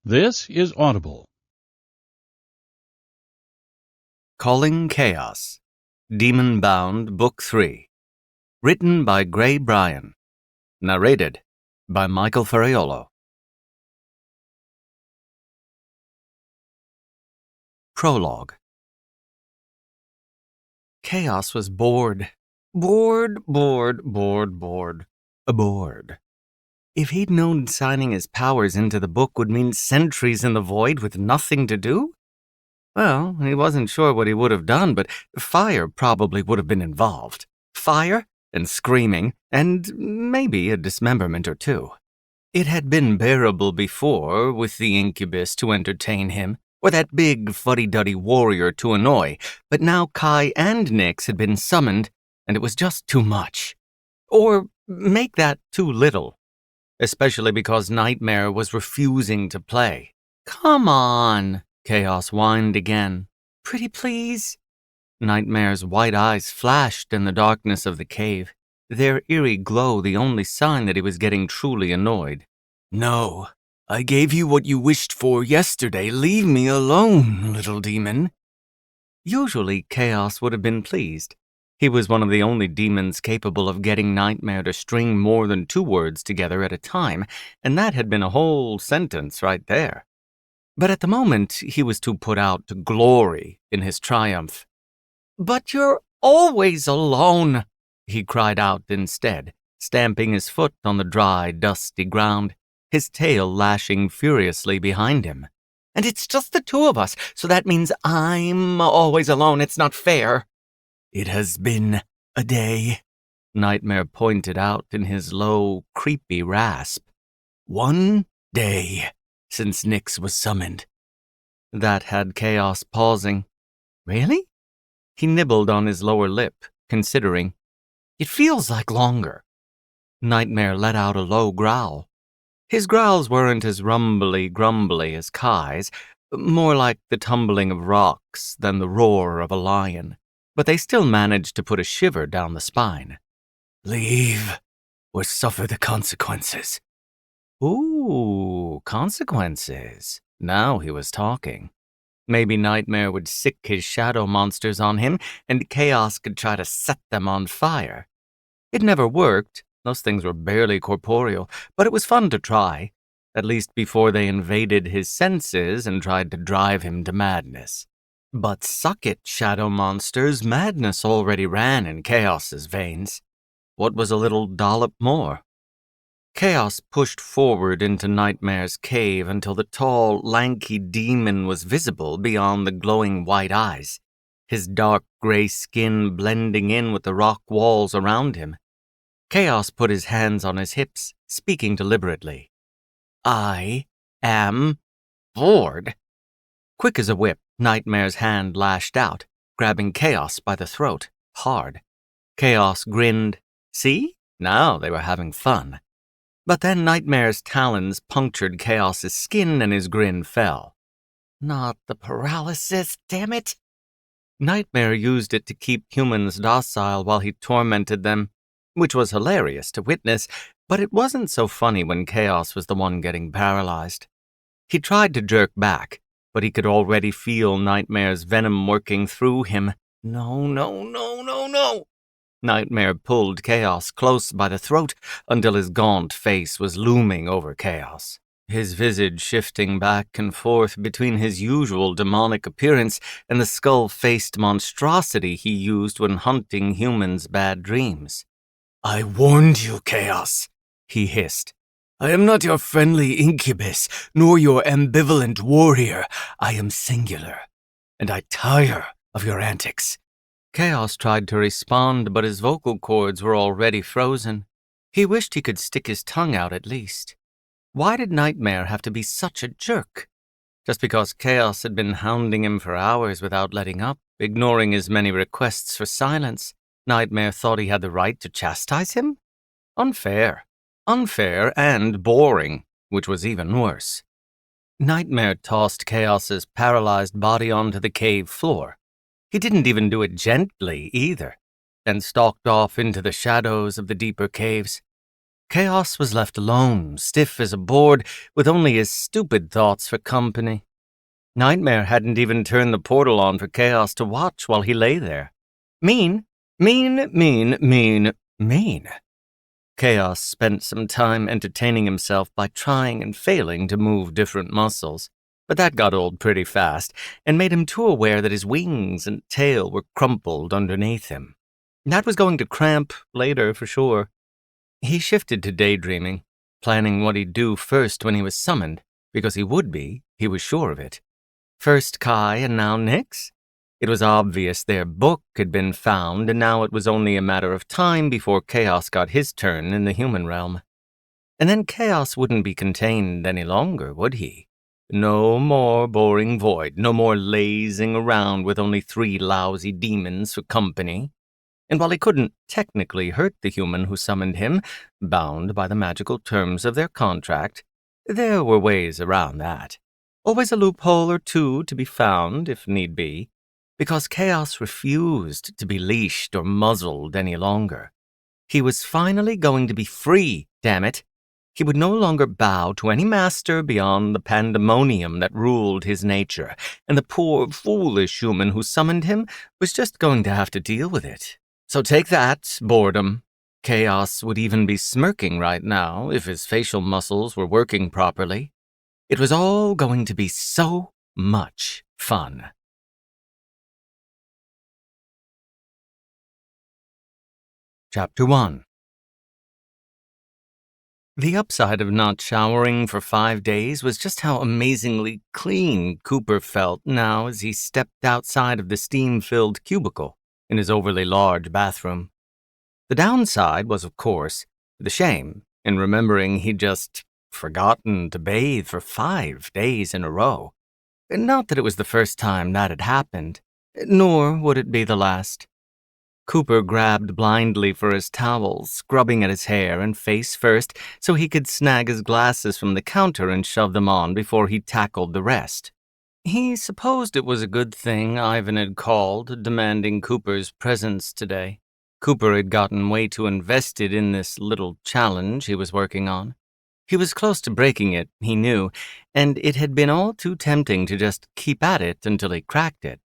This is Audible. Calling Chaos, Demon Bound, Book 3. Written by Grae Bryan. Narrated by Michael Ferraiuolo. Prologue. Chaos was bored. Bored. If he'd known signing his powers into the book would mean centuries in the void with nothing to do, well, he wasn't sure what he would have done, but fire probably would have been involved. Fire and screaming, and maybe a dismemberment or two. It had been bearable before, with the incubus to entertain him, or that big fuddy-duddy warrior to annoy, but now Kai and Nyx had been summoned, and it was just too much. Or make that too little. Especially because Nightmare was refusing to play. "Come on," Chaos whined again. "Pretty please?" Nightmare's white eyes flashed in the darkness of the cave, their eerie glow the only sign that he was getting truly annoyed. "No, I gave you what you wished for yesterday. Leave me alone, little demon." Usually, Chaos would have been pleased. He was one of the only demons capable of getting Nightmare to string more than 2 words together at a time, and that had been a whole sentence right there. But at the moment, he was too put out to glory in his triumph. "But you're always alone," he cried out instead, stamping his foot on the dry, dusty ground, his tail lashing furiously behind him. "And it's just the 2 of us, so that means I'm always alone. It's not fair." "It has been a day," Nightmare pointed out in his low, creepy rasp. "1 day since Nyx was summoned." That had Chaos pausing. "Really?" He nibbled on his lower lip, considering. "It feels like longer." Nightmare let out a low growl. His growls weren't as rumbly-grumbly as Kai's, more like the tumbling of rocks than the roar of a lion, but they still managed to put a shiver down the spine. "Leave, or suffer the consequences." Ooh, consequences. Now he was talking. Maybe Nightmare would sick his shadow monsters on him, and Chaos could try to set them on fire. It never worked. Those things were barely corporeal, but it was fun to try, at least before they invaded his senses and tried to drive him to madness. But suck it, shadow monsters, madness already ran in Chaos's veins. What was a little dollop more? Chaos pushed forward into Nightmare's cave until the tall, lanky demon was visible beyond the glowing white eyes, his dark gray skin blending in with the rock walls around him. Chaos put his hands on his hips, speaking deliberately. "I am bored." Quick as a whip, Nightmare's hand lashed out, grabbing Chaos by the throat, hard. Chaos grinned. See? Now they were having fun. But then Nightmare's talons punctured Chaos's skin and his grin fell. "Not the paralysis, damn it!" Nightmare used it to keep humans docile while he tormented them, which was hilarious to witness, but it wasn't so funny when Chaos was the one getting paralyzed. He tried to jerk back, but he could already feel Nightmare's venom working through him. No. Nightmare pulled Chaos close by the throat until his gaunt face was looming over Chaos, his visage shifting back and forth between his usual demonic appearance and the skull-faced monstrosity he used when hunting humans' bad dreams. "I warned you, Chaos," he hissed. "I am not your friendly incubus, nor your ambivalent warrior. I am singular, and I tire of your antics." Chaos tried to respond, but his vocal cords were already frozen. He wished he could stick his tongue out at least. Why did Nightmare have to be such a jerk? Just because Chaos had been hounding him for hours without letting up, ignoring his many requests for silence, Nightmare thought he had the right to chastise him? Unfair. Unfair and boring, which was even worse. Nightmare tossed Chaos's paralyzed body onto the cave floor. He didn't even do it gently, either, and stalked off into the shadows of the deeper caves. Chaos was left alone, stiff as a board, with only his stupid thoughts for company. Nightmare hadn't even turned the portal on for Chaos to watch while he lay there. Mean, mean, mean, mean, mean. Chaos spent some time entertaining himself by trying and failing to move different muscles, but that got old pretty fast and made him too aware that his wings and tail were crumpled underneath him. That was going to cramp later for sure. He shifted to daydreaming, planning what he'd do first when he was summoned, because he would be, he was sure of it. First Kai and now Nyx? It was obvious their book had been found, and now it was only a matter of time before Chaos got his turn in the human realm. And then Chaos wouldn't be contained any longer, would he? No more boring void, no more lazing around with only 3 lousy demons for company. And while he couldn't technically hurt the human who summoned him, bound by the magical terms of their contract, there were ways around that. Always a loophole or two to be found, if need be, because Chaos refused to be leashed or muzzled any longer. He was finally going to be free, damn it. He would no longer bow to any master beyond the pandemonium that ruled his nature, and the poor, foolish human who summoned him was just going to have to deal with it. So take that, boredom. Chaos would even be smirking right now if his facial muscles were working properly. It was all going to be so much fun. Chapter 1. The upside of not showering for 5 days was just how amazingly clean Cooper felt now as he stepped outside of the steam-filled cubicle in his overly large bathroom. The downside was, of course, the shame in remembering he'd just forgotten to bathe for 5 days in a row. Not that it was the first time that had happened, nor would it be the last. Cooper grabbed blindly for his towel, scrubbing at his hair and face first so he could snag his glasses from the counter and shove them on before he tackled the rest. He supposed it was a good thing Ivan had called, demanding Cooper's presence today. Cooper had gotten way too invested in this little challenge he was working on. He was close to breaking it, he knew, and it had been all too tempting to just keep at it until he cracked it.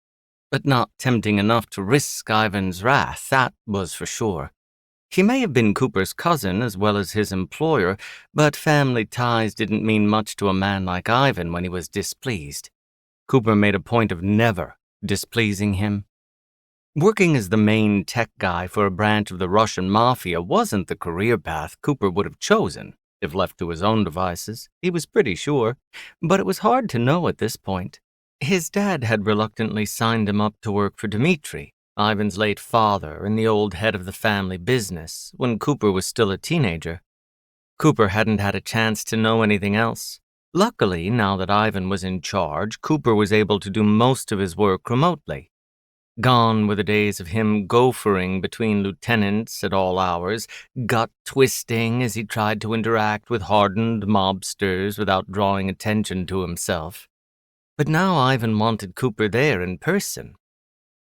But not tempting enough to risk Ivan's wrath, that was for sure. He may have been Cooper's cousin as well as his employer, but family ties didn't mean much to a man like Ivan when he was displeased. Cooper made a point of never displeasing him. Working as the main tech guy for a branch of the Russian mafia wasn't the career path Cooper would have chosen, if left to his own devices, he was pretty sure, but it was hard to know at this point. His dad had reluctantly signed him up to work for Dmitri, Ivan's late father and the old head of the family business, when Cooper was still a teenager. Cooper hadn't had a chance to know anything else. Luckily, now that Ivan was in charge, Cooper was able to do most of his work remotely. Gone were the days of him gophering between lieutenants at all hours, gut-twisting as he tried to interact with hardened mobsters without drawing attention to himself. But now Ivan wanted Cooper there in person.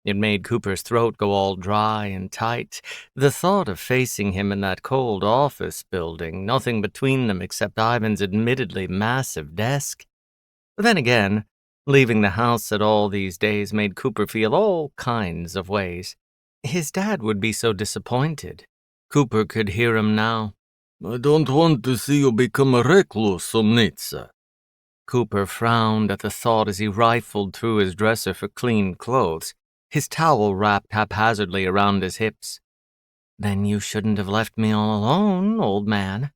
It made Cooper's throat go all dry and tight, the thought of facing him in that cold office building, nothing between them except Ivan's admittedly massive desk. But then again, leaving the house at all these days made Cooper feel all kinds of ways. His dad would be so disappointed. Cooper could hear him now. "I don't want to see you become a recluse, Omnitsa." Cooper frowned at the thought as he rifled through his dresser for clean clothes, his towel wrapped haphazardly around his hips. "Then you shouldn't have left me all alone, old man."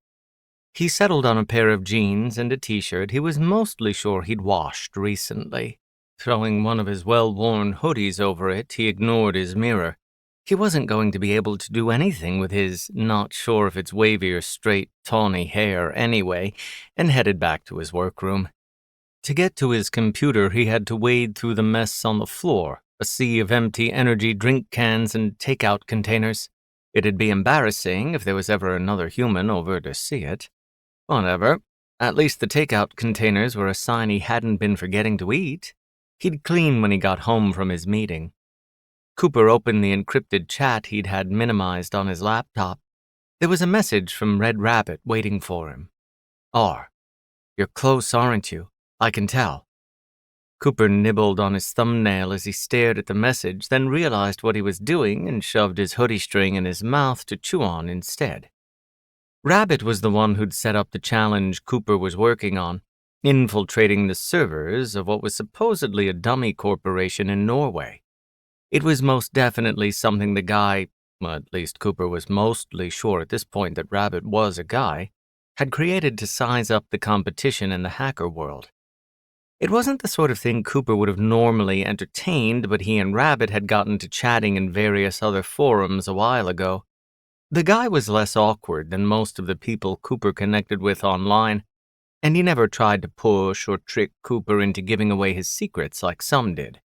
He settled on a pair of jeans and a t-shirt he was mostly sure he'd washed recently. Throwing one of his well-worn hoodies over it, he ignored his mirror. He wasn't going to be able to do anything with his not sure if it's wavy or straight, tawny hair anyway, and headed back to his workroom. To get to his computer, he had to wade through the mess on the floor, a sea of empty energy drink cans and takeout containers. It'd be embarrassing if there was ever another human over to see it. Whatever. At least the takeout containers were a sign he hadn't been forgetting to eat. He'd clean when he got home from his meeting. Cooper opened the encrypted chat he'd had minimized on his laptop. There was a message from Red Rabbit waiting for him. R. You're close, aren't you? I can tell. Cooper nibbled on his thumbnail as he stared at the message, then realized what he was doing and shoved his hoodie string in his mouth to chew on instead. Rabbit was the one who'd set up the challenge Cooper was working on, infiltrating the servers of what was supposedly a dummy corporation in Norway. It was most definitely something the guy, well, at least Cooper was mostly sure at this point that Rabbit was a guy, had created to size up the competition in the hacker world. It wasn't the sort of thing Cooper would have normally entertained, but he and Rabbit had gotten to chatting in various other forums a while ago. The guy was less awkward than most of the people Cooper connected with online, and he never tried to push or trick Cooper into giving away his secrets like some did.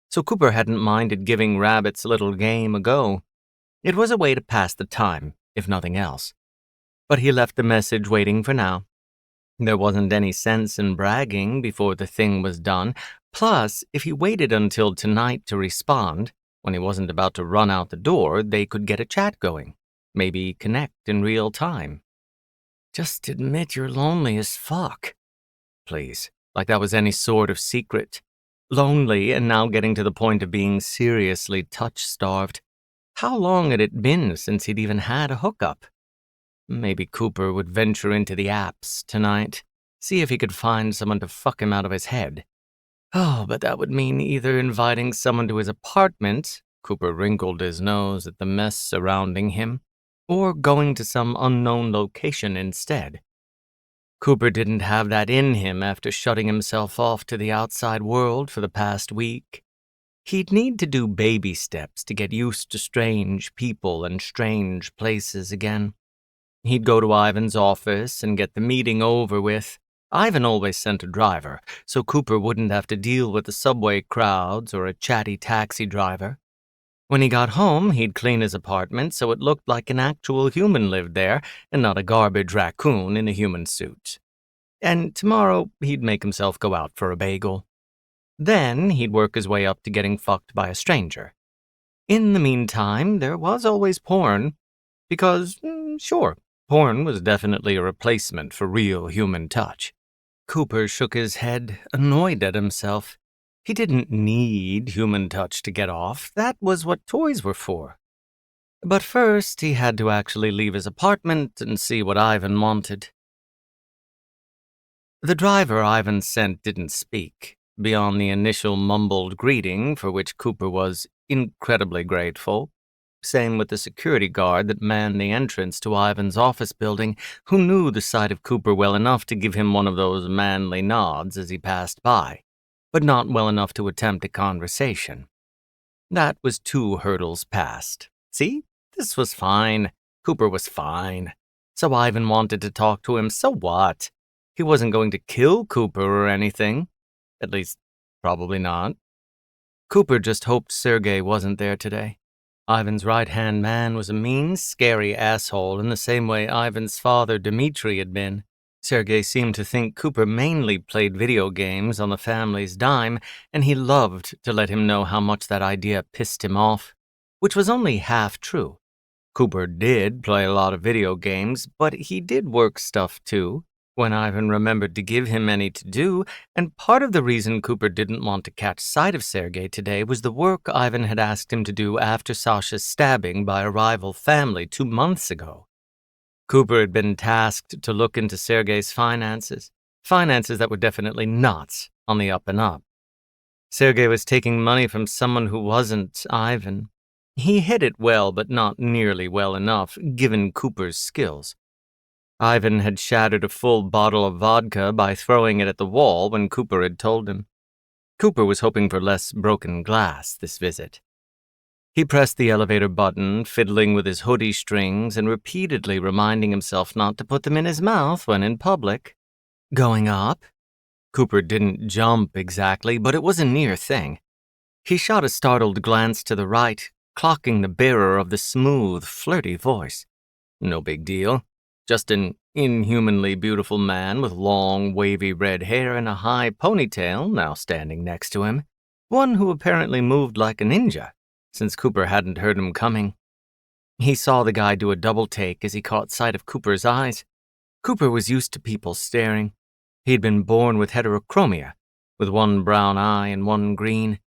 So Cooper hadn't minded giving Rabbit's little game a go. It was a way to pass the time, if nothing else. But he left the message waiting for now. There wasn't any sense in bragging before the thing was done. Plus, if he waited until tonight to respond, when he wasn't about to run out the door, they could get a chat going. Maybe connect in real time. Just admit you're lonely as fuck. Please, like that was any sort of secret. Lonely and now getting to the point of being seriously touch-starved. How long had it been since he'd even had a hookup? Maybe Cooper would venture into the apps tonight, see if he could find someone to fuck him out of his head. Oh, but that would mean either inviting someone to his apartment, Cooper wrinkled his nose at the mess surrounding him, or going to some unknown location instead. Cooper didn't have that in him after shutting himself off to the outside world for the past week. He'd need to do baby steps to get used to strange people and strange places again. He'd go to Ivan's office and get the meeting over with. Ivan always sent a driver, so Cooper wouldn't have to deal with the subway crowds or a chatty taxi driver. When he got home, he'd clean his apartment so it looked like an actual human lived there and not a garbage raccoon in a human suit. And tomorrow, he'd make himself go out for a bagel. Then he'd work his way up to getting fucked by a stranger. In the meantime, there was always porn. Because, sure, porn was definitely a replacement for real human touch. Cooper shook his head, annoyed at himself. He didn't need human touch to get off. That was what toys were for. But first, he had to actually leave his apartment and see what Ivan wanted. The driver Ivan sent didn't speak, beyond the initial mumbled greeting for which Cooper was incredibly grateful. Same with the security guard that manned the entrance to Ivan's office building, who knew the sight of Cooper well enough to give him one of those manly nods as he passed by, but not well enough to attempt a conversation. That was 2 hurdles past. See? This was fine. Cooper was fine. So Ivan wanted to talk to him, so what? He wasn't going to kill Cooper or anything. At least, probably not. Cooper just hoped Sergei wasn't there today. Ivan's right-hand man was a mean, scary asshole in the same way Ivan's father, Dmitri, had been. Sergei seemed to think Cooper mainly played video games on the family's dime, and he loved to let him know how much that idea pissed him off, which was only half true. Cooper did play a lot of video games, but he did work stuff too, when Ivan remembered to give him any to do, and part of the reason Cooper didn't want to catch sight of Sergei today was the work Ivan had asked him to do after Sasha's stabbing by a rival family 2 months ago. Cooper had been tasked to look into Sergei's finances that were definitely not on the up and up. Sergei was taking money from someone who wasn't Ivan. He hid it well, but not nearly well enough, given Cooper's skills. Ivan had shattered a full bottle of vodka by throwing it at the wall when Cooper had told him. Cooper was hoping for less broken glass this visit. He pressed the elevator button, fiddling with his hoodie strings and repeatedly reminding himself not to put them in his mouth when in public. Going up? Cooper didn't jump exactly, but it was a near thing. He shot a startled glance to the right, clocking the bearer of the smooth, flirty voice. No big deal. Just an inhumanly beautiful man with long, wavy red hair and a high ponytail now standing next to him. One who apparently moved like a ninja, since Cooper hadn't heard him coming. He saw the guy do a double take as he caught sight of Cooper's eyes. Cooper was used to people staring. He'd been born with heterochromia, with one brown eye and one green.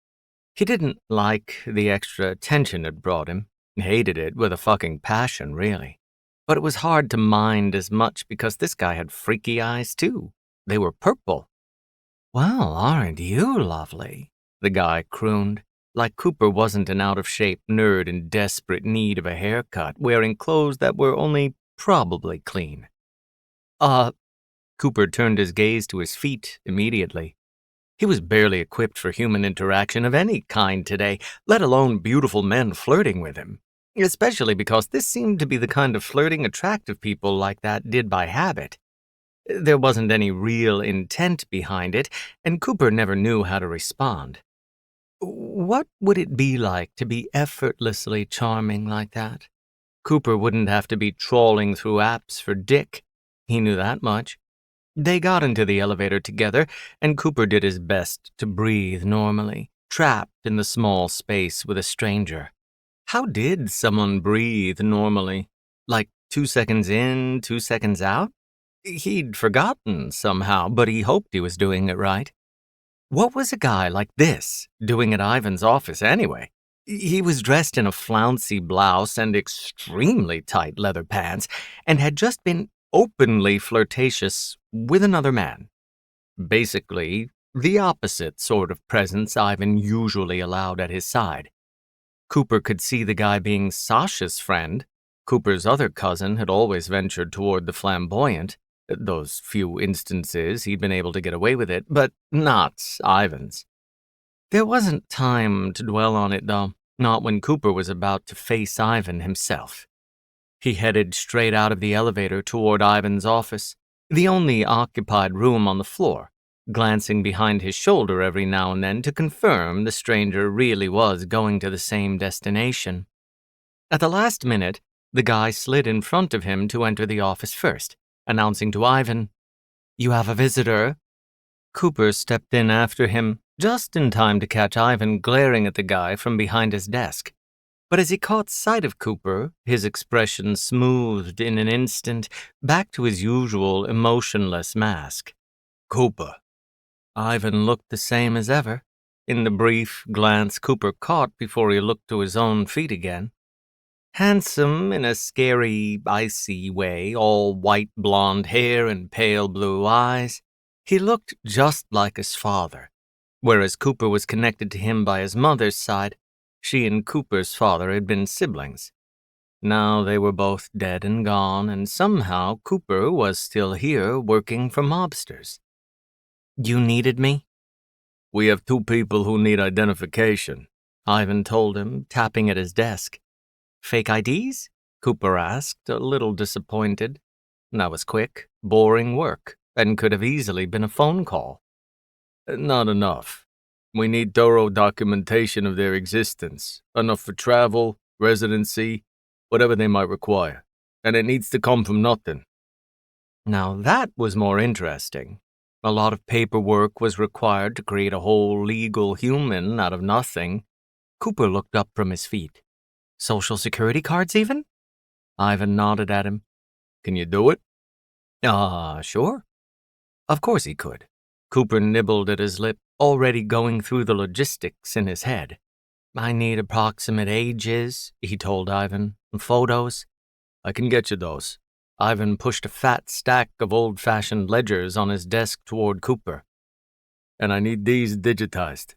He didn't like the extra attention it brought him. Hated it with a fucking passion, really. But it was hard to mind as much because this guy had freaky eyes, too. They were purple. "Well, aren't you lovely?" the guy crooned, like Cooper wasn't an out-of-shape nerd in desperate need of a haircut, wearing clothes that were only probably clean. Cooper turned his gaze to his feet immediately. He was barely equipped for human interaction of any kind today, let alone beautiful men flirting with him. Especially because this seemed to be the kind of flirting attractive people like that did by habit. There wasn't any real intent behind it, and Cooper never knew how to respond. What would it be like to be effortlessly charming like that? Cooper wouldn't have to be trawling through apps for dick. He knew that much. They got into the elevator together, and Cooper did his best to breathe normally, trapped in the small space with a stranger. How did someone breathe normally? Like 2 seconds in, 2 seconds out? He'd forgotten somehow, but he hoped he was doing it right. What was a guy like this doing at Ivan's office anyway? He was dressed in a flouncy blouse and extremely tight leather pants, and had just been openly flirtatious with another man. Basically, the opposite sort of presence Ivan usually allowed at his side. Cooper could see the guy being Sasha's friend. Cooper's other cousin had always ventured toward the flamboyant. Those few instances he'd been able to get away with it, but not Ivan's. There wasn't time to dwell on it, though, not when Cooper was about to face Ivan himself. He headed straight out of the elevator toward Ivan's office, the only occupied room on the floor, glancing behind his shoulder every now and then to confirm the stranger really was going to the same destination. At the last minute, the guy slid in front of him to enter the office first, announcing to Ivan, "You have a visitor." Cooper stepped in after him, just in time to catch Ivan glaring at the guy from behind his desk. But as he caught sight of Cooper, his expression smoothed in an instant back to his usual emotionless mask. "Cooper." Ivan looked the same as ever, in the brief glance Cooper caught before he looked to his own feet again. Handsome in a scary, icy way, all white blonde hair and pale blue eyes, he looked just like his father. Whereas Cooper was connected to him by his mother's side, she and Cooper's father had been siblings. Now they were both dead and gone, and somehow Cooper was still here working for mobsters. "You needed me?" "We have 2 people who need identification," Ivan told him, tapping at his desk. "Fake IDs?" Cooper asked, a little disappointed. That was quick, boring work, and could have easily been a phone call. "Not enough. We need thorough documentation of their existence, enough for travel, residency, whatever they might require, and it needs to come from nothing." Now that was more interesting. A lot of paperwork was required to create a whole legal human out of nothing. Cooper looked up from his feet. "Social security cards, even?" Ivan nodded at him. "Can you do it?" Sure." Of course he could. Cooper nibbled at his lip, already going through the logistics in his head. "I need approximate ages," he told Ivan. "Photos." "I can get you those." Ivan pushed a fat stack of old-fashioned ledgers on his desk toward Cooper. "And I need these digitized."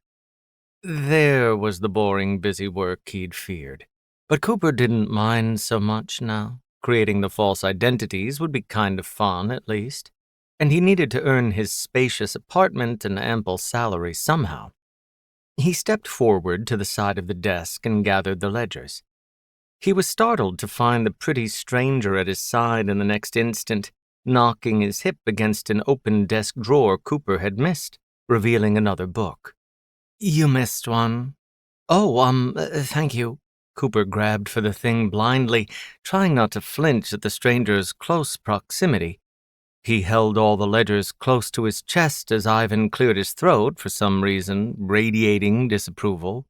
There was the boring, busy work he'd feared. But Cooper didn't mind so much now. Creating the false identities would be kind of fun, at least. And he needed to earn his spacious apartment and ample salary somehow. He stepped forward to the side of the desk and gathered the ledgers. He was startled to find the pretty stranger at his side in the next instant, knocking his hip against an open desk drawer Cooper had missed, revealing another book. "You missed one." Thank you." Cooper grabbed for the thing blindly, trying not to flinch at the stranger's close proximity. He held all the ledgers close to his chest as Ivan cleared his throat for some reason, radiating disapproval.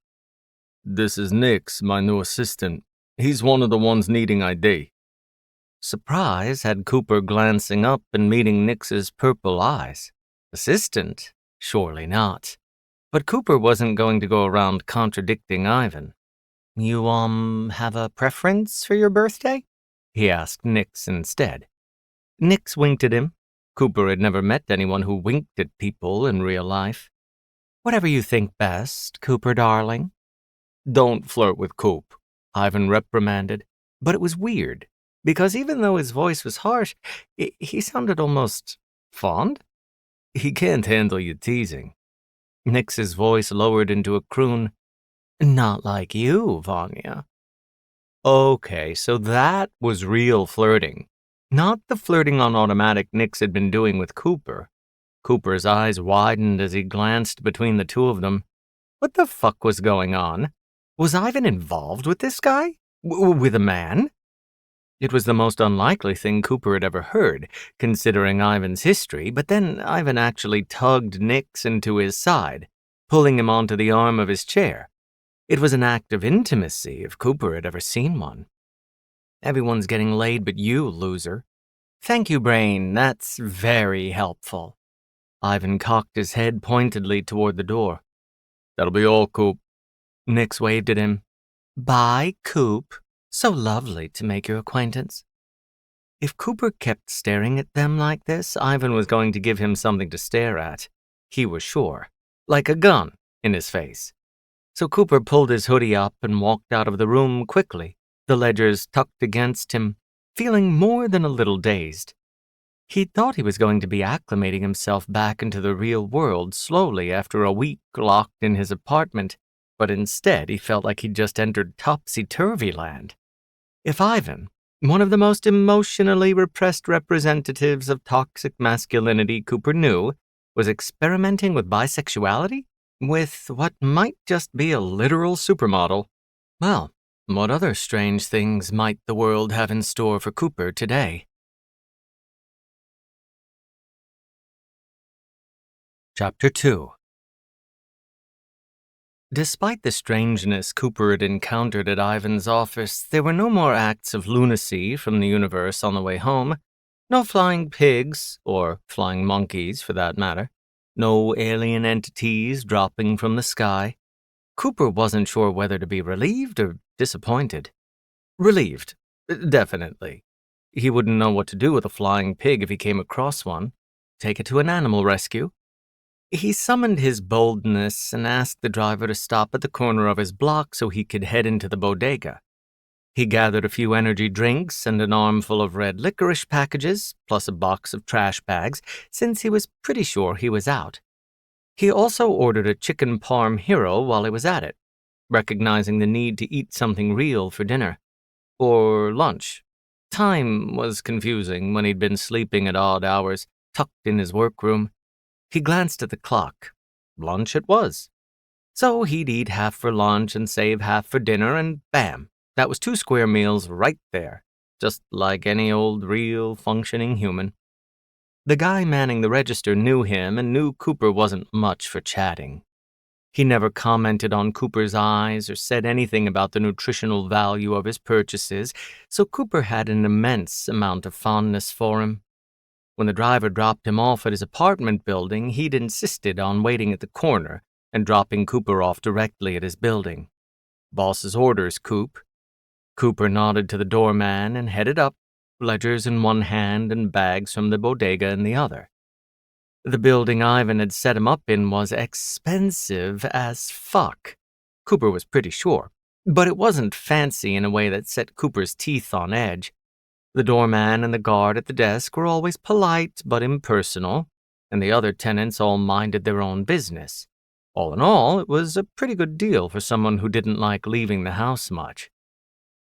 "This is Nix, my new assistant. He's one of the ones needing ID. Surprise had Cooper glancing up and meeting Nix's purple eyes. Assistant? Surely not. But Cooper wasn't going to go around contradicting Ivan. You, have a preference for your birthday? He asked Nix instead. Nix winked at him. Cooper had never met anyone who winked at people in real life. Whatever you think best, Cooper darling. Don't flirt with Coop, Ivan reprimanded. But it was weird, because even though his voice was harsh, he sounded almost fond. He can't handle you teasing. Nix's voice lowered into a croon. Not like you, Vanya. Okay, so that was real flirting. Not the flirting on automatic Nix had been doing with Cooper. Cooper's eyes widened as he glanced between the two of them. What the fuck was going on? Was Ivan involved with this guy? With a man? It was the most unlikely thing Cooper had ever heard, considering Ivan's history, but then Ivan actually tugged Nix into his side, pulling him onto the arm of his chair. It was an act of intimacy if Cooper had ever seen one. Everyone's getting laid but you, loser. Thank you, Brain. That's very helpful. Ivan cocked his head pointedly toward the door. That'll be all, Coop. Nix waved at him. Bye, Coop. So lovely to make your acquaintance. If Cooper kept staring at them like this, Ivan was going to give him something to stare at. He was sure. Like a gun in his face. So Cooper pulled his hoodie up and walked out of the room quickly, the ledgers tucked against him, feeling more than a little dazed. He thought he was going to be acclimating himself back into the real world slowly after a week locked in his apartment, but instead he felt like he'd just entered topsy-turvy land. If Ivan, one of the most emotionally repressed representatives of toxic masculinity Cooper knew, was experimenting with bisexuality? With what might just be a literal supermodel? Well, what other strange things might the world have in store for Cooper today? Chapter 2. Despite the strangeness Cooper had encountered at Ivan's office, there were no more acts of lunacy from the universe on the way home. No flying pigs, or flying monkeys for that matter. No alien entities dropping from the sky. Cooper wasn't sure whether to be relieved or disappointed. Relieved, definitely. He wouldn't know what to do with a flying pig if he came across one. Take it to an animal rescue. He summoned his boldness and asked the driver to stop at the corner of his block so he could head into the bodega. He gathered a few energy drinks and an armful of red licorice packages, plus a box of trash bags, since he was pretty sure he was out. He also ordered a chicken parm hero while he was at it, recognizing the need to eat something real for dinner. Or lunch. Time was confusing when he'd been sleeping at odd hours, tucked in his workroom. He glanced at the clock. Lunch it was. So he'd eat half for lunch and save half for dinner, and bam, that was 2 square meals right there, just like any old, real, functioning human. The guy manning the register knew him and knew Cooper wasn't much for chatting. He never commented on Cooper's eyes or said anything about the nutritional value of his purchases, so Cooper had an immense amount of fondness for him. When the driver dropped him off at his apartment building, he'd insisted on waiting at the corner and dropping Cooper off directly at his building. Boss's orders, Coop. Cooper nodded to the doorman and headed up, ledgers in one hand and bags from the bodega in the other. The building Ivan had set him up in was expensive as fuck. Cooper was pretty sure, but it wasn't fancy in a way that set Cooper's teeth on edge. The doorman and the guard at the desk were always polite but impersonal, and the other tenants all minded their own business. All in all, it was a pretty good deal for someone who didn't like leaving the house much.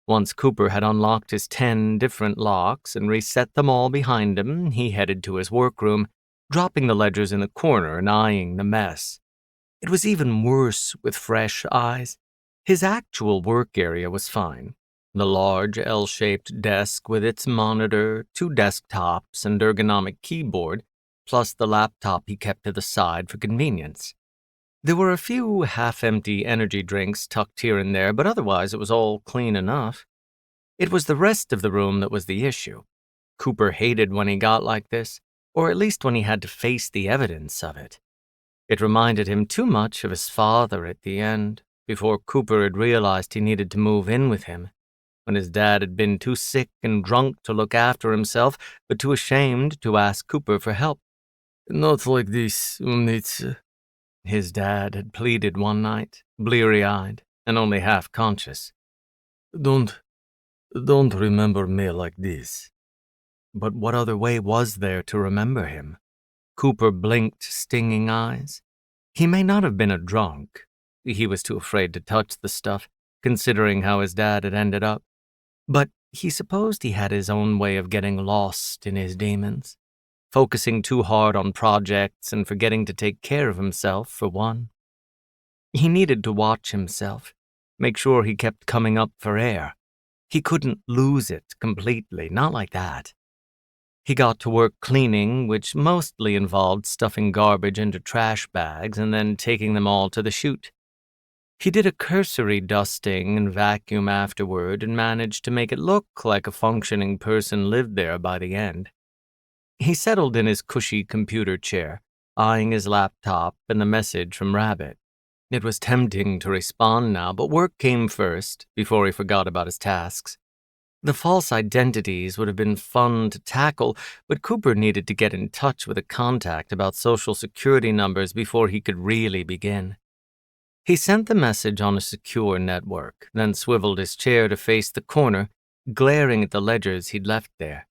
Once Cooper had unlocked his 10 different locks and reset them all behind him, he headed to his workroom, dropping the ledgers in the corner and eyeing the mess. It was even worse with fresh eyes. His actual work area was fine. The large L-shaped desk with its monitor, 2 desktops, and ergonomic keyboard, plus the laptop he kept to the side for convenience. There were a few half-empty energy drinks tucked here and there, but otherwise it was all clean enough. It was the rest of the room that was the issue. Cooper hated when he got like this, or at least when he had to face the evidence of it. It reminded him too much of his father at the end, before Cooper had realized he needed to move in with him, when his dad had been too sick and drunk to look after himself, but too ashamed to ask Cooper for help. "Not like this, his dad had pleaded one night, bleary-eyed and only half-conscious. Don't remember me like this." But what other way was there to remember him? Cooper blinked stinging eyes. He may not have been a drunk. He was too afraid to touch the stuff, considering how his dad had ended up. But he supposed he had his own way of getting lost in his demons, focusing too hard on projects and forgetting to take care of himself, for one. He needed to watch himself, make sure he kept coming up for air. He couldn't lose it completely, not like that. He got to work cleaning, which mostly involved stuffing garbage into trash bags and then taking them all to the chute. He did a cursory dusting and vacuum afterward and managed to make it look like a functioning person lived there by the end. He settled in his cushy computer chair, eyeing his laptop and the message from Rabbit. It was tempting to respond now, but work came first, before he forgot about his tasks. The false identities would have been fun to tackle, but Cooper needed to get in touch with a contact about social security numbers before he could really begin. He sent the message on a secure network, then swiveled his chair to face the corner, glaring at the ledgers he'd left there.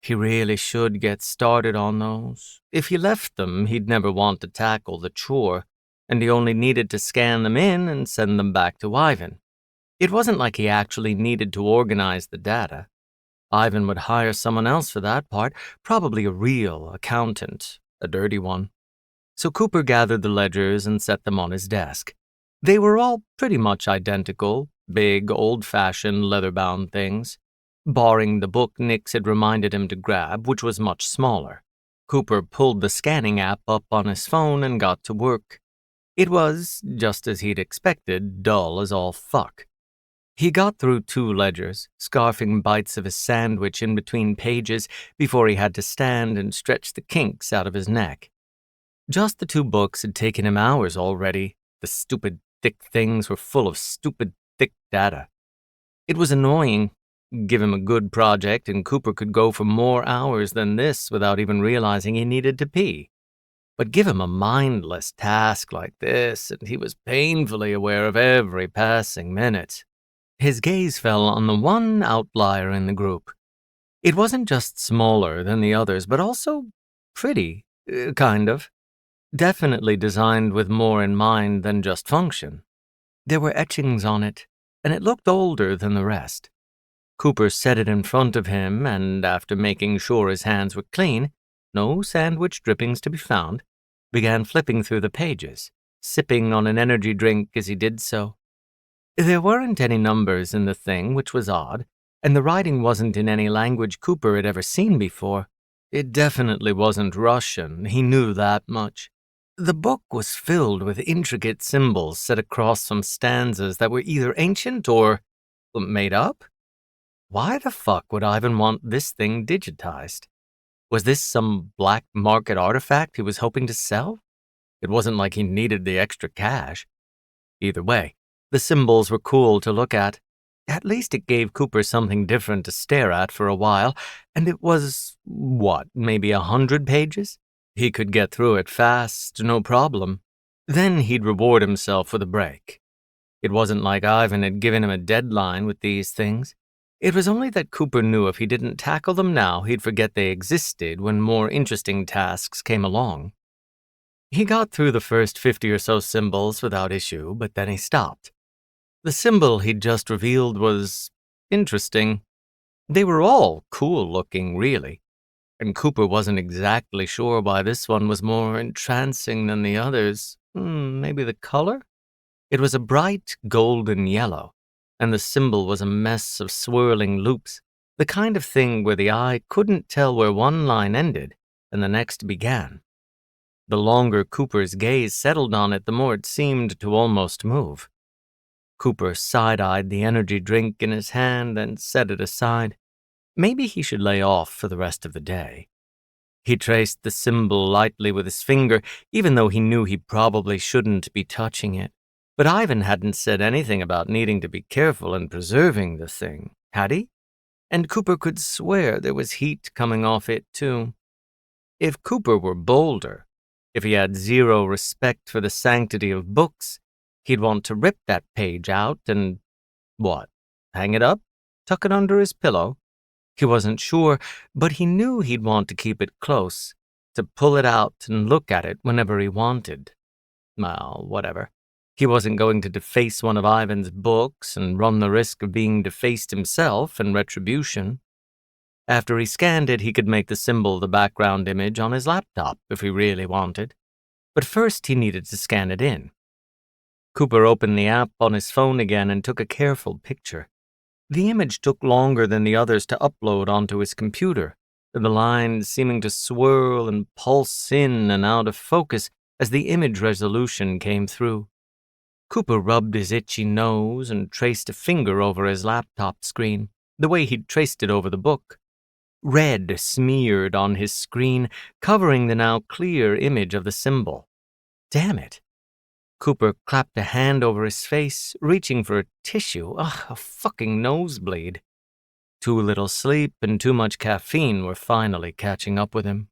He really should get started on those. If he left them, he'd never want to tackle the chore, and he only needed to scan them in and send them back to Ivan. It wasn't like he actually needed to organize the data. Ivan would hire someone else for that part, probably a real accountant, a dirty one. So Cooper gathered the ledgers and set them on his desk. They were all pretty much identical, big, old-fashioned, leather-bound things, barring the book Nix had reminded him to grab, which was much smaller. Cooper pulled the scanning app up on his phone and got to work. It was, just as he'd expected, dull as all fuck. He got through 2 ledgers, scarfing bites of his sandwich in between pages before he had to stand and stretch the kinks out of his neck. Just the 2 books had taken him hours already. The stupid, thick things were full of stupid, thick data. It was annoying. Give him a good project and Cooper could go for more hours than this without even realizing he needed to pee. But give him a mindless task like this, and he was painfully aware of every passing minute. His gaze fell on the one outlier in the group. It wasn't just smaller than the others, but also pretty, kind of. Definitely designed with more in mind than just function. There were etchings on it, and it looked older than the rest. Cooper set it in front of him, and after making sure his hands were clean, no sandwich drippings to be found, began flipping through the pages, sipping on an energy drink as he did so. There weren't any numbers in the thing, which was odd, and the writing wasn't in any language Cooper had ever seen before. It definitely wasn't Russian, he knew that much. The book was filled with intricate symbols set across some stanzas that were either ancient or made up. Why the fuck would Ivan want this thing digitized? Was this some black market artifact he was hoping to sell? It wasn't like he needed the extra cash. Either way, the symbols were cool to look at. At least it gave Cooper something different to stare at for a while, and it was, maybe 100 pages? He could get through it fast, no problem. Then he'd reward himself with a break. It wasn't like Ivan had given him a deadline with these things. It was only that Cooper knew if he didn't tackle them now, he'd forget they existed when more interesting tasks came along. He got through the first 50 or so symbols without issue, but then he stopped. The symbol he'd just revealed was interesting. They were all cool-looking, really, and Cooper wasn't exactly sure why this one was more entrancing than the others. Maybe the color? It was a bright golden yellow, and the symbol was a mess of swirling loops, the kind of thing where the eye couldn't tell where one line ended and the next began. The longer Cooper's gaze settled on it, the more it seemed to almost move. Cooper side-eyed the energy drink in his hand and set it aside. Maybe he should lay off for the rest of the day. He traced the symbol lightly with his finger, even though he knew he probably shouldn't be touching it. But Ivan hadn't said anything about needing to be careful in preserving the thing, had he? And Cooper could swear there was heat coming off it, too. If Cooper were bolder, if he had zero respect for the sanctity of books, he'd want to rip that page out and, what, hang it up? Tuck it under his pillow? He wasn't sure, but he knew he'd want to keep it close, to pull it out and look at it whenever he wanted. Well, whatever. He wasn't going to deface one of Ivan's books and run the risk of being defaced himself in retribution. After he scanned it, he could make the symbol the background image on his laptop if he really wanted. But first he needed to scan it in. Cooper opened the app on his phone again and took a careful picture. The image took longer than the others to upload onto his computer, the lines seeming to swirl and pulse in and out of focus as the image resolution came through. Cooper rubbed his itchy nose and traced a finger over his laptop screen, the way he'd traced it over the book. Red smeared on his screen, covering the now clear image of the symbol. Damn it. Cooper clapped a hand over his face, reaching for a tissue. A fucking nosebleed. Too little sleep and too much caffeine were finally catching up with him.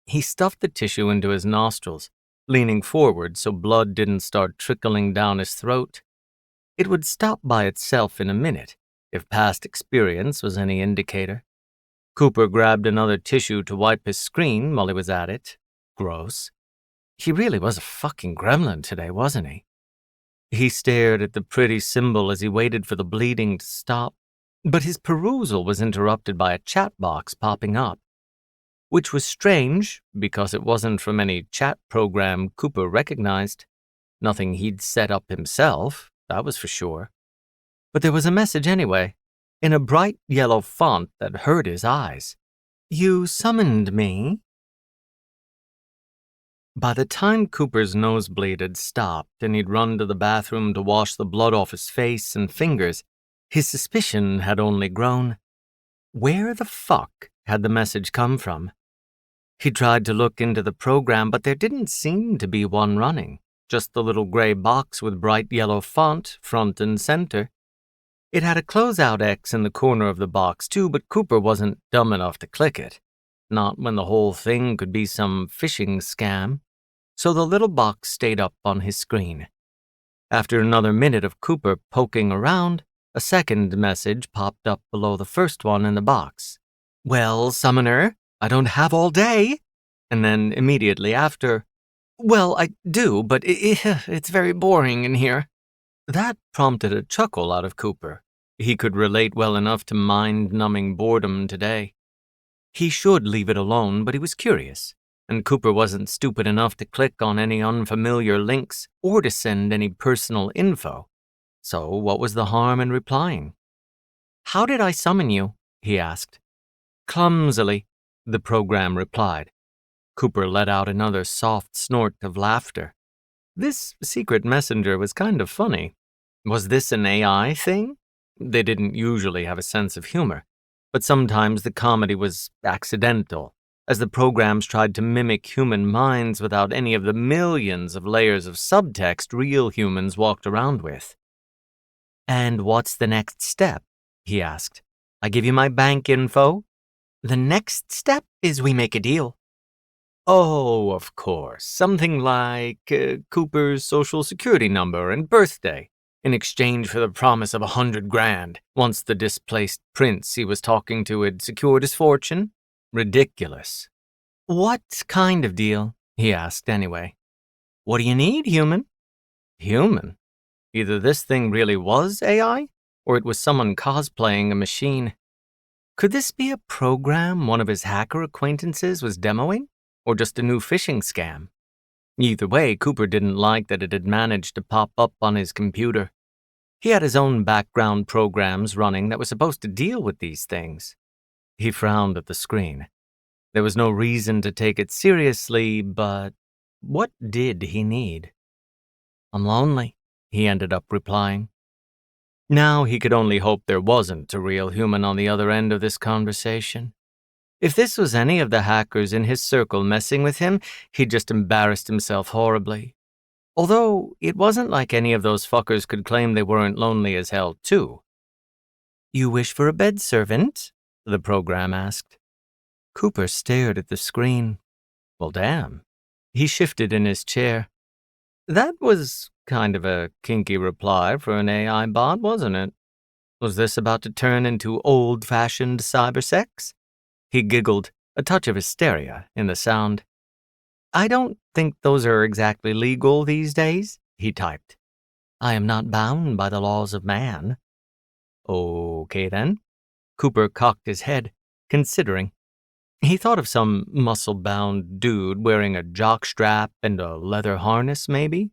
He stuffed the tissue into his nostrils, leaning forward so blood didn't start trickling down his throat. It would stop by itself in a minute, if past experience was any indicator. Cooper grabbed another tissue to wipe his screen while he was at it. Gross. He really was a fucking gremlin today, wasn't he? He stared at the pretty symbol as he waited for the bleeding to stop, but his perusal was interrupted by a chat box popping up. Which was strange, because it wasn't from any chat program Cooper recognized. Nothing he'd set up himself, that was for sure. But there was a message anyway, in a bright yellow font that hurt his eyes. "You summoned me?" By the time Cooper's nosebleed had stopped and he'd run to the bathroom to wash the blood off his face and fingers, his suspicion had only grown. Where the fuck had the message come from? He tried to look into the program, but there didn't seem to be one running, just the little gray box with bright yellow font, front and center. It had a closeout X in the corner of the box, too, but Cooper wasn't dumb enough to click it. Not when the whole thing could be some phishing scam. So the little box stayed up on his screen. After another minute of Cooper poking around, a second message popped up below the first one in the box. "Well, Summoner, I don't have all day." And then immediately after, "Well, I do, but it's very boring in here." That prompted a chuckle out of Cooper. He could relate well enough to mind-numbing boredom today. He should leave it alone, but he was curious, and Cooper wasn't stupid enough to click on any unfamiliar links or to send any personal info. So what was the harm in replying? "How did I summon you?" he asked. "Clumsily," the program replied. Cooper let out another soft snort of laughter. This secret messenger was kind of funny. Was this an AI thing? They didn't usually have a sense of humor, but sometimes the comedy was accidental, as the programs tried to mimic human minds without any of the millions of layers of subtext real humans walked around with. "And what's the next step?" he asked. "I give you my bank info." "The next step is we make a deal." "Oh, of course, something like Cooper's social security number and birthday, in exchange for the promise of 100 grand, once the displaced prince he was talking to had secured his fortune. Ridiculous." "What kind of deal?" he asked anyway. "What do you need, human?" Human? Either this thing really was AI, or it was someone cosplaying a machine. Could this be a program one of his hacker acquaintances was demoing, or just a new phishing scam? Either way, Cooper didn't like that it had managed to pop up on his computer. He had his own background programs running that were supposed to deal with these things. He frowned at the screen. There was no reason to take it seriously, but what did he need? "I'm lonely," he ended up replying. Now he could only hope there wasn't a real human on the other end of this conversation. If this was any of the hackers in his circle messing with him, he'd just embarrassed himself horribly. Although it wasn't like any of those fuckers could claim they weren't lonely as hell, too. "You wish for a bed servant?" the program asked. Cooper stared at the screen. Well, damn. He shifted in his chair. That was kind of a kinky reply for an AI bot, wasn't it? Was this about to turn into old-fashioned cybersex? He giggled, a touch of hysteria in the sound. "I don't think those are exactly legal these days," he typed. "I am not bound by the laws of man." Okay, then. Cooper cocked his head, considering. He thought of some muscle-bound dude wearing a jockstrap and a leather harness, maybe?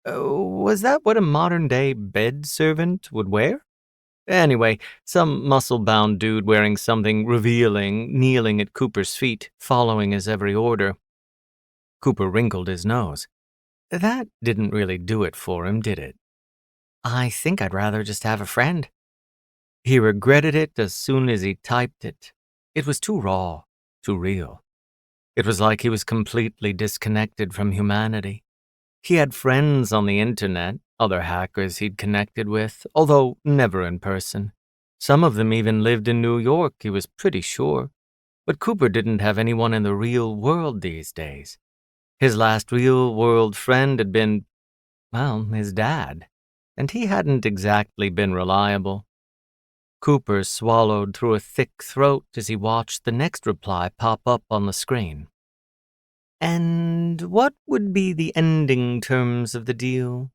Was that what a modern-day bed servant would wear? Anyway, some muscle-bound dude wearing something revealing, kneeling at Cooper's feet, following his every order. Cooper wrinkled his nose. That didn't really do it for him, did it? "I think I'd rather just have a friend." He regretted it as soon as he typed it. It was too raw, too real. It was like he was completely disconnected from humanity. He had friends on the internet, other hackers he'd connected with, although never in person. Some of them even lived in New York, he was pretty sure. But Cooper didn't have anyone in the real world these days. His last real-world friend had been, well, his dad, and he hadn't exactly been reliable. Cooper swallowed through a thick throat as he watched the next reply pop up on the screen. "And what would be the ending terms of the deal?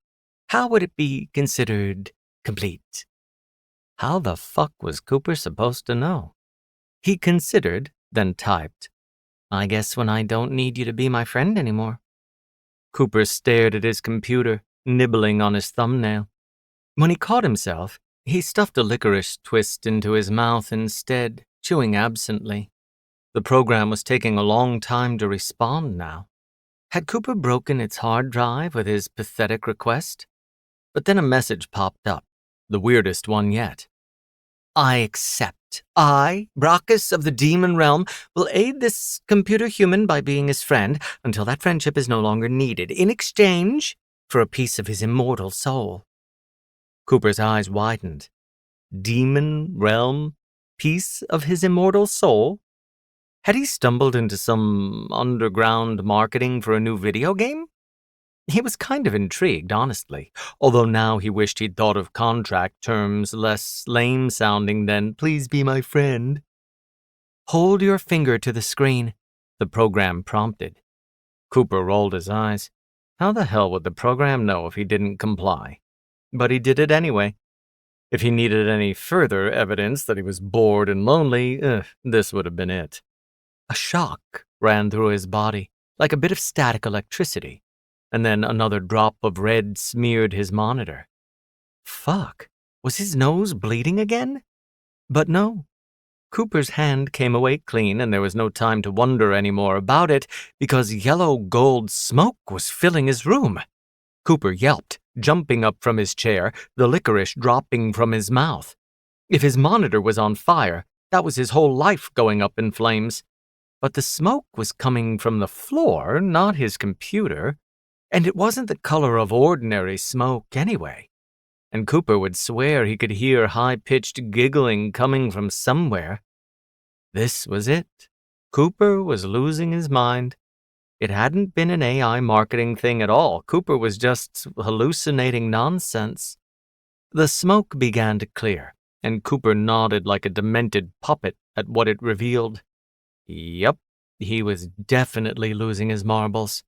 How would it be considered complete?" How the fuck was Cooper supposed to know? He considered, then typed, "I guess when I don't need you to be my friend anymore." Cooper stared at his computer, nibbling on his thumbnail. When he caught himself, he stuffed a licorice twist into his mouth instead, chewing absently. The program was taking a long time to respond now. Had Cooper broken its hard drive with his pathetic request? But then a message popped up, the weirdest one yet. "I accept. I, Brachus of the Demon Realm, will aid this computer human by being his friend until that friendship is no longer needed, in exchange for a piece of his immortal soul." Cooper's eyes widened. Demon Realm? Piece of his immortal soul? Had he stumbled into some underground marketing for a new video game? He was kind of intrigued, honestly, although now he wished he'd thought of contract terms less lame-sounding than "please be my friend." "Hold your finger to the screen," the program prompted. Cooper rolled his eyes. How the hell would the program know if he didn't comply? But he did it anyway. If he needed any further evidence that he was bored and lonely, this would have been it. A shock ran through his body, like a bit of static electricity, and then another drop of red smeared his monitor. Fuck, was his nose bleeding again? But no. Cooper's hand came away clean, and there was no time to wonder any more about it, because yellow gold smoke was filling his room. Cooper yelped, jumping up from his chair, the licorice dropping from his mouth. If his monitor was on fire, that was his whole life going up in flames. But the smoke was coming from the floor, not his computer, and it wasn't the color of ordinary smoke anyway. And Cooper would swear he could hear high-pitched giggling coming from somewhere. This was it. Cooper was losing his mind. It hadn't been an AI marketing thing at all. Cooper was just hallucinating nonsense. The smoke began to clear, and Cooper nodded like a demented puppet at what it revealed. Yep, he was definitely losing his marbles.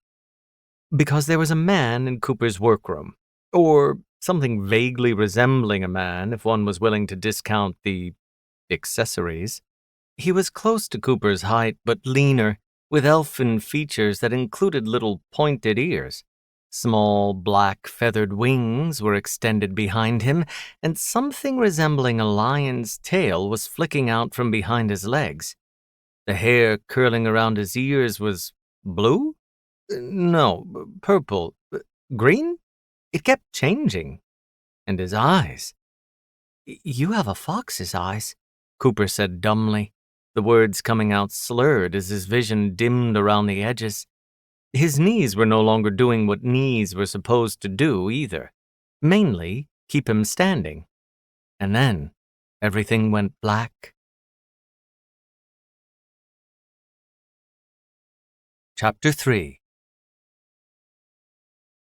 Because there was a man in Cooper's workroom, or something vaguely resembling a man if one was willing to discount the accessories. He was close to Cooper's height, but leaner, with elfin features that included little pointed ears. Small black feathered wings were extended behind him, and something resembling a lion's tail was flicking out from behind his legs. The hair curling around his ears was blue? No, purple. Green? It kept changing. And his eyes. You have a fox's eyes, Cooper said dumbly, the words coming out slurred as his vision dimmed around the edges. His knees were no longer doing what knees were supposed to do either. Mainly, keep him standing. And then, everything went black. Chapter 3.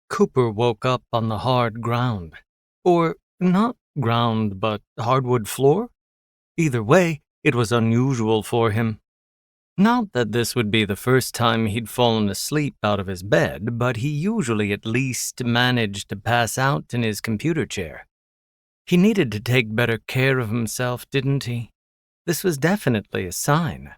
Cooper woke up on the hard ground. Or not ground, but hardwood floor? Either way, it was unusual for him. Not that this would be the first time he'd fallen asleep out of his bed, but he usually at least managed to pass out in his computer chair. He needed to take better care of himself, didn't he? This was definitely a sign.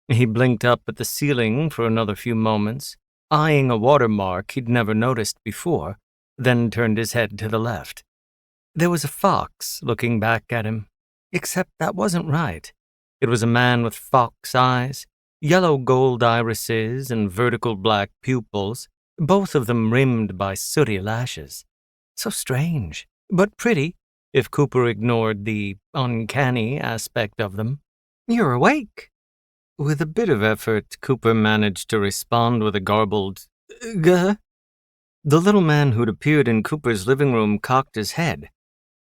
He blinked up at the ceiling for another few moments, eyeing a watermark he'd never noticed before, then turned his head to the left. There was a fox looking back at him, except that wasn't right. It was a man with fox eyes, yellow gold irises, and vertical black pupils, both of them rimmed by sooty lashes. So strange, but pretty, if Cooper ignored the uncanny aspect of them. You're awake. With a bit of effort, Cooper managed to respond with a garbled, "Guh." The little man who'd appeared in Cooper's living room cocked his head.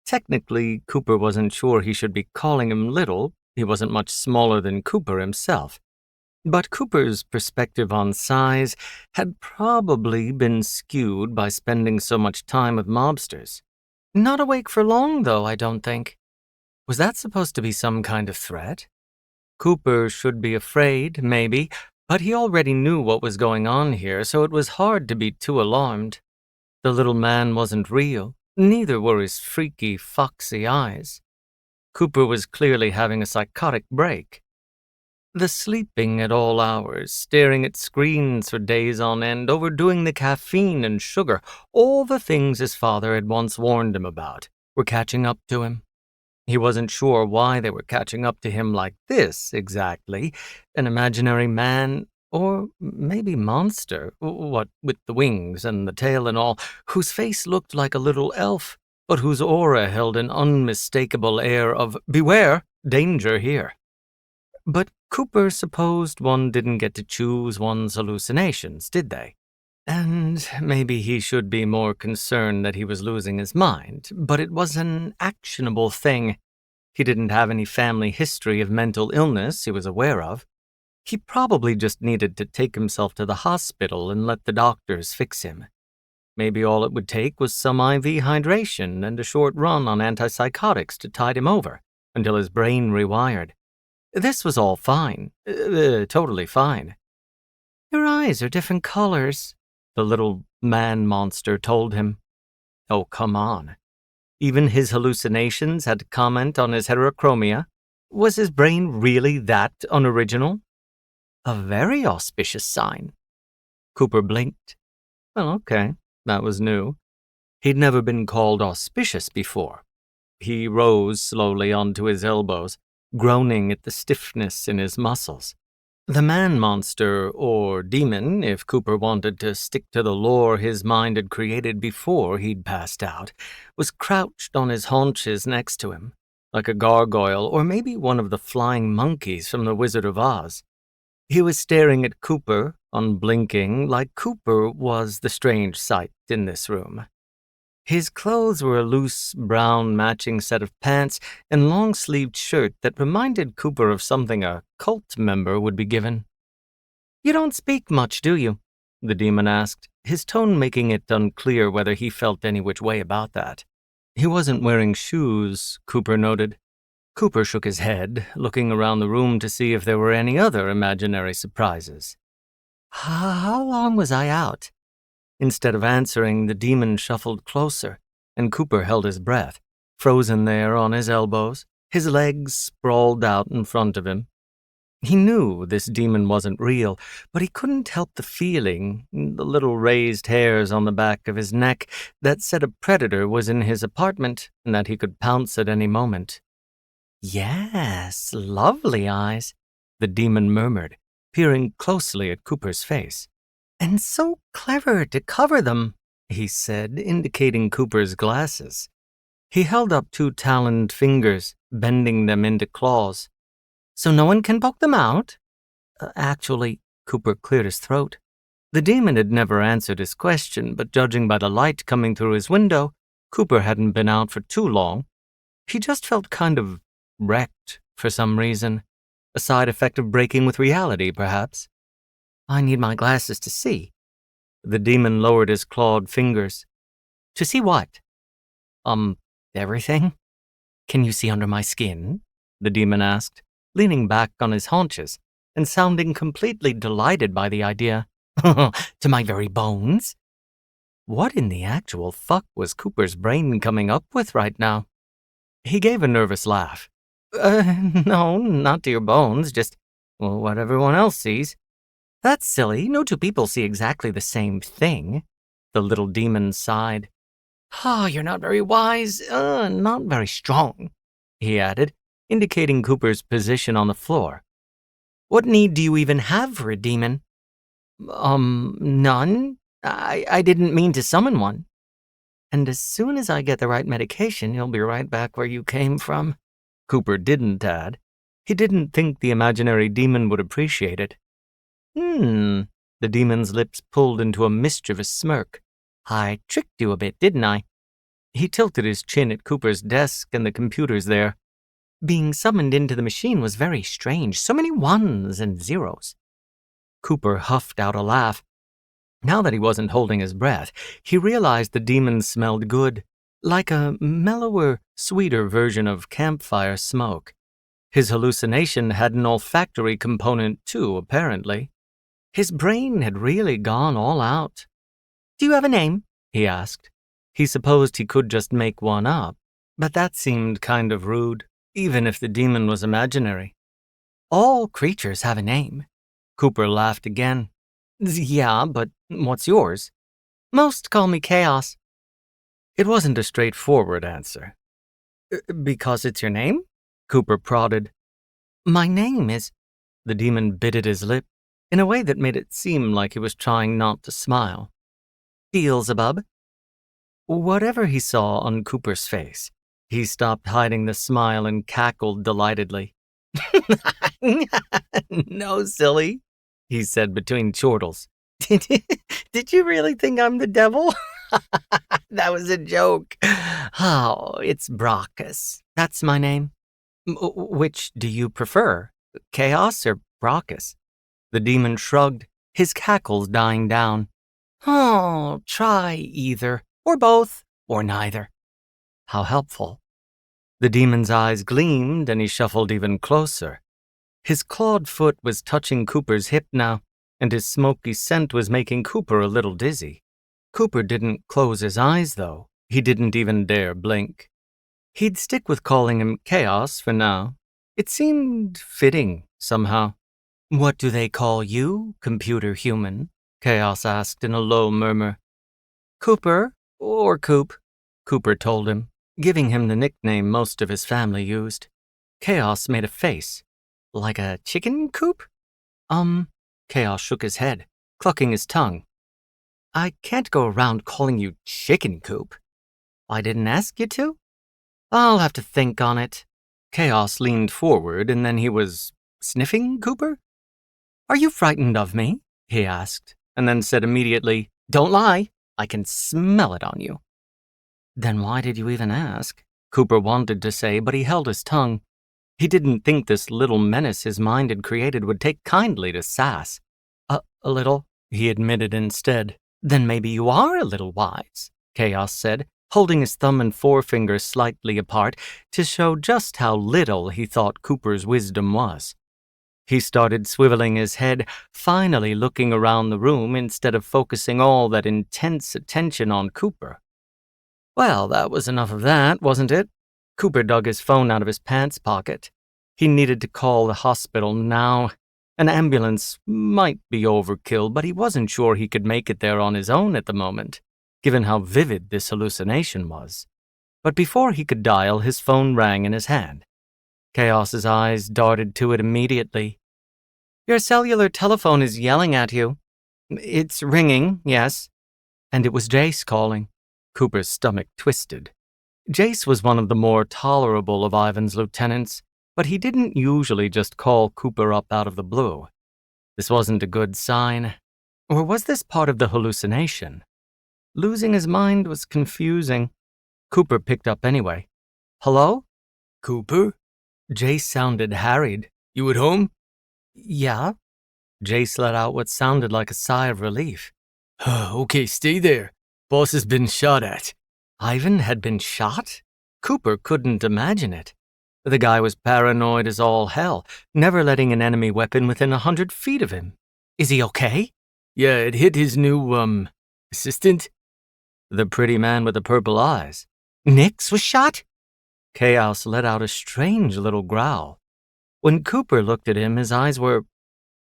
Technically, Cooper wasn't sure he should be calling him little. He wasn't much smaller than Cooper himself. But Cooper's perspective on size had probably been skewed by spending so much time with mobsters. Not awake for long, though, I don't think. Was that supposed to be some kind of threat? Cooper should be afraid, maybe, but he already knew what was going on here, so it was hard to be too alarmed. The little man wasn't real, neither were his freaky, foxy eyes. Cooper was clearly having a psychotic break. The sleeping at all hours, staring at screens for days on end, overdoing the caffeine and sugar, all the things his father had once warned him about, were catching up to him. He wasn't sure why they were catching up to him like this, exactly. An imaginary man, or maybe monster, what with the wings and the tail and all, whose face looked like a little elf, but whose aura held an unmistakable air of, beware, danger here. But Cooper supposed one didn't get to choose one's hallucinations, did they? And maybe he should be more concerned that he was losing his mind, but it was an actionable thing. He didn't have any family history of mental illness he was aware of. He probably just needed to take himself to the hospital and let the doctors fix him. Maybe all it would take was some IV hydration and a short run on antipsychotics to tide him over until his brain rewired. This was all fine, totally fine. Your eyes are different colors, the little man monster told him. Oh, come on. Even his hallucinations had to comment on his heterochromia. Was his brain really that unoriginal? A very auspicious sign. Cooper blinked. Well, okay, that was new. He'd never been called auspicious before. He rose slowly onto his elbows, groaning at the stiffness in his muscles. The man-monster, or demon, if Cooper wanted to stick to the lore his mind had created before he'd passed out, was crouched on his haunches next to him, like a gargoyle or maybe one of the flying monkeys from The Wizard of Oz. He was staring at Cooper, unblinking, like Cooper was the strange sight in this room. His clothes were a loose, brown matching set of pants and long-sleeved shirt that reminded Cooper of something a cult member would be given. You don't speak much, do you? The demon asked, his tone making it unclear whether he felt any which way about that. He wasn't wearing shoes, Cooper noted. Cooper shook his head, looking around the room to see if there were any other imaginary surprises. How long was I out? Instead of answering, the demon shuffled closer, and Cooper held his breath, frozen there on his elbows, his legs sprawled out in front of him. He knew this demon wasn't real, but he couldn't help the feeling, the little raised hairs on the back of his neck, that said a predator was in his apartment and that he could pounce at any moment. Yes, lovely eyes, the demon murmured, peering closely at Cooper's face. And so clever to cover them. he said, indicating Cooper's glasses. He held up 2 taloned fingers, bending them into claws. So no one can poke them out? Actually, Cooper cleared his throat. The demon had never answered his question, but judging by the light coming through his window, Cooper hadn't been out for too long. He just felt kind of wrecked for some reason. A side effect of breaking with reality, perhaps. I need my glasses to see. The demon lowered his clawed fingers. To see what? Everything? Can you see under my skin? The demon asked, leaning back on his haunches and sounding completely delighted by the idea. To my very bones? What in the actual fuck was Cooper's brain coming up with right now? He gave a nervous laugh. No, not to your bones, just what everyone else sees. That's silly. No 2 people see exactly the same thing. The little demon sighed. Oh, you're not very wise, not very strong, he added, indicating Cooper's position on the floor. What need do you even have for a demon? None. I didn't mean to summon one. And as soon as I get the right medication, you'll be right back where you came from. Cooper didn't add. He didn't think the imaginary demon would appreciate it. The demon's lips pulled into a mischievous smirk. I tricked you a bit, didn't I? He tilted his chin at Cooper's desk and the computers there. Being summoned into the machine was very strange. So many 1s and 0s. Cooper huffed out a laugh. Now that he wasn't holding his breath, he realized the demon smelled good, like a mellower, sweeter version of campfire smoke. His hallucination had an olfactory component too, apparently. His brain had really gone all out. Do you have a name? He asked. He supposed he could just make one up, but that seemed kind of rude, even if the demon was imaginary. All creatures have a name. Cooper laughed again. Yeah, but what's yours? Most call me Chaos. It wasn't a straightforward answer. Because it's your name? Cooper prodded. My name is... The demon bit at his lip in a way that made it seem like he was trying not to smile. Beelzebub. Whatever he saw on Cooper's face, he stopped hiding the smile and cackled delightedly. No, silly, he said between chortles. Did you really think I'm the devil? That was a joke. Oh, it's Brockus. That's my name. Which do you prefer, Chaos or Brockus? The demon shrugged, his cackles dying down. Oh, try either, or both, or neither. How helpful. The demon's eyes gleamed, and he shuffled even closer. His clawed foot was touching Cooper's hip now, and his smoky scent was making Cooper a little dizzy. Cooper didn't close his eyes, though. He didn't even dare blink. He'd stick with calling him Chaos for now. It seemed fitting, somehow. What do they call you, computer human? Chaos asked in a low murmur. Cooper, or Coop, Cooper told him, giving him the nickname most of his family used. Chaos made a face. Like a chicken coop? Chaos shook his head, clucking his tongue. I can't go around calling you chicken coop. I didn't ask you to? I'll have to think on it. Chaos leaned forward, and then he was sniffing Cooper? Are you frightened of me? He asked, and then said immediately, Don't lie. I can smell it on you. Then why did you even ask? Cooper wanted to say, but he held his tongue. He didn't think this little menace his mind had created would take kindly to sass. A little, he admitted instead. Then maybe you are a little wise, Chaos said, holding his thumb and forefinger slightly apart to show just how little he thought Cooper's wisdom was. He started swiveling his head, finally looking around the room instead of focusing all that intense attention on Cooper. Well, that was enough of that, wasn't it? Cooper dug his phone out of his pants pocket. He needed to call the hospital now. An ambulance might be overkill, but he wasn't sure he could make it there on his own at the moment, given how vivid this hallucination was. But before he could dial, his phone rang in his hand. Chaos's eyes darted to it immediately. Your cellular telephone is yelling at you. It's ringing, yes. And it was Jace calling. Cooper's stomach twisted. Jace was one of the more tolerable of Ivan's lieutenants, but he didn't usually just call Cooper up out of the blue. This wasn't a good sign. Or was this part of the hallucination? Losing his mind was confusing. Cooper picked up anyway. Hello? Cooper? Jace sounded harried. You at home? Yeah? Jace let out what sounded like a sigh of relief. Okay, stay there. Boss has been shot at. Ivan had been shot? Cooper couldn't imagine it. The guy was paranoid as all hell, never letting an enemy weapon within 100 feet of him. Is he okay? Yeah, it hit his new, assistant. The pretty man with the purple eyes. Nix was shot? Chaos let out a strange little growl. When Cooper looked at him, his eyes were,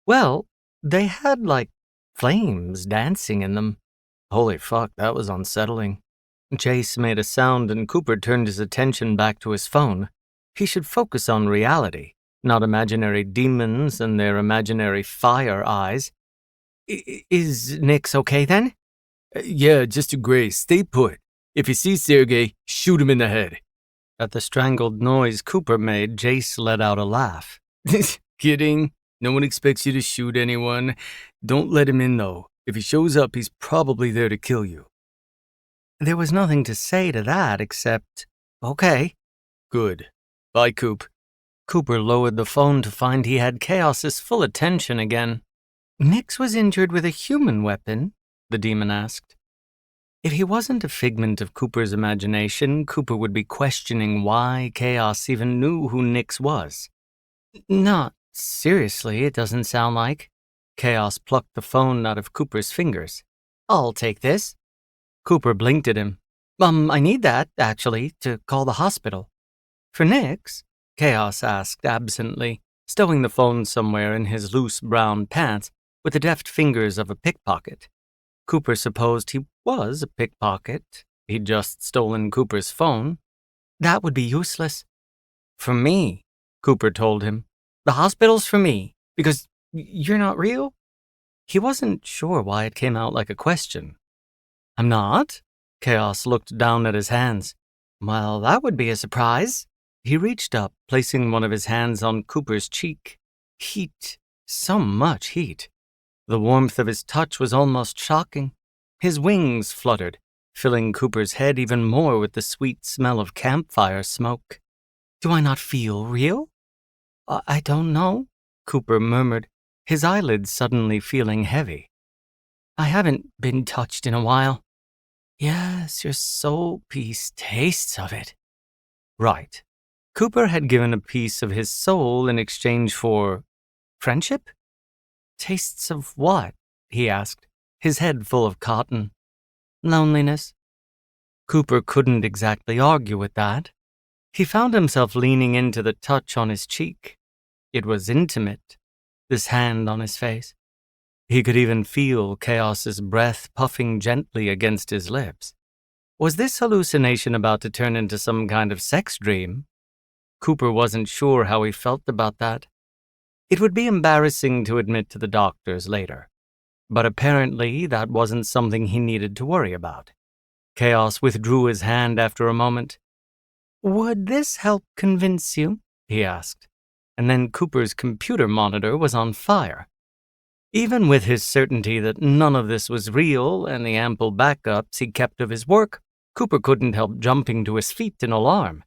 well, they had like flames dancing in them. Holy fuck, that was unsettling. Jace made a sound and Cooper turned his attention back to his phone. He should focus on reality, not imaginary demons and their imaginary fire eyes. Is Nix okay then? Yeah, just a Grae. Stay put. If you see Sergey, shoot him in the head. At the strangled noise Cooper made, Jace let out a laugh. Kidding. No one expects you to shoot anyone. Don't let him in, though. If he shows up, he's probably there to kill you. There was nothing to say to that except, okay. Good. Bye, Coop. Cooper lowered the phone to find he had Chaos's full attention again. Nix was injured with a human weapon? The demon asked. If he wasn't a figment of Cooper's imagination, Cooper would be questioning why Chaos even knew who Nix was. Not seriously, it doesn't sound like. Chaos plucked the phone out of Cooper's fingers. I'll take this. Cooper blinked at him. I need that, actually, to call the hospital. For Nix? Chaos asked absently, stowing the phone somewhere in his loose brown pants with the deft fingers of a pickpocket. Cooper supposed he was a pickpocket. He'd just stolen Cooper's phone. That would be useless. For me, Cooper told him. The hospital's for me, because you're not real? He wasn't sure why it came out like a question. I'm not? Chaos looked down at his hands. Well, that would be a surprise. He reached up, placing one of his hands on Cooper's cheek. Heat. So much heat. The warmth of his touch was almost shocking. His wings fluttered, filling Cooper's head even more with the sweet smell of campfire smoke. Do I not feel real? I don't know, Cooper murmured, his eyelids suddenly feeling heavy. I haven't been touched in a while. Yes, your soul piece tastes of it. Right. Cooper had given a piece of his soul in exchange for friendship? Tastes of what? He asked, his head full of cotton. Loneliness. Cooper couldn't exactly argue with that. He found himself leaning into the touch on his cheek. It was intimate, this hand on his face. He could even feel Chaos's breath puffing gently against his lips. Was this hallucination about to turn into some kind of sex dream? Cooper wasn't sure how he felt about that. It would be embarrassing to admit to the doctors later, but apparently that wasn't something he needed to worry about. Chaos withdrew his hand after a moment. Would this help convince you? He asked, and then Cooper's computer monitor was on fire. Even with his certainty that none of this was real and the ample backups he kept of his work, Cooper couldn't help jumping to his feet in alarm.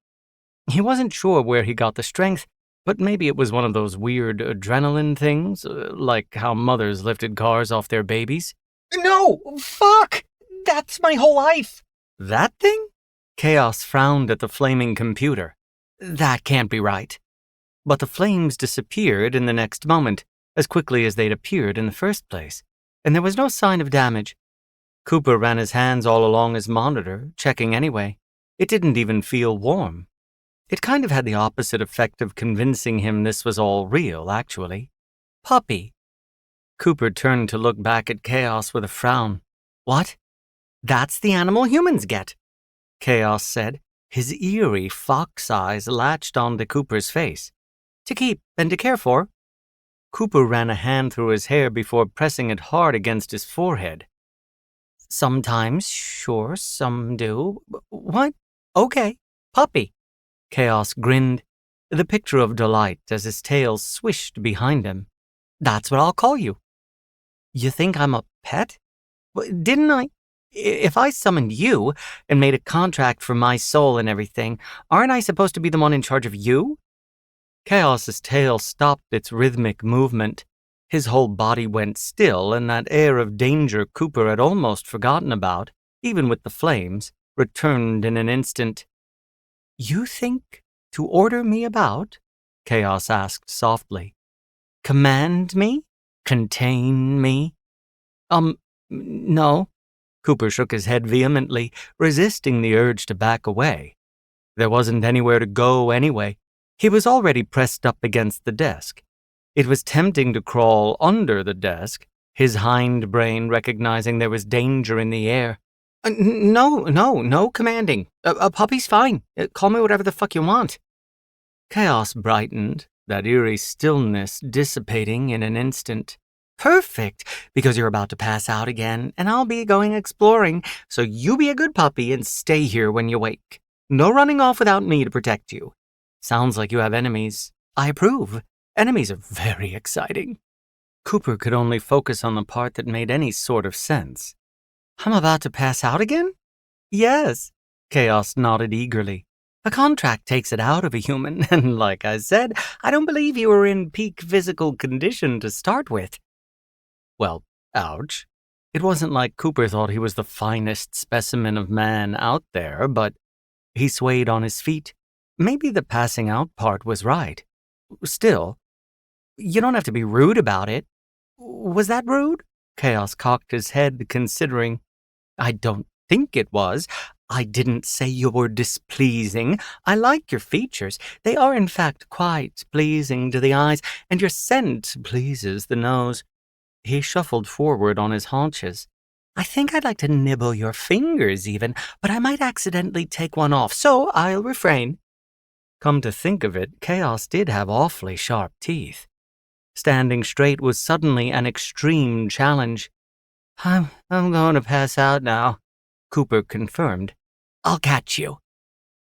He wasn't sure where he got the strength, but maybe it was one of those weird adrenaline things, like how mothers lifted cars off their babies. No! Fuck! That's my whole life! That thing? Chaos frowned at the flaming computer. That can't be right. But the flames disappeared in the next moment, as quickly as they'd appeared in the first place, and there was no sign of damage. Cooper ran his hands all along his monitor, checking anyway. It didn't even feel warm. It kind of had the opposite effect of convincing him this was all real, actually. Puppy. Cooper turned to look back at Chaos with a frown. What? That's the animal humans get, Chaos said, his eerie fox eyes latched onto Cooper's face. To keep and to care for. Cooper ran a hand through his hair before pressing it hard against his forehead. Sometimes, sure, some do. What? Okay, puppy. Chaos grinned, the picture of delight as his tail swished behind him. That's what I'll call you. You think I'm a pet? Didn't I? If I summoned you and made a contract for my soul and everything, aren't I supposed to be the one in charge of you? Chaos's tail stopped its rhythmic movement. His whole body went still, and that air of danger Cooper had almost forgotten about, even with the flames, returned in an instant. You think to order me about? Chaos asked softly. Command me? Contain me? No. Cooper shook his head vehemently, resisting the urge to back away. There wasn't anywhere to go anyway. He was already pressed up against the desk. It was tempting to crawl under the desk, his hind brain recognizing there was danger in the air. No commanding. A puppy's fine. Call me whatever the fuck you want. Chaos brightened, that eerie stillness dissipating in an instant. Perfect, because you're about to pass out again, and I'll be going exploring, so you be a good puppy and stay here when you wake. No running off without me to protect you. Sounds like you have enemies. I approve. Enemies are very exciting. Cooper could only focus on the part that made any sort of sense. I'm about to pass out again? Yes. Chaos nodded eagerly. A contract takes it out of a human, and like I said, I don't believe you were in peak physical condition to start with. Well, ouch. It wasn't like Cooper thought he was the finest specimen of man out there, but he swayed on his feet. Maybe the passing out part was right. Still, you don't have to be rude about it. Was that rude? Chaos cocked his head, considering. I don't think it was. I didn't say you were displeasing. I like your features. They are, in fact, quite pleasing to the eyes, and your scent pleases the nose. He shuffled forward on his haunches. I think I'd like to nibble your fingers even, but I might accidentally take one off, so I'll refrain. Come to think of it, Chaos did have awfully sharp teeth. Standing straight was suddenly an extreme challenge. I'm going to pass out now, Cooper confirmed. I'll catch you.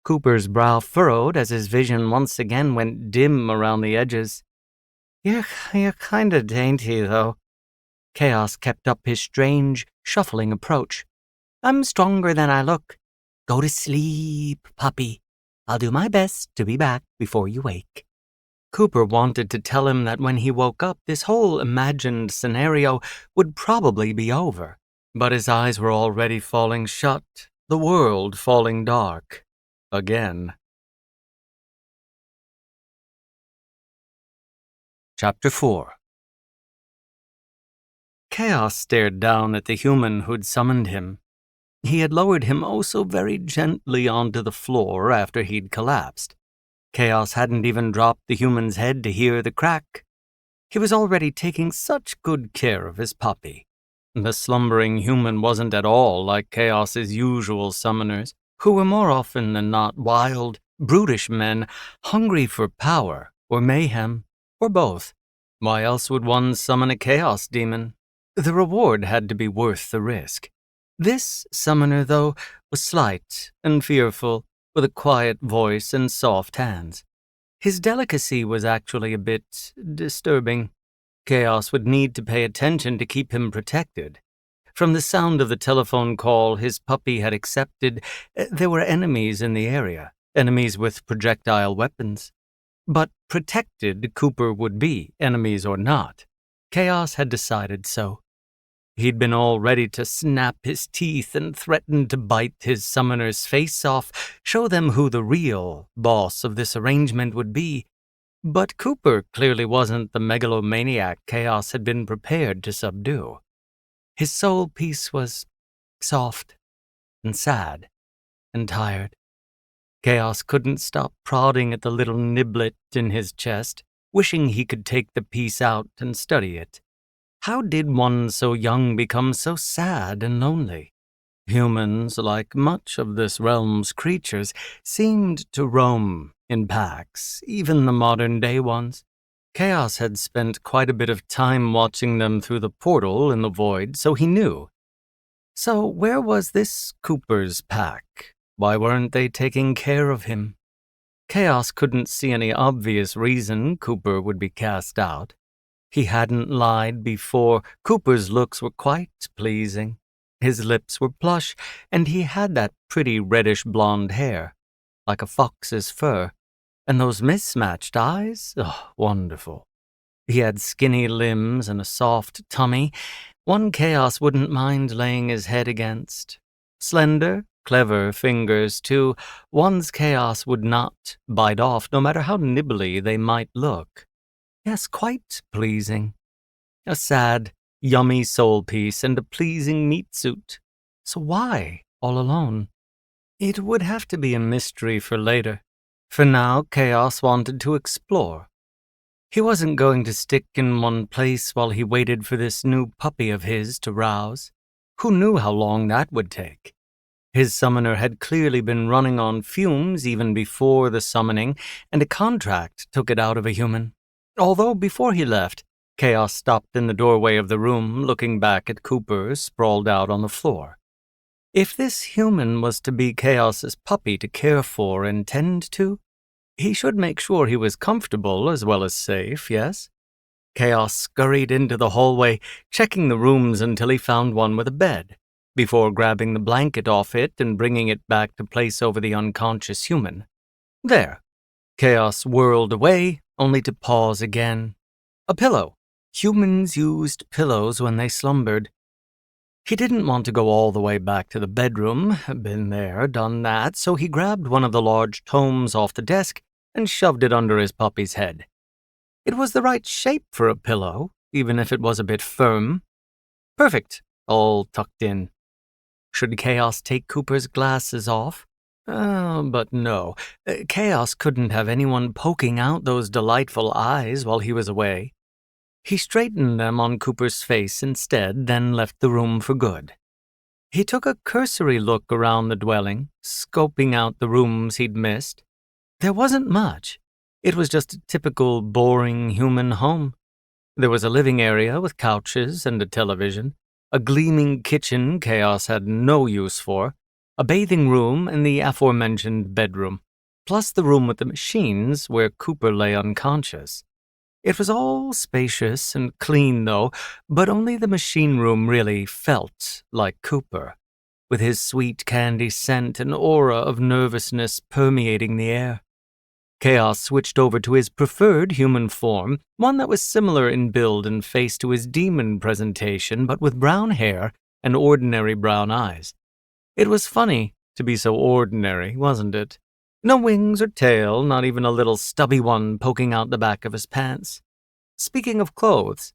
Cooper's brow furrowed as his vision once again went dim around the edges. You're kinda dainty, though. Chaos kept up his strange, shuffling approach. I'm stronger than I look. Go to sleep, puppy. I'll do my best to be back before you wake. Cooper wanted to tell him that when he woke up, this whole imagined scenario would probably be over. But his eyes were already falling shut, the world falling dark. Again. Chapter 4. Chaos stared down at the human who'd summoned him. He had lowered him oh so very gently onto the floor after he'd collapsed. Chaos hadn't even dropped the human's head to hear the crack. He was already taking such good care of his puppy. The slumbering human wasn't at all like Chaos's usual summoners, who were more often than not wild, brutish men, hungry for power, or mayhem, or both. Why else would one summon a chaos demon? The reward had to be worth the risk. This summoner, though, was slight and fearful, with a quiet voice and soft hands. His delicacy was actually a bit disturbing. Chaos would need to pay attention to keep him protected. From the sound of the telephone call his puppy had accepted, there were enemies in the area, enemies with projectile weapons. But protected Cooper would be, enemies or not. Chaos had decided so. He'd been all ready to snap his teeth and threaten to bite his summoner's face off, show them who the real boss of this arrangement would be. But Cooper clearly wasn't the megalomaniac Chaos had been prepared to subdue. His soul piece was soft and sad and tired. Chaos couldn't stop prodding at the little niblet in his chest, wishing he could take the piece out and study it. How did one so young become so sad and lonely? Humans, like much of this realm's creatures, seemed to roam in packs, even the modern-day ones. Chaos had spent quite a bit of time watching them through the portal in the void, so he knew. So where was this Cooper's pack? Why weren't they taking care of him? Chaos couldn't see any obvious reason Cooper would be cast out. He hadn't lied before. Cooper's looks were quite pleasing. His lips were plush, and he had that pretty reddish blonde hair, like a fox's fur. And those mismatched eyes? Oh, wonderful. He had skinny limbs and a soft tummy, one Chaos wouldn't mind laying his head against. Slender, clever fingers, too, one's Chaos would not bite off, no matter how nibbly they might look. Yes, quite pleasing. A sad, yummy soul piece and a pleasing meat suit. So why all alone? It would have to be a mystery for later. For now, Chaos wanted to explore. He wasn't going to stick in one place while he waited for this new puppy of his to rouse. Who knew how long that would take? His summoner had clearly been running on fumes even before the summoning, and a contract took it out of a human. Although before he left, Chaos stopped in the doorway of the room, looking back at Cooper sprawled out on the floor. If this human was to be Chaos's puppy to care for and tend to, he should make sure he was comfortable as well as safe, yes? Chaos scurried into the hallway, checking the rooms until he found one with a bed, before grabbing the blanket off it and bringing it back to place over the unconscious human. There. Chaos whirled away, only to pause again. A pillow. Humans used pillows when they slumbered. He didn't want to go all the way back to the bedroom, been there, done that, so he grabbed one of the large tomes off the desk and shoved it under his puppy's head. It was the right shape for a pillow, even if it was a bit firm. Perfect, all tucked in. Should Chaos take Cooper's glasses off? But no. Chaos couldn't have anyone poking out those delightful eyes while he was away. He straightened them on Cooper's face instead, then left the room for good. He took a cursory look around the dwelling, scoping out the rooms he'd missed. There wasn't much. It was just a typical, boring human home. There was a living area with couches and a television, a gleaming kitchen Chaos had no use for, a bathing room and the aforementioned bedroom, plus the room with the machines where Cooper lay unconscious. It was all spacious and clean, though, but only the machine room really felt like Cooper, with his sweet candy scent and aura of nervousness permeating the air. Chaos switched over to his preferred human form, one that was similar in build and face to his demon presentation, but with brown hair and ordinary brown eyes. It was funny to be so ordinary, wasn't it? No wings or tail, not even a little stubby one poking out the back of his pants. Speaking of clothes,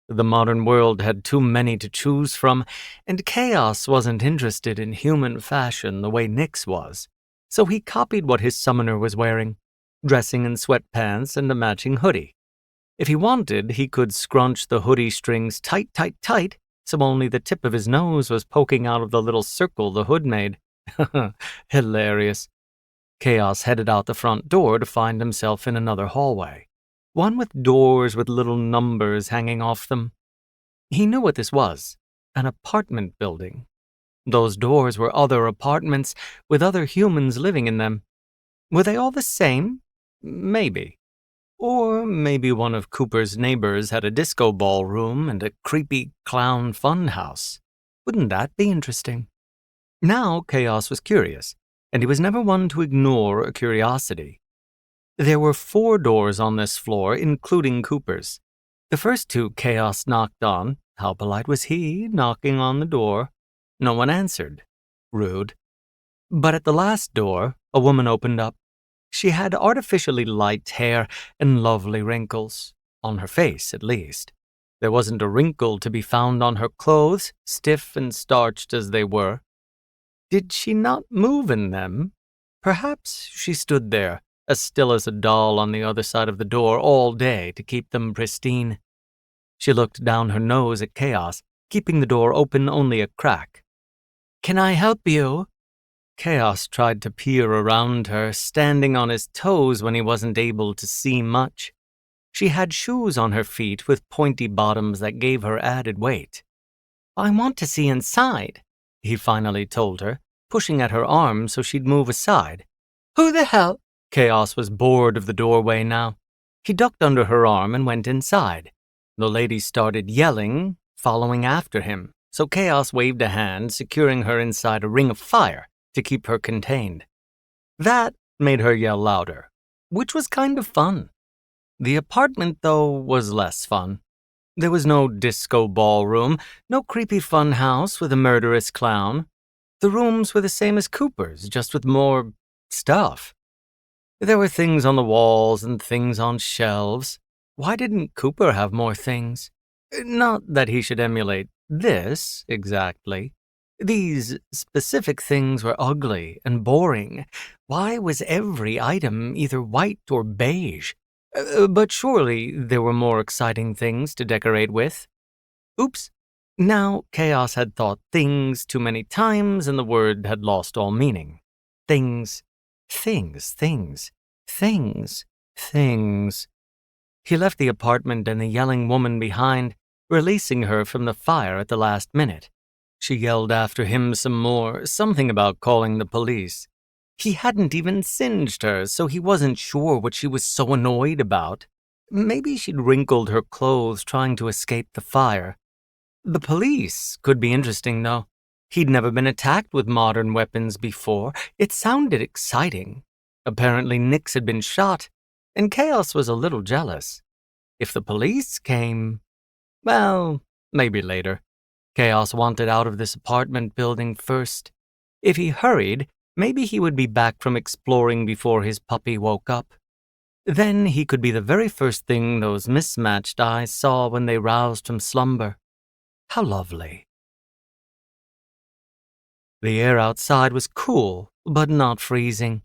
the modern world had too many to choose from, and Chaos wasn't interested in human fashion the way Nyx was, so he copied what his summoner was wearing, dressing in sweatpants and a matching hoodie. If he wanted, he could scrunch the hoodie strings tight, so only the tip of his nose was poking out of the little circle the hood made. Hilarious. Chaos headed out the front door to find himself in another hallway, one with doors with little numbers hanging off them. He knew what this was, an apartment building. Those doors were other apartments with other humans living in them. Were they all the same? Maybe. Or maybe one of Cooper's neighbors had a disco ballroom and a creepy clown funhouse. Wouldn't that be interesting? Now Chaos was curious, and he was never one to ignore a curiosity. There were 4 doors on this floor, including Cooper's. The first 2 Chaos knocked on. How polite was he, knocking on the door? No one answered. Rude. But at the last door, a woman opened up. She had artificially light hair and lovely wrinkles, on her face at least. There wasn't a wrinkle to be found on her clothes, stiff and starched as they were. Did she not move in them? Perhaps she stood there, as still as a doll on the other side of the door all day to keep them pristine. She looked down her nose at Chaos, keeping the door open only a crack. "Can I help you?" Chaos tried to peer around her, standing on his toes when he wasn't able to see much. She had shoes on her feet with pointy bottoms that gave her added weight. "I want to see inside," he finally told her, pushing at her arm so she'd move aside. Who the hell? Chaos was bored of the doorway now. He ducked under her arm and went inside. The lady started yelling, following after him, so Chaos waved a hand, securing her inside a ring of fire to keep her contained. That made her yell louder, which was kind of fun. The apartment, though, was less fun. There was no disco ballroom, no creepy fun house with a murderous clown. The rooms were the same as Cooper's, just with more stuff. There were things on the walls and things on shelves. Why didn't Cooper have more things? Not that he should emulate this, exactly. These specific things were ugly and boring. Why was every item either white or beige? But surely there were more exciting things to decorate with. Oops. Now Chaos had thought things too many times and the word had lost all meaning. Things. He left the apartment and the yelling woman behind, releasing her from the fire at the last minute. She yelled after him some more, something about calling the police. He hadn't even singed her, so he wasn't sure what she was so annoyed about. Maybe she'd wrinkled her clothes trying to escape the fire. The police could be interesting, though. He'd never been attacked with modern weapons before. It sounded exciting. Apparently Nix had been shot, and Chaos was a little jealous. If the police came, well, maybe later. Chaos wanted out of this apartment building first. If he hurried, maybe he would be back from exploring before his puppy woke up. Then he could be the very first thing those mismatched eyes saw when they roused from slumber. How lovely. The air outside was cool, but not freezing.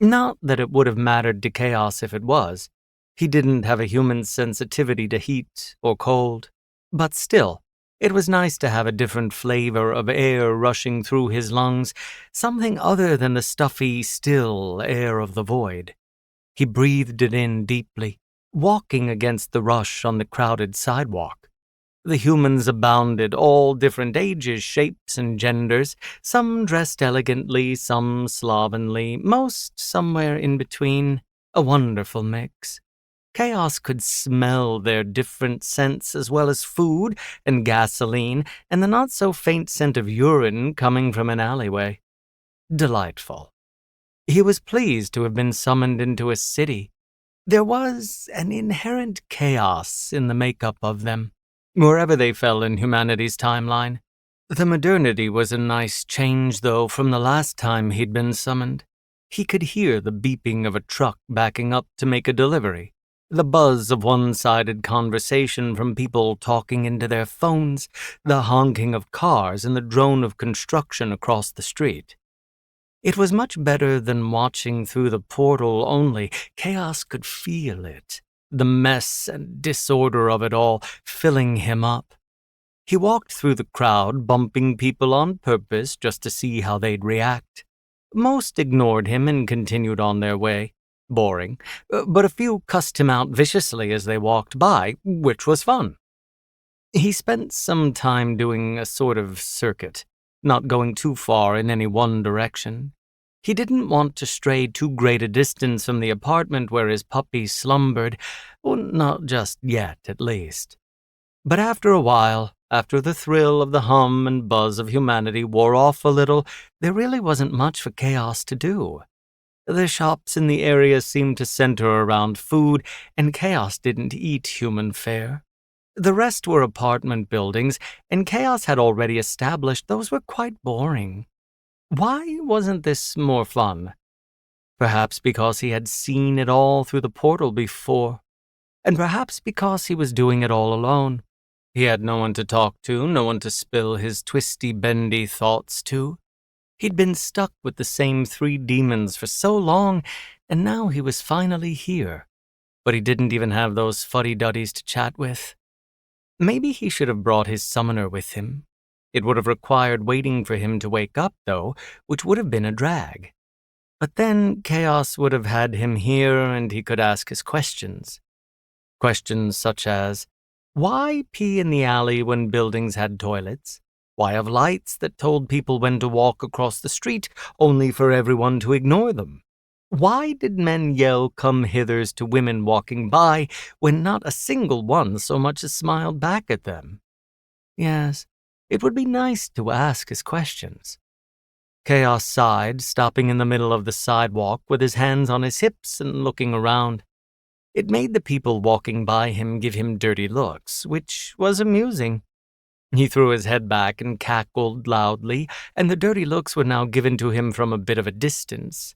Not that it would have mattered to Chaos if it was. He didn't have a human sensitivity to heat or cold. But still, it was nice to have a different flavor of air rushing through his lungs, something other than the stuffy, still air of the void. He breathed it in deeply, walking against the rush on the crowded sidewalk. The humans abounded, all different ages, shapes, and genders, some dressed elegantly, some slovenly, most somewhere in between, a wonderful mix. Chaos could smell their different scents as well as food and gasoline and the not-so-faint scent of urine coming from an alleyway. Delightful. He was pleased to have been summoned into a city. There was an inherent chaos in the makeup of them, wherever they fell in humanity's timeline. The modernity was a nice change, though, from the last time he'd been summoned. He could hear the beeping of a truck backing up to make a delivery, the buzz of one-sided conversation from people talking into their phones, the honking of cars and the drone of construction across the street. It was much better than watching through the portal only. Chaos could feel it, the mess and disorder of it all filling him up. He walked through the crowd, bumping people on purpose just to see how they'd react. Most ignored him and continued on their way. Boring, but a few cussed him out viciously as they walked by, which was fun. He spent some time doing a sort of circuit, not going too far in any one direction. He didn't want to stray too great a distance from the apartment where his puppy slumbered, or not just yet, at least. But after a while, after the thrill of the hum and buzz of humanity wore off a little, there really wasn't much for Chaos to do. The shops in the area seemed to center around food, and Chaos didn't eat human fare. The rest were apartment buildings, and Chaos had already established those were quite boring. Why wasn't this more fun? Perhaps because he had seen it all through the portal before, and perhaps because he was doing it all alone. He had no one to talk to, no one to spill his twisty, bendy thoughts to. He'd been stuck with the same 3 demons for so long, and now he was finally here. But he didn't even have those fuddy-duddies to chat with. Maybe he should have brought his summoner with him. It would have required waiting for him to wake up, though, which would have been a drag. But then Chaos would have had him here, and he could ask his questions. Questions such as, why pee in the alley when buildings had toilets? Why have lights that told people when to walk across the street, only for everyone to ignore them? Why did men yell "come hithers" to women walking by, when not a single one so much as smiled back at them? Yes, it would be nice to ask his questions. Chaos sighed, stopping in the middle of the sidewalk with his hands on his hips and looking around. It made the people walking by him give him dirty looks, which was amusing. He threw his head back and cackled loudly, and the dirty looks were now given to him from a bit of a distance.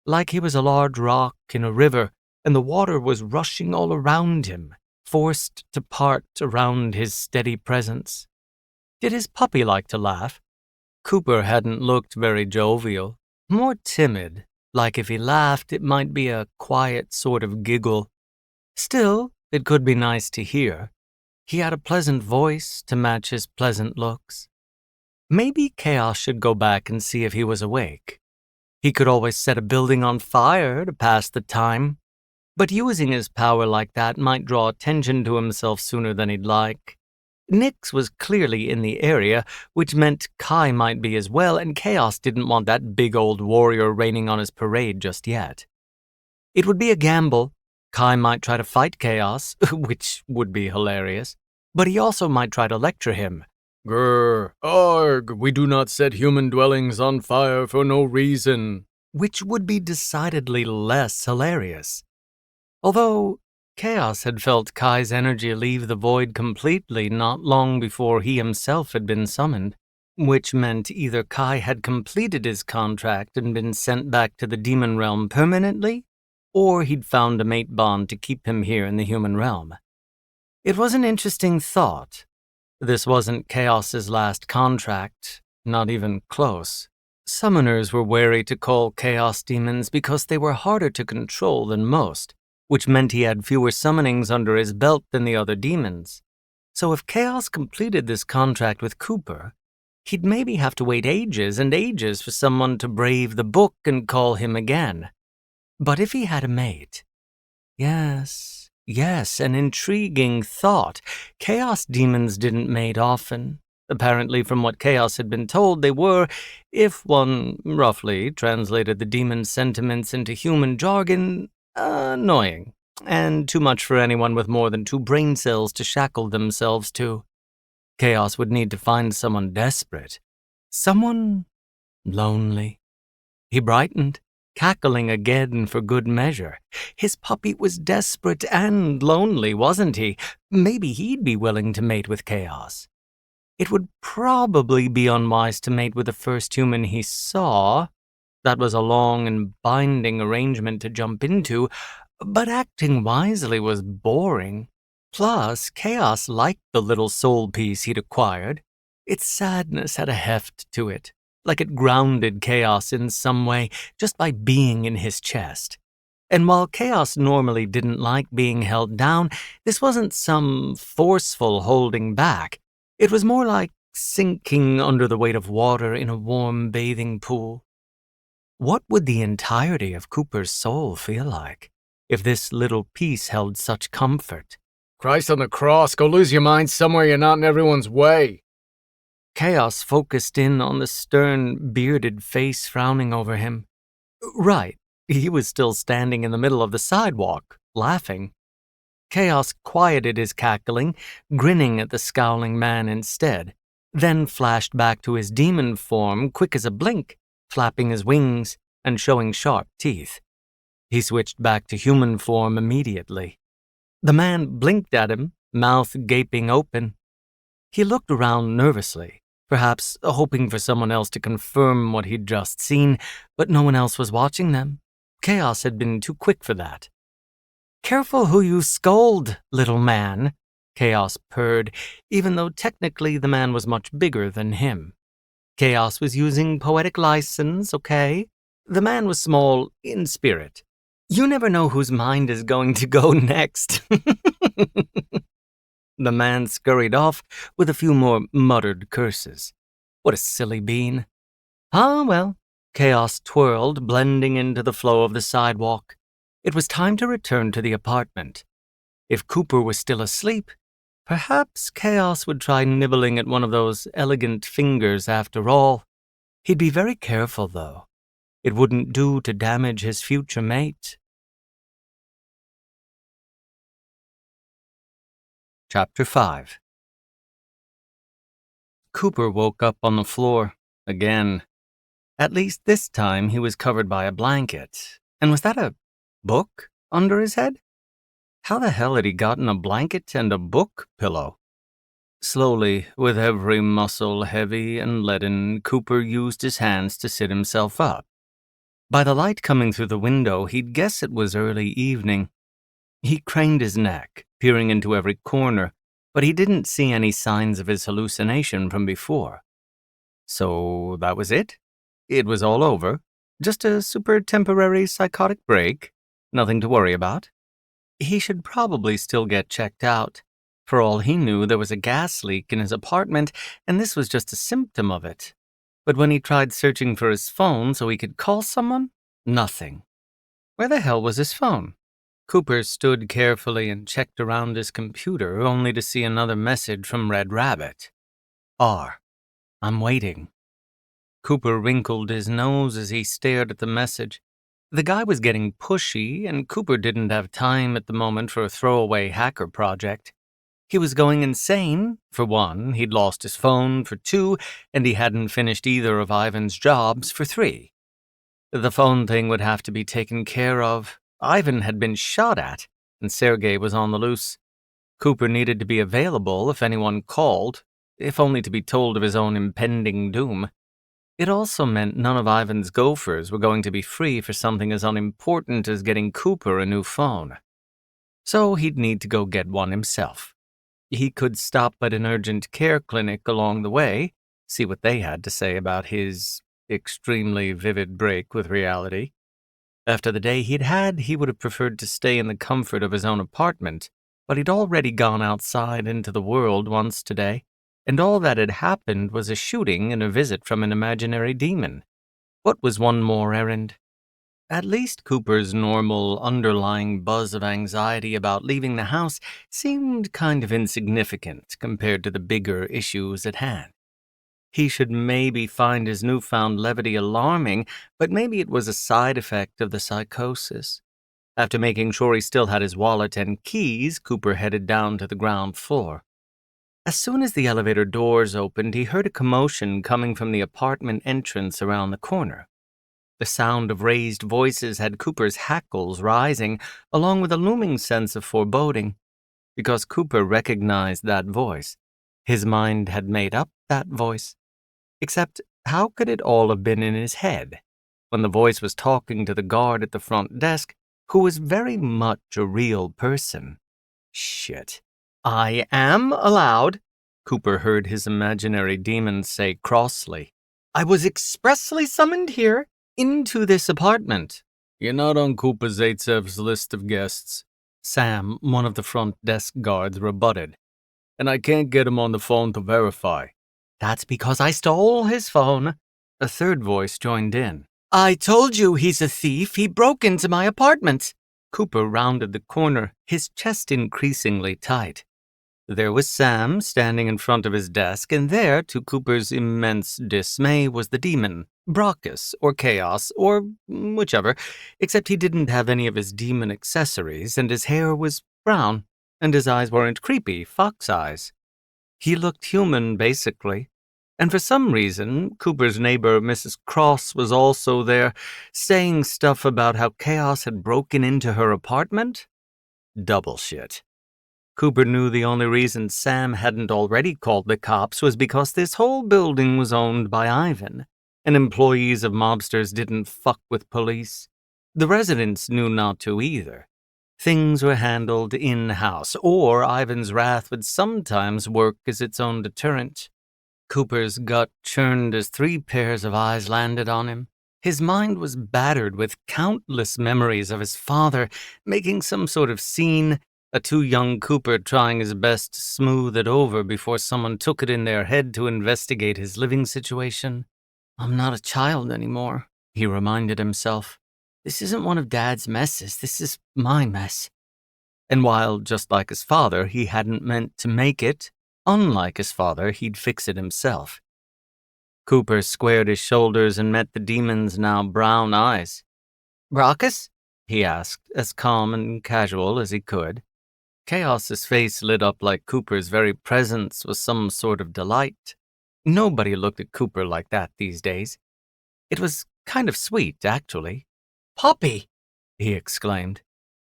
Like he was a large rock in a river, and the water was rushing all around him, forced to part around his steady presence. Did his puppy like to laugh? Cooper hadn't looked very jovial, more timid, like if he laughed it might be a quiet sort of giggle. Still, it could be nice to hear. He had a pleasant voice to match his pleasant looks. Maybe Chaos should go back and see if he was awake. He could always set a building on fire to pass the time, but using his power like that might draw attention to himself sooner than he'd like. Nyx was clearly in the area, which meant Kai might be as well, and Chaos didn't want that big old warrior raining on his parade just yet. It would be a gamble. Kai might try to fight Chaos, which would be hilarious, but he also might try to lecture him. Grr, arg, we do not set human dwellings on fire for no reason. Which would be decidedly less hilarious. Although Chaos had felt Kai's energy leave the void completely not long before he himself had been summoned, which meant either Kai had completed his contract and been sent back to the demon realm permanently, or he'd found a mate bond to keep him here in the human realm. It was an interesting thought. This wasn't Chaos's last contract, not even close. Summoners were wary to call Chaos demons because they were harder to control than most, which meant he had fewer summonings under his belt than the other demons. So if Chaos completed this contract with Cooper, he'd maybe have to wait ages and ages for someone to brave the book and call him again. But if he had a mate... Yes, an intriguing thought. Chaos demons didn't mate often. Apparently, from what Chaos had been told, they were, if one roughly translated the demon's sentiments into human jargon, annoying, and too much for anyone with more than 2 brain cells to shackle themselves to. Chaos would need to find someone desperate, someone lonely. He brightened, cackling again for good measure. His puppy was desperate and lonely, wasn't he? Maybe he'd be willing to mate with Chaos. It would probably be unwise to mate with the first human he saw. That was a long and binding arrangement to jump into, but acting wisely was boring. Plus, Chaos liked the little soul piece he'd acquired. Its sadness had a heft to it, like it grounded Chaos in some way just by being in his chest. And while Chaos normally didn't like being held down, this wasn't some forceful holding back. It was more like sinking under the weight of water in a warm bathing pool. What would the entirety of Cooper's soul feel like if this little piece held such comfort? Christ on the cross, go lose your mind somewhere you're not in everyone's way. Chaos focused in on the stern, bearded face frowning over him. Right, he was still standing in the middle of the sidewalk, laughing. Chaos quieted his cackling, grinning at the scowling man instead, then flashed back to his demon form quick as a blink, flapping his wings and showing sharp teeth. He switched back to human form immediately. The man blinked at him, mouth gaping open. He looked around nervously, perhaps hoping for someone else to confirm what he'd just seen, but no one else was watching them. Chaos had been too quick for that. "Careful who you scold, little man," Chaos purred, even though technically the man was much bigger than him. Chaos was using poetic license, okay? The man was small in spirit. You never know whose mind is going to go next. The man scurried off with a few more muttered curses. What a silly bean. Ah, well, Chaos twirled, blending into the flow of the sidewalk. It was time to return to the apartment. If Cooper was still asleep, Perhaps Chaos would try nibbling at one of those elegant fingers after all. He'd be very careful, though. It wouldn't do to damage his future mate. Chapter 5. Cooper woke up on the floor, again. At least this time he was covered by a blanket. And was that a book under his head? How the hell had he gotten a blanket and a book pillow? Slowly, with every muscle heavy and leaden, Cooper used his hands to sit himself up. By the light coming through the window, he'd guess it was early evening. He craned his neck, peering into every corner, but he didn't see any signs of his hallucination from before. So that was it? It was all over? Just a super temporary psychotic break? Nothing to worry about? He should probably still get checked out. For all he knew, there was a gas leak in his apartment, and this was just a symptom of it. But when he tried searching for his phone so he could call someone, nothing. Where the hell was his phone? Cooper stood carefully and checked around his computer, only to see another message from Red Rabbit. R. I'm waiting. Cooper wrinkled his nose as he stared at the message. The guy was getting pushy, and Cooper didn't have time at the moment for a throwaway hacker project. He was going insane. For one, he'd lost his phone. For two, and he hadn't finished either of Ivan's jobs. For three, the phone thing would have to be taken care of. Ivan had been shot at, and Sergei was on the loose. Cooper needed to be available if anyone called, if only to be told of his own impending doom. It also meant none of Ivan's gophers were going to be free for something as unimportant as getting Cooper a new phone. So he'd need to go get one himself. He could stop at an urgent care clinic along the way, see what they had to say about his extremely vivid break with reality. After the day he'd had, he would have preferred to stay in the comfort of his own apartment, but he'd already gone outside into the world once today, and all that had happened was a shooting and a visit from an imaginary demon. What was one more errand? At least Cooper's normal underlying buzz of anxiety about leaving the house seemed kind of insignificant compared to the bigger issues at hand. He should maybe find his newfound levity alarming, but maybe it was a side effect of the psychosis. After making sure he still had his wallet and keys, Cooper headed down to the ground floor. As soon as the elevator doors opened, he heard a commotion coming from the apartment entrance around the corner. The sound of raised voices had Cooper's hackles rising, along with a looming sense of foreboding. Because Cooper recognized that voice, his mind had made up that voice. Except, how could it all have been in his head, when the voice was talking to the guard at the front desk, who was very much a real person? Shit. I am allowed, Cooper heard his imaginary demon say crossly. I was expressly summoned here, into this apartment. You're not on Cooper Zaitsev's list of guests, Sam, one of the front desk guards, rebutted. And I can't get him on the phone to verify. That's because I stole his phone. A third voice joined in. I told you he's a thief. He broke into my apartment. Cooper rounded the corner, his chest increasingly tight. There was Sam standing in front of his desk, and there, to Cooper's immense dismay, was the demon, Brockus, or Chaos, or whichever, except he didn't have any of his demon accessories, and his hair was brown, and his eyes weren't creepy fox eyes. He looked human, basically. And for some reason, Cooper's neighbor, Mrs. Cross, was also there, saying stuff about how Chaos had broken into her apartment. Double shit. Cooper knew the only reason Sam hadn't already called the cops was because this whole building was owned by Ivan, and employees of mobsters didn't fuck with police. The residents knew not to either. Things were handled in-house, or Ivan's wrath would sometimes work as its own deterrent. Cooper's gut churned as 3 pairs of eyes landed on him. His mind was battered with countless memories of his father making some sort of scene, a too young Cooper trying his best to smooth it over before someone took it in their head to investigate his living situation. I'm not a child anymore, he reminded himself. This isn't one of Dad's messes. This is my mess. And while, just like his father, he hadn't meant to make it, unlike his father, he'd fix it himself. Cooper squared his shoulders and met the demon's now brown eyes. "Brockus?" he asked, as calm and casual as he could. Chaos's face lit up like Cooper's very presence was some sort of delight. Nobody looked at Cooper like that these days. It was kind of sweet, actually. Puppy! He exclaimed.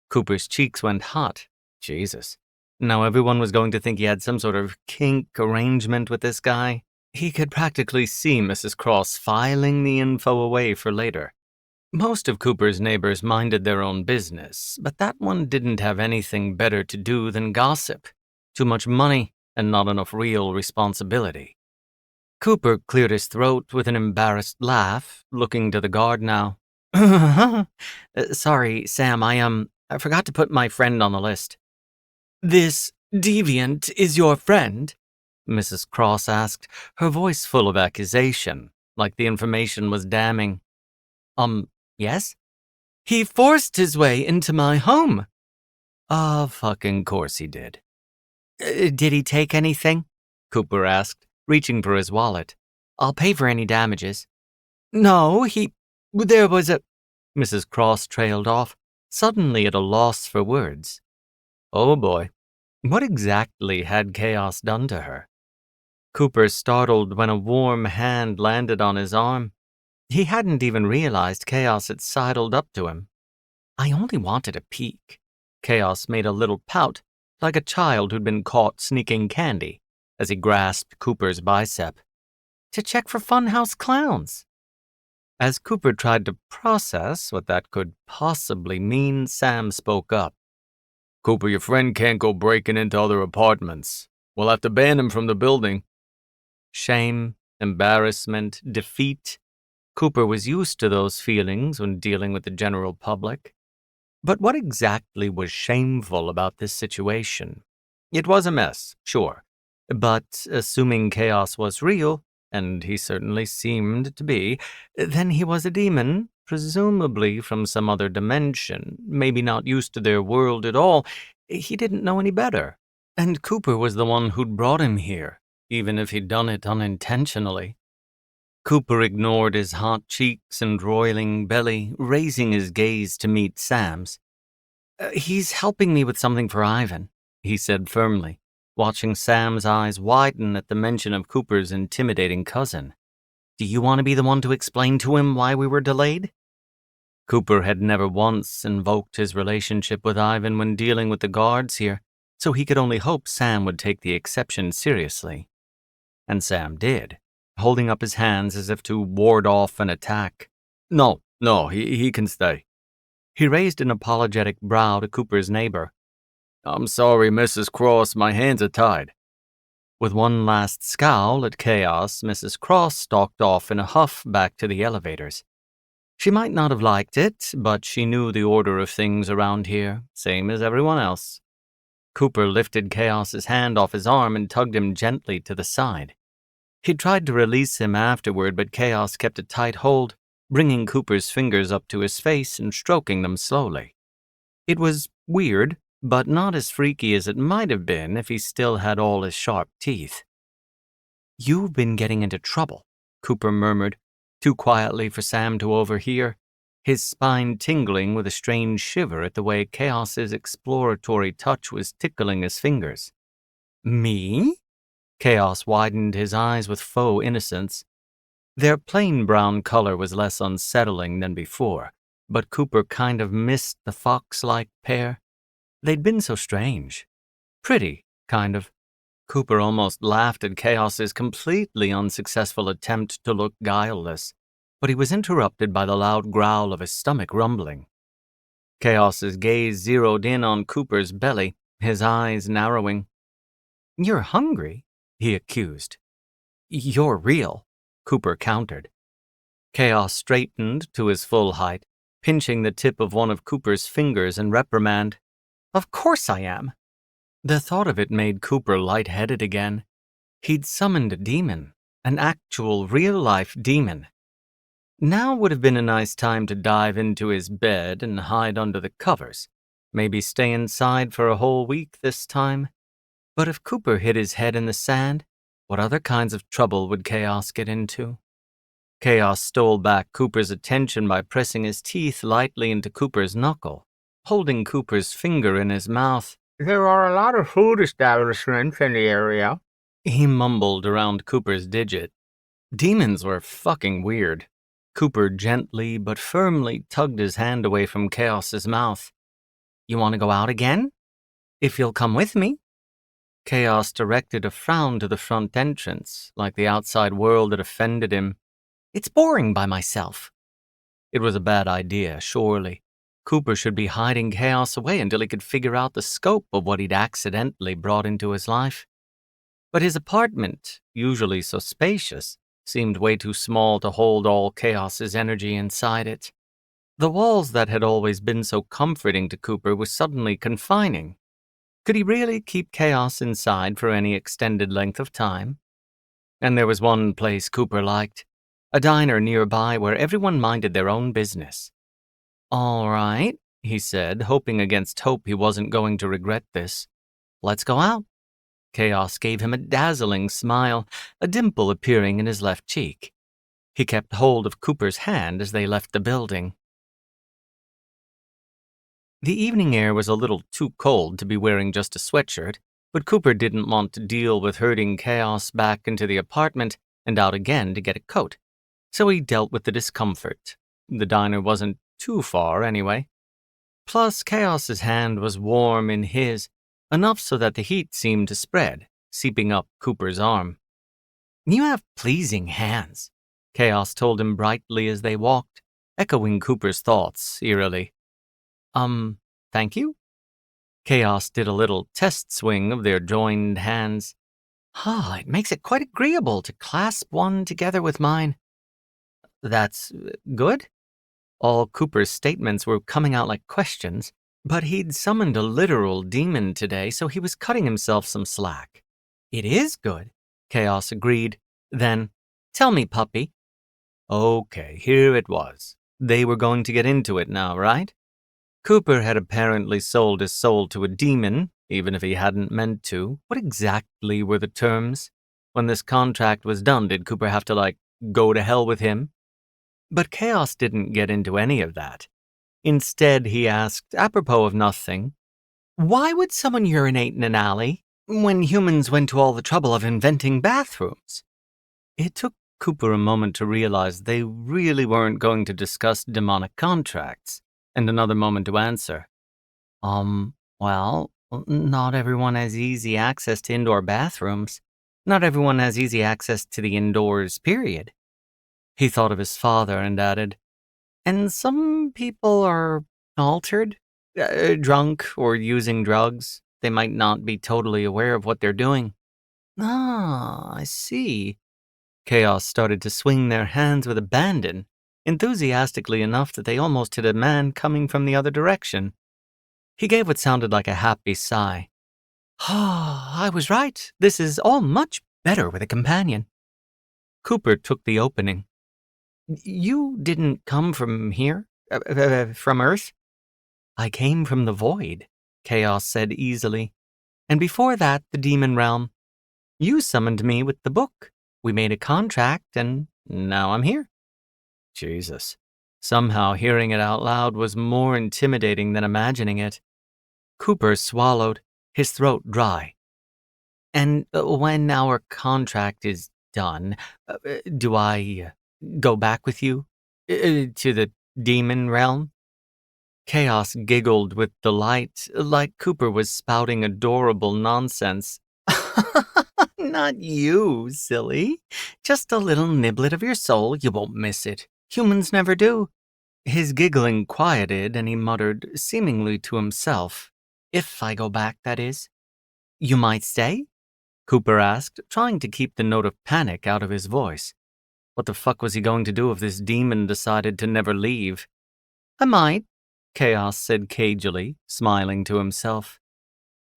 Cooper's cheeks went hot. Jesus. Now everyone was going to think he had some sort of kink arrangement with this guy. He could practically see Mrs. Cross filing the info away for later. Most of Cooper's neighbors minded their own business, but that one didn't have anything better to do than gossip. Too much money and not enough real responsibility. Cooper cleared his throat with an embarrassed laugh, looking to the guard now. Sorry, Sam, I forgot to put my friend on the list. This deviant is your friend? Mrs. Cross asked, her voice full of accusation, like the information was damning. Yes? He forced his way into my home. Fucking course he did. Did he take anything? Cooper asked, reaching for his wallet. I'll pay for any damages. No, there was a... Mrs. Cross trailed off, suddenly at a loss for words. Oh boy, what exactly had Chaos done to her? Cooper startled when a warm hand landed on his arm. He hadn't even realized Chaos had sidled up to him. I only wanted a peek. Chaos made a little pout, like a child who'd been caught sneaking candy, as he grasped Cooper's bicep. To check for funhouse clowns. As Cooper tried to process what that could possibly mean, Sam spoke up. Cooper, your friend can't go breaking into other apartments. We'll have to ban him from the building. Shame, embarrassment, defeat. Cooper was used to those feelings when dealing with the general public. But what exactly was shameful about this situation? It was a mess, sure. But assuming Chaos was real, and he certainly seemed to be, then he was a demon, presumably from some other dimension, maybe not used to their world at all. He didn't know any better. And Cooper was the one who'd brought him here, even if he'd done it unintentionally. Cooper ignored his hot cheeks and roiling belly, raising his gaze to meet Sam's. He's helping me with something for Ivan, he said firmly, watching Sam's eyes widen at the mention of Cooper's intimidating cousin. Do you want to be the one to explain to him why we were delayed? Cooper had never once invoked his relationship with Ivan when dealing with the guards here, so he could only hope Sam would take the exception seriously. And Sam did, holding up his hands as if to ward off an attack. No, he can stay. He raised an apologetic brow to Cooper's neighbor. I'm sorry, Mrs. Cross, my hands are tied. With one last scowl at Chaos, Mrs. Cross stalked off in a huff back to the elevators. She might not have liked it, but she knew the order of things around here, same as everyone else. Cooper lifted Chaos's hand off his arm and tugged him gently to the side. He tried to release him afterward, but Chaos kept a tight hold, bringing Cooper's fingers up to his face and stroking them slowly. It was weird, but not as freaky as it might have been if he still had all his sharp teeth. You've been getting into trouble, Cooper murmured, too quietly for Sam to overhear, his spine tingling with a strange shiver at the way Chaos's exploratory touch was tickling his fingers. Me? Chaos widened his eyes with faux innocence. Their plain brown color was less unsettling than before, but Cooper kind of missed the fox-like pair. They'd been so strange. Pretty, kind of. Cooper almost laughed at Chaos's completely unsuccessful attempt to look guileless, but he was interrupted by the loud growl of his stomach rumbling. Chaos's gaze zeroed in on Cooper's belly, his eyes narrowing. You're hungry? He accused. You're real, Cooper countered. Chaos straightened to his full height, pinching the tip of one of Cooper's fingers in reprimand. Of course I am. The thought of it made Cooper lightheaded again. He'd summoned a demon, an actual real-life demon. Now would have been a nice time to dive into his bed and hide under the covers. Maybe stay inside for a whole week this time. But if Cooper hit his head in the sand, what other kinds of trouble would Chaos get into? Chaos stole back Cooper's attention by pressing his teeth lightly into Cooper's knuckle, holding Cooper's finger in his mouth. There are a lot of food establishments in the area. He mumbled around Cooper's digit. Demons were fucking weird. Cooper gently but firmly tugged his hand away from Chaos's mouth. You want to go out again? If you'll come with me. Chaos directed a frown to the front entrance, like the outside world had offended him. It's boring by myself. It was a bad idea, surely. Cooper should be hiding Chaos away until he could figure out the scope of what he'd accidentally brought into his life. But his apartment, usually so spacious, seemed way too small to hold all Chaos's energy inside it. The walls that had always been so comforting to Cooper were suddenly confining. Could he really keep Chaos inside for any extended length of time? And there was one place Cooper liked, a diner nearby where everyone minded their own business. All right, he said, hoping against hope he wasn't going to regret this. Let's go out. Chaos gave him a dazzling smile, a dimple appearing in his left cheek. He kept hold of Cooper's hand as they left the building. The evening air was a little too cold to be wearing just a sweatshirt, but Cooper didn't want to deal with herding Chaos back into the apartment and out again to get a coat, so he dealt with the discomfort. The diner wasn't too far anyway. Plus, Chaos's hand was warm in his, enough so that the heat seemed to spread, seeping up Cooper's arm. You have pleasing hands, Chaos told him brightly as they walked, echoing Cooper's thoughts eerily. Thank you? Chaos did a little test swing of their joined hands. It makes it quite agreeable to clasp one together with mine. That's good? All Cooper's statements were coming out like questions, but he'd summoned a literal demon today, so he was cutting himself some slack. It is good, Chaos agreed. Then, tell me, puppy. Okay, here it was. They were going to get into it now, right? Cooper had apparently sold his soul to a demon, even if he hadn't meant to. What exactly were the terms? When this contract was done, did Cooper have to, go to hell with him? But Chaos didn't get into any of that. Instead, he asked, apropos of nothing, why would someone urinate in an alley when humans went to all the trouble of inventing bathrooms? It took Cooper a moment to realize they really weren't going to discuss demonic contracts, and another moment to answer. Well, not everyone has easy access to indoor bathrooms. Not everyone has easy access to the indoors, period. He thought of his father and added, and some people are altered, drunk, or using drugs. They might not be totally aware of what they're doing. I see. Chaos started to swing their hands with abandon, enthusiastically enough that they almost hit a man coming from the other direction. He gave what sounded like a happy sigh. I was right. This is all much better with a companion. Cooper took the opening. You didn't come from here? From Earth? I came from the void, Chaos said easily. And before that, the demon realm. You summoned me with the book. We made a contract, and now I'm here. Jesus. Somehow hearing it out loud was more intimidating than imagining it. Cooper swallowed, his throat dry. And when our contract is done, do I go back with you? To the demon realm? Chaos giggled with delight, like Cooper was spouting adorable nonsense. Not you, silly. Just a little niblet of your soul, you won't miss it. Humans never do. His giggling quieted, and he muttered, seemingly to himself, if I go back, that is. You might stay? Cooper asked, trying to keep the note of panic out of his voice. What the fuck was he going to do if this demon decided to never leave? I might, Chaos said cagily, smiling to himself.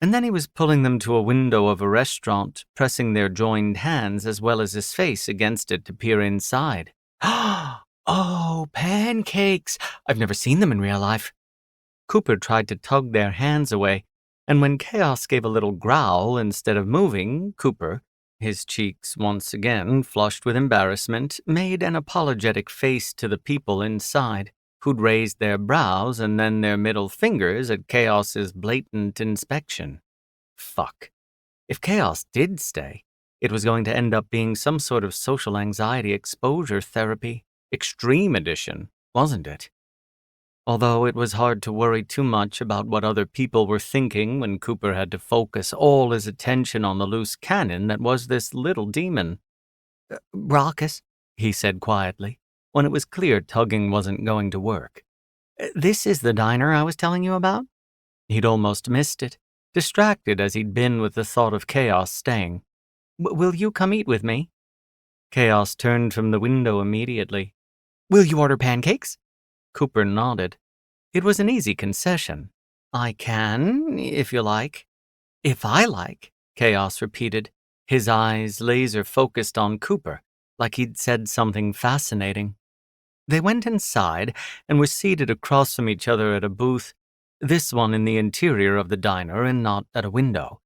And then he was pulling them to a window of a restaurant, pressing their joined hands as well as his face against it to peer inside. Oh, pancakes! I've never seen them in real life. Cooper tried to tug their hands away, and when Chaos gave a little growl instead of moving, Cooper, his cheeks once again flushed with embarrassment, made an apologetic face to the people inside, who'd raised their brows and then their middle fingers at Chaos's blatant inspection. Fuck. If Chaos did stay, it was going to end up being some sort of social anxiety exposure therapy, extreme edition, wasn't it? Although it was hard to worry too much about what other people were thinking when Cooper had to focus all his attention on the loose cannon that was this little demon. Brockus, he said quietly, when it was clear tugging wasn't going to work. This is the diner I was telling you about? He'd almost missed it, distracted as he'd been with the thought of Chaos staying. Will you come eat with me? Chaos turned from the window immediately. Will you order pancakes? Cooper nodded. It was an easy concession. I can, if you like. If I like, Chaos repeated, his eyes laser-focused on Cooper, like he'd said something fascinating. They went inside and were seated across from each other at a booth, this one in the interior of the diner and not at a window.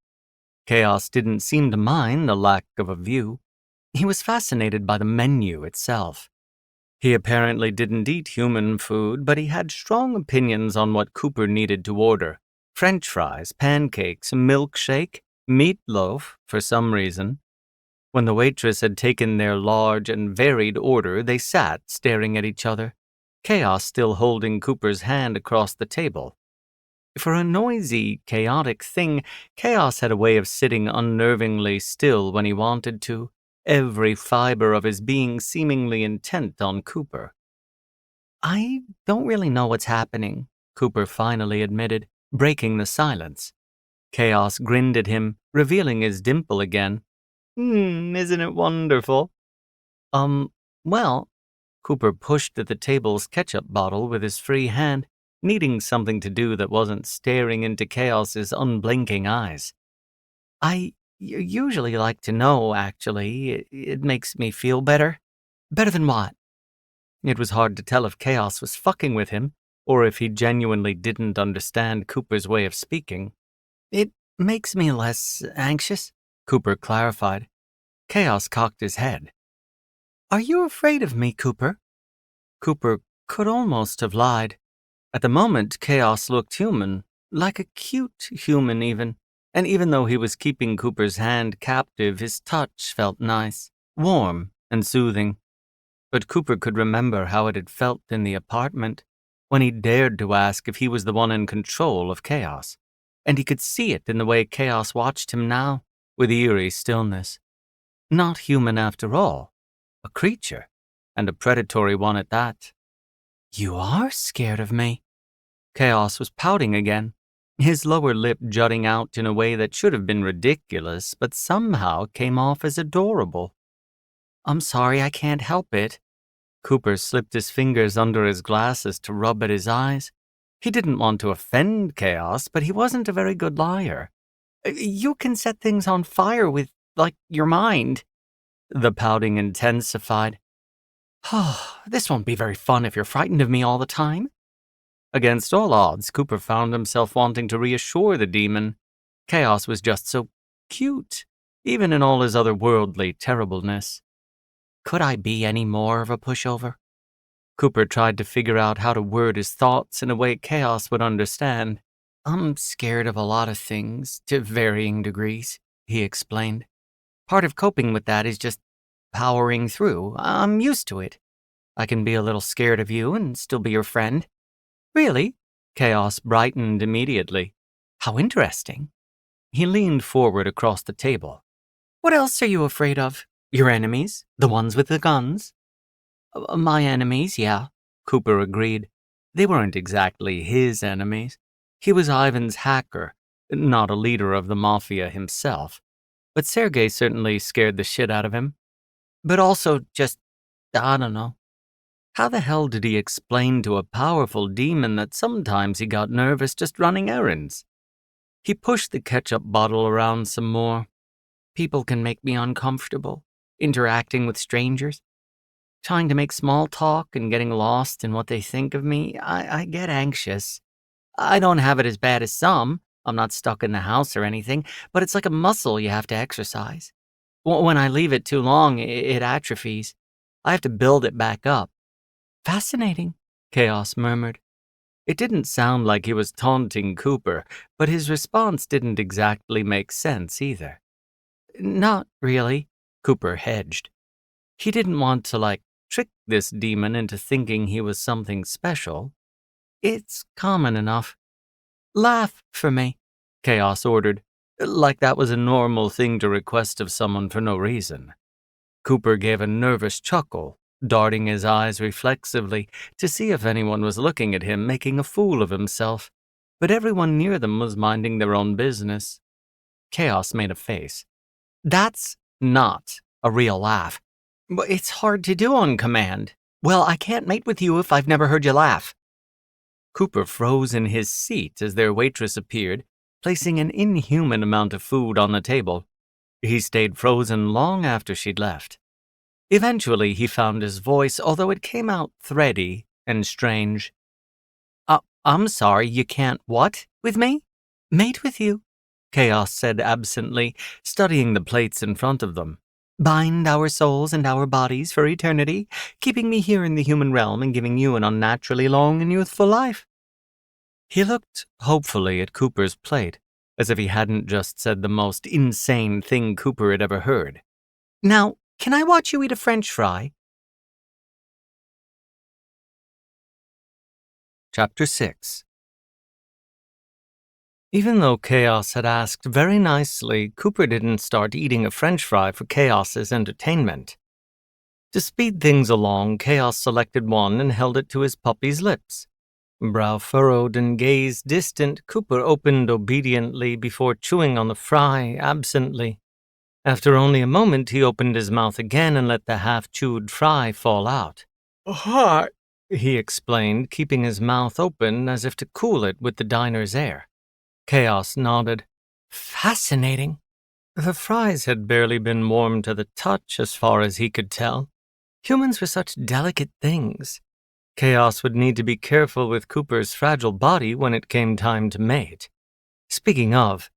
Chaos didn't seem to mind the lack of a view. He was fascinated by the menu itself. He apparently didn't eat human food, but he had strong opinions on what Cooper needed to order. French fries, pancakes, milkshake, meatloaf, for some reason. When the waitress had taken their large and varied order, they sat staring at each other, Chaos still holding Cooper's hand across the table. For a noisy, chaotic thing, Chaos had a way of sitting unnervingly still when he wanted to, every fiber of his being seemingly intent on Cooper. I don't really know what's happening, Cooper finally admitted, breaking the silence. Chaos grinned at him, revealing his dimple again. Isn't it wonderful? Well, Cooper pushed at the table's ketchup bottle with his free hand, needing something to do that wasn't staring into Chaos's unblinking eyes. I usually like to know, actually. It makes me feel better. Better than what? It was hard to tell if Chaos was fucking with him, or if he genuinely didn't understand Cooper's way of speaking. It makes me less anxious, Cooper clarified. Chaos cocked his head. Are you afraid of me, Cooper? Cooper could almost have lied. At the moment, Chaos looked human, like a cute human even, and even though he was keeping Cooper's hand captive, his touch felt nice, warm, and soothing. But Cooper could remember how it had felt in the apartment, when he dared to ask if he was the one in control of Chaos, and he could see it in the way Chaos watched him now, with eerie stillness. Not human after all, a creature, and a predatory one at that. You are scared of me. Chaos was pouting again, his lower lip jutting out in a way that should have been ridiculous, but somehow came off as adorable. I'm sorry, I can't help it. Cooper slipped his fingers under his glasses to rub at his eyes. He didn't want to offend Chaos, but he wasn't a very good liar. You can set things on fire with, your mind. The pouting intensified. Oh, this won't be very fun if you're frightened of me all the time. Against all odds, Cooper found himself wanting to reassure the demon. Chaos was just so cute, even in all his otherworldly terribleness. Could I be any more of a pushover? Cooper tried to figure out how to word his thoughts in a way Chaos would understand. I'm scared of a lot of things, to varying degrees, he explained. Part of coping with that is just powering through. I'm used to it. I can be a little scared of you and still be your friend. Really? Chaos brightened immediately. How interesting. He leaned forward across the table. What else are you afraid of? Your enemies? The ones with the guns? My enemies, yeah, Cooper agreed. They weren't exactly his enemies. He was Ivan's hacker, not a leader of the Mafia himself. But Sergei certainly scared the shit out of him. But also just, I don't know. How the hell did he explain to a powerful demon that sometimes he got nervous just running errands? He pushed the ketchup bottle around some more. People can make me uncomfortable, interacting with strangers. Trying to make small talk and getting lost in what they think of me, I get anxious. I don't have it as bad as some. I'm not stuck in the house or anything, but it's like a muscle you have to exercise. When I leave it too long, it atrophies. I have to build it back up. Fascinating, Chaos murmured. It didn't sound like he was taunting Cooper, but his response didn't exactly make sense either. Not really, Cooper hedged. He didn't want to, trick this demon into thinking he was something special. It's common enough. Laugh for me, Chaos ordered, like that was a normal thing to request of someone for no reason. Cooper gave a nervous chuckle, darting his eyes reflexively to see if anyone was looking at him making a fool of himself, but everyone near them was minding their own business. Chaos made a face. That's not a real laugh. But it's hard to do on command. Well, I can't mate with you if I've never heard you laugh. Cooper froze in his seat as their waitress appeared, placing an inhuman amount of food on the table. He stayed frozen long after she'd left. Eventually, he found his voice, although it came out thready and strange. I'm sorry, you can't what with me? Mate with you, Chaos said absently, studying the plates in front of them. Bind our souls and our bodies for eternity, keeping me here in the human realm and giving you an unnaturally long and youthful life. He looked hopefully at Cooper's plate, as if he hadn't just said the most insane thing Cooper had ever heard. Now, can I watch you eat a French fry? Chapter 6. Even though Chaos had asked very nicely, Cooper didn't start eating a French fry for Chaos's entertainment. To speed things along, Chaos selected one and held it to his puppy's lips. Brow furrowed and gaze distant, Cooper opened obediently before chewing on the fry absently. After only a moment, he opened his mouth again and let the half-chewed fry fall out. Hot. He explained, keeping his mouth open as if to cool it with the diner's air. Chaos nodded. Fascinating. The fries had barely been warm to the touch as far as he could tell. Humans were such delicate things. Chaos would need to be careful with Cooper's fragile body when it came time to mate. Speaking of,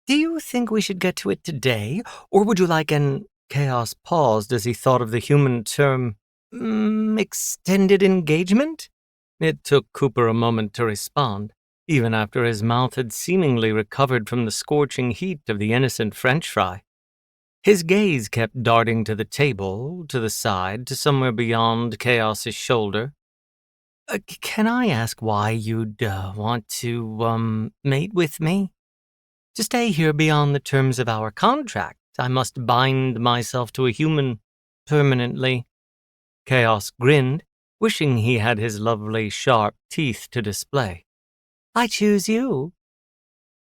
do you think we should get to it today, or would you like an... Chaos paused as he thought of the human term, extended engagement? It took Cooper a moment to respond, even after his mouth had seemingly recovered from the scorching heat of the innocent French fry. His gaze kept darting to the table, to the side, to somewhere beyond Chaos's shoulder. Can I ask why you'd want to, mate with me? To stay here beyond the terms of our contract, I must bind myself to a human permanently. Chaos grinned, wishing he had his lovely, sharp teeth to display. I choose you.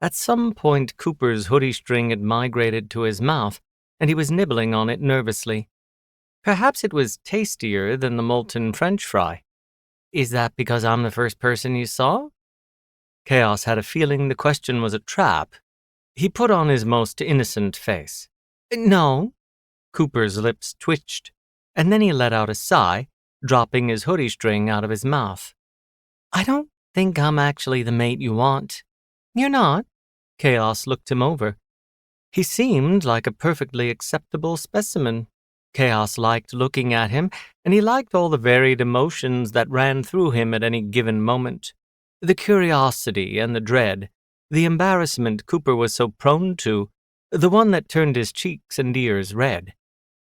At some point, Cooper's hoodie string had migrated to his mouth, and he was nibbling on it nervously. Perhaps it was tastier than the molten French fry. Is that because I'm the first person you saw? Chaos had a feeling the question was a trap. He put on his most innocent face. No. Cooper's lips twitched, and then he let out a sigh, dropping his hoodie string out of his mouth. I don't think I'm actually the mate you want. You're not? Chaos looked him over. He seemed like a perfectly acceptable specimen. Chaos liked looking at him, and he liked all the varied emotions that ran through him at any given moment. The curiosity and the dread, the embarrassment Cooper was so prone to, the one that turned his cheeks and ears red.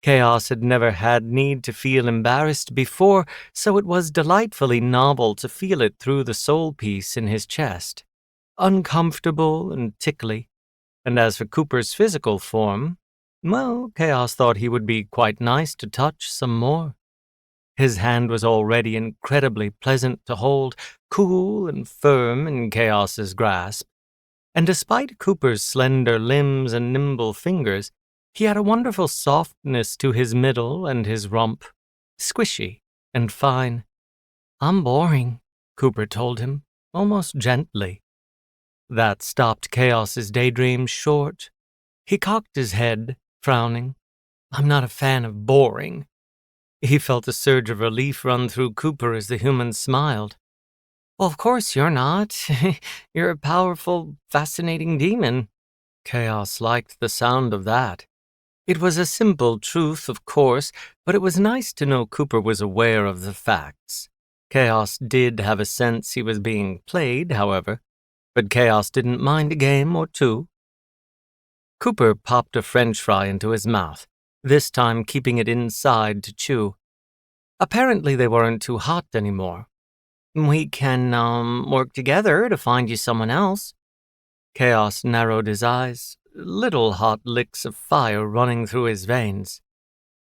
Chaos had never had need to feel embarrassed before, so it was delightfully novel to feel it through the soul piece in his chest. Uncomfortable and tickly. And as for Cooper's physical form, well, Chaos thought he would be quite nice to touch some more. His hand was already incredibly pleasant to hold, cool and firm in Chaos's grasp. And despite Cooper's slender limbs and nimble fingers, he had a wonderful softness to his middle and his rump, squishy and fine. I'm boring, Cooper told him, almost gently. That stopped Chaos's daydreams short. He cocked his head, frowning. I'm not a fan of boring. He felt a surge of relief run through Cooper as the human smiled. Well, of course you're not. You're a powerful, fascinating demon. Chaos liked the sound of that. It was a simple truth, of course, but it was nice to know Cooper was aware of the facts. Chaos did have a sense he was being played, however, but Chaos didn't mind a game or two. Cooper popped a French fry into his mouth, this time keeping it inside to chew. Apparently they weren't too hot anymore. We can, work together to find you someone else. Chaos narrowed his eyes, little hot licks of fire running through his veins.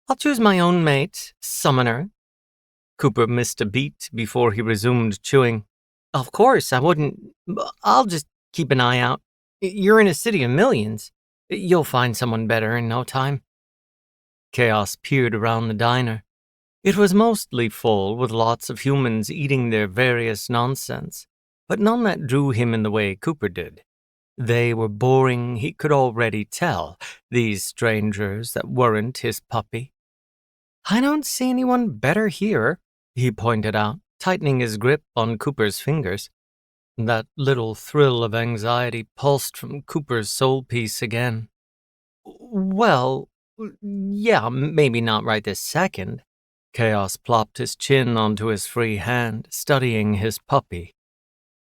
I'll choose my own mate, Summoner. Cooper missed a beat before he resumed chewing. Of course, I wouldn't. I'll just keep an eye out. You're in a city of millions. You'll find someone better in no time. Chaos peered around the diner. It was mostly full, with lots of humans eating their various nonsense, but none that drew him in the way Cooper did. They were boring, he could already tell, these strangers that weren't his puppy. I don't see anyone better here, he pointed out, tightening his grip on Cooper's fingers. That little thrill of anxiety pulsed from Cooper's soul piece again. Well, yeah, maybe not right this second. Chaos plopped his chin onto his free hand, studying his puppy.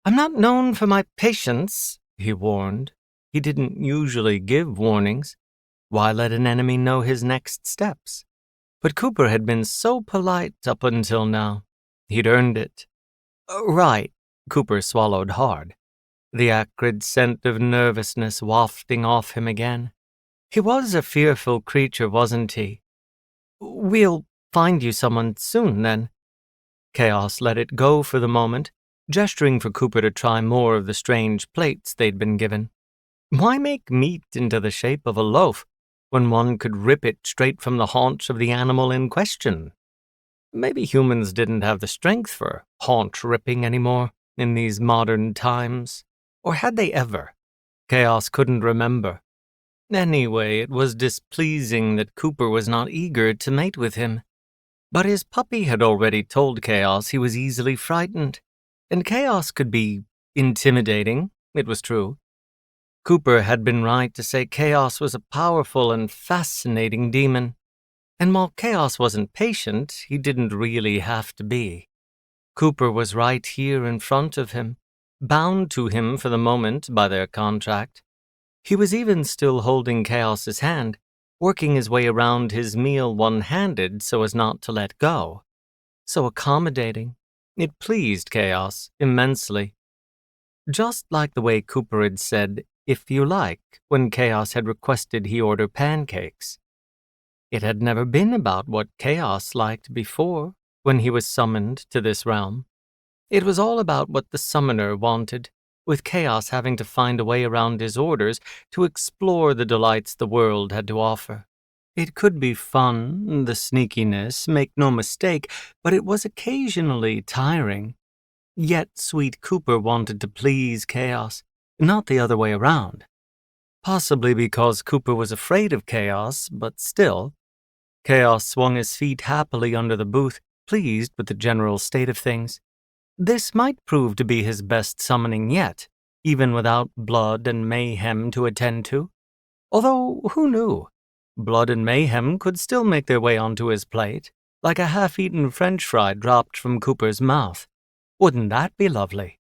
I'm not known for my patience, he warned. He didn't usually give warnings. Why let an enemy know his next steps? But Cooper had been so polite up until now. He'd earned it. Right, Cooper swallowed hard, the acrid scent of nervousness wafting off him again. He was a fearful creature, wasn't he? We'll find you someone soon, then. Chaos let it go for the moment, gesturing for Cooper to try more of the strange plates they'd been given. Why make meat into the shape of a loaf when one could rip it straight from the haunch of the animal in question? Maybe humans didn't have the strength for haunch ripping anymore in these modern times. Or had they ever? Chaos couldn't remember. Anyway, it was displeasing that Cooper was not eager to mate with him. But his puppy had already told Chaos he was easily frightened, and Chaos could be intimidating, it was true. Cooper had been right to say Chaos was a powerful and fascinating demon, and while Chaos wasn't patient, he didn't really have to be. Cooper was right here in front of him, bound to him for the moment by their contract. He was even still holding Chaos's hand, working his way around his meal one-handed so as not to let go. So accommodating. It pleased Chaos immensely. Just like the way Cooper had said, if you like, when Chaos had requested he order pancakes. It had never been about what Chaos liked before, when he was summoned to this realm. It was all about what the summoner wanted, with Chaos having to find a way around his orders to explore the delights the world had to offer. It could be fun, the sneakiness, make no mistake, but it was occasionally tiring. Yet sweet Cooper wanted to please Chaos, not the other way around. Possibly because Cooper was afraid of Chaos, but still. Chaos swung his feet happily under the booth, pleased with the general state of things. This might prove to be his best summoning yet, even without blood and mayhem to attend to. Although, who knew? Blood and mayhem could still make their way onto his plate, like a half-eaten French fry dropped from Cooper's mouth. Wouldn't that be lovely?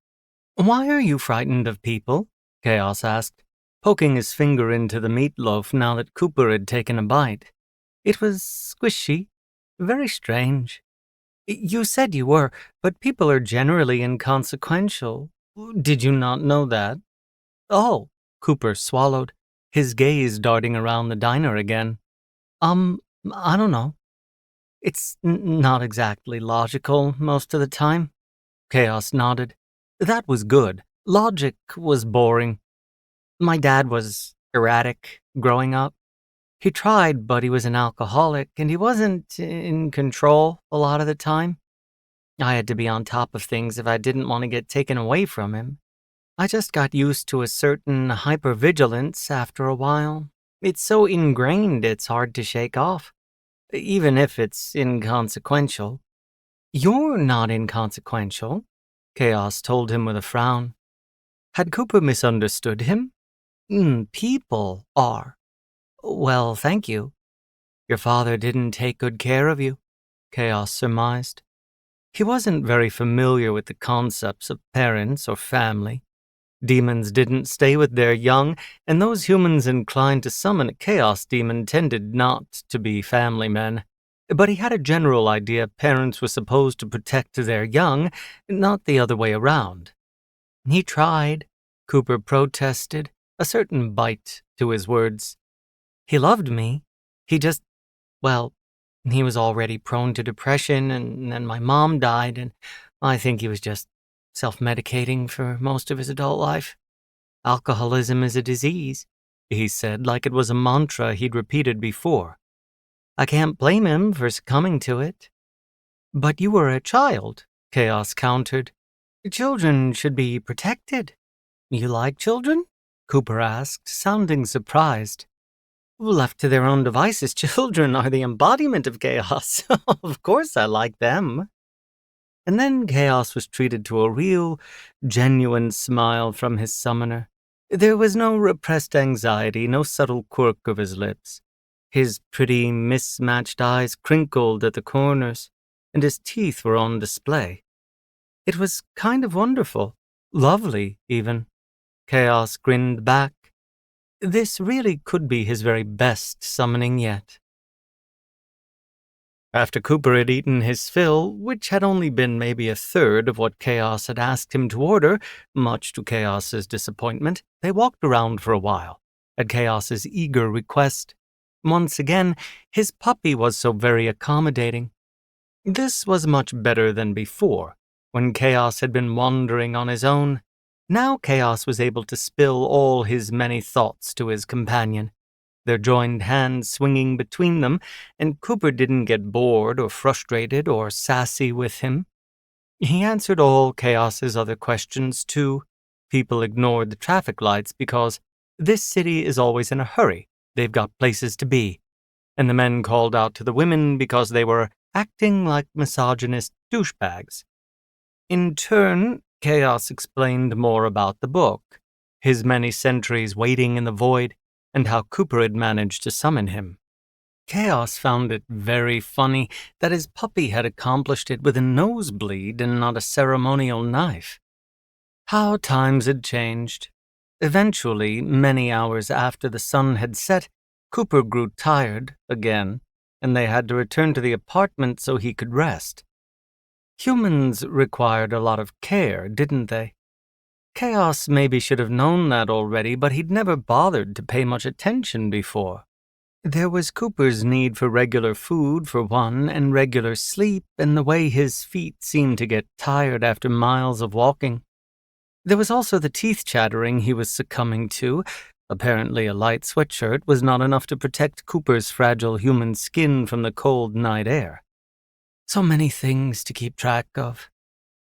Why are you frightened of people? Chaos asked, poking his finger into the meatloaf now that Cooper had taken a bite. It was squishy, very strange. You said you were, but people are generally inconsequential. Did you not know that? Oh, Cooper swallowed, his gaze darting around the diner again. I don't know. It's not exactly logical most of the time. Chaos nodded. That was good. Logic was boring. My dad was erratic growing up. He tried, but he was an alcoholic, and he wasn't in control a lot of the time. I had to be on top of things if I didn't want to get taken away from him. I just got used to a certain hypervigilance after a while. It's so ingrained it's hard to shake off, even if it's inconsequential. You're not inconsequential. Chaos told him with a frown. Had Cooper misunderstood him? People are. Well, thank you. Your father didn't take good care of you, Chaos surmised. He wasn't very familiar with the concepts of parents or family. Demons didn't stay with their young, and those humans inclined to summon a chaos demon tended not to be family men. But he had a general idea parents were supposed to protect their young, not the other way around. He tried, Cooper protested, a certain bite to his words. He loved me. He just, well, he was already prone to depression, and then my mom died, and I think he was just self-medicating for most of his adult life. Alcoholism is a disease, he said, like it was a mantra he'd repeated before. I can't blame him for succumbing to it. But you were a child, Chaos countered. Children should be protected. You like children? Cooper asked, sounding surprised. Left to their own devices, children are the embodiment of chaos. Of course I like them. And then Chaos was treated to a real, genuine smile from his summoner. There was no repressed anxiety, no subtle quirk of his lips. His pretty, mismatched eyes crinkled at the corners, and his teeth were on display. It was kind of wonderful, lovely, even. Chaos grinned back. This really could be his very best summoning yet. After Cooper had eaten his fill, which had only been maybe a third of what Chaos had asked him to order, much to Chaos's disappointment, they walked around for a while, at Chaos's eager request. Once again, his puppy was so very accommodating. This was much better than before, when Chaos had been wandering on his own. Now Chaos was able to spill all his many thoughts to his companion, their joined hands swinging between them, and Cooper didn't get bored or frustrated or sassy with him. He answered all Chaos's other questions, too. People ignored the traffic lights because this city is always in a hurry. They've got places to be. And the men called out to the women because they were acting like misogynist douchebags. In turn, Chaos explained more about the book, his many centuries waiting in the void, and how Cooper had managed to summon him. Chaos found it very funny that his puppy had accomplished it with a nosebleed and not a ceremonial knife. How times had changed. Eventually, many hours after the sun had set, Cooper grew tired again, and they had to return to the apartment so he could rest. Humans required a lot of care, didn't they? Chaos maybe should have known that already, but he'd never bothered to pay much attention before. There was Cooper's need for regular food, for one, and regular sleep, and the way his feet seemed to get tired after miles of walking. There was also the teeth chattering he was succumbing to. Apparently a light sweatshirt was not enough to protect Cooper's fragile human skin from the cold night air. So many things to keep track of.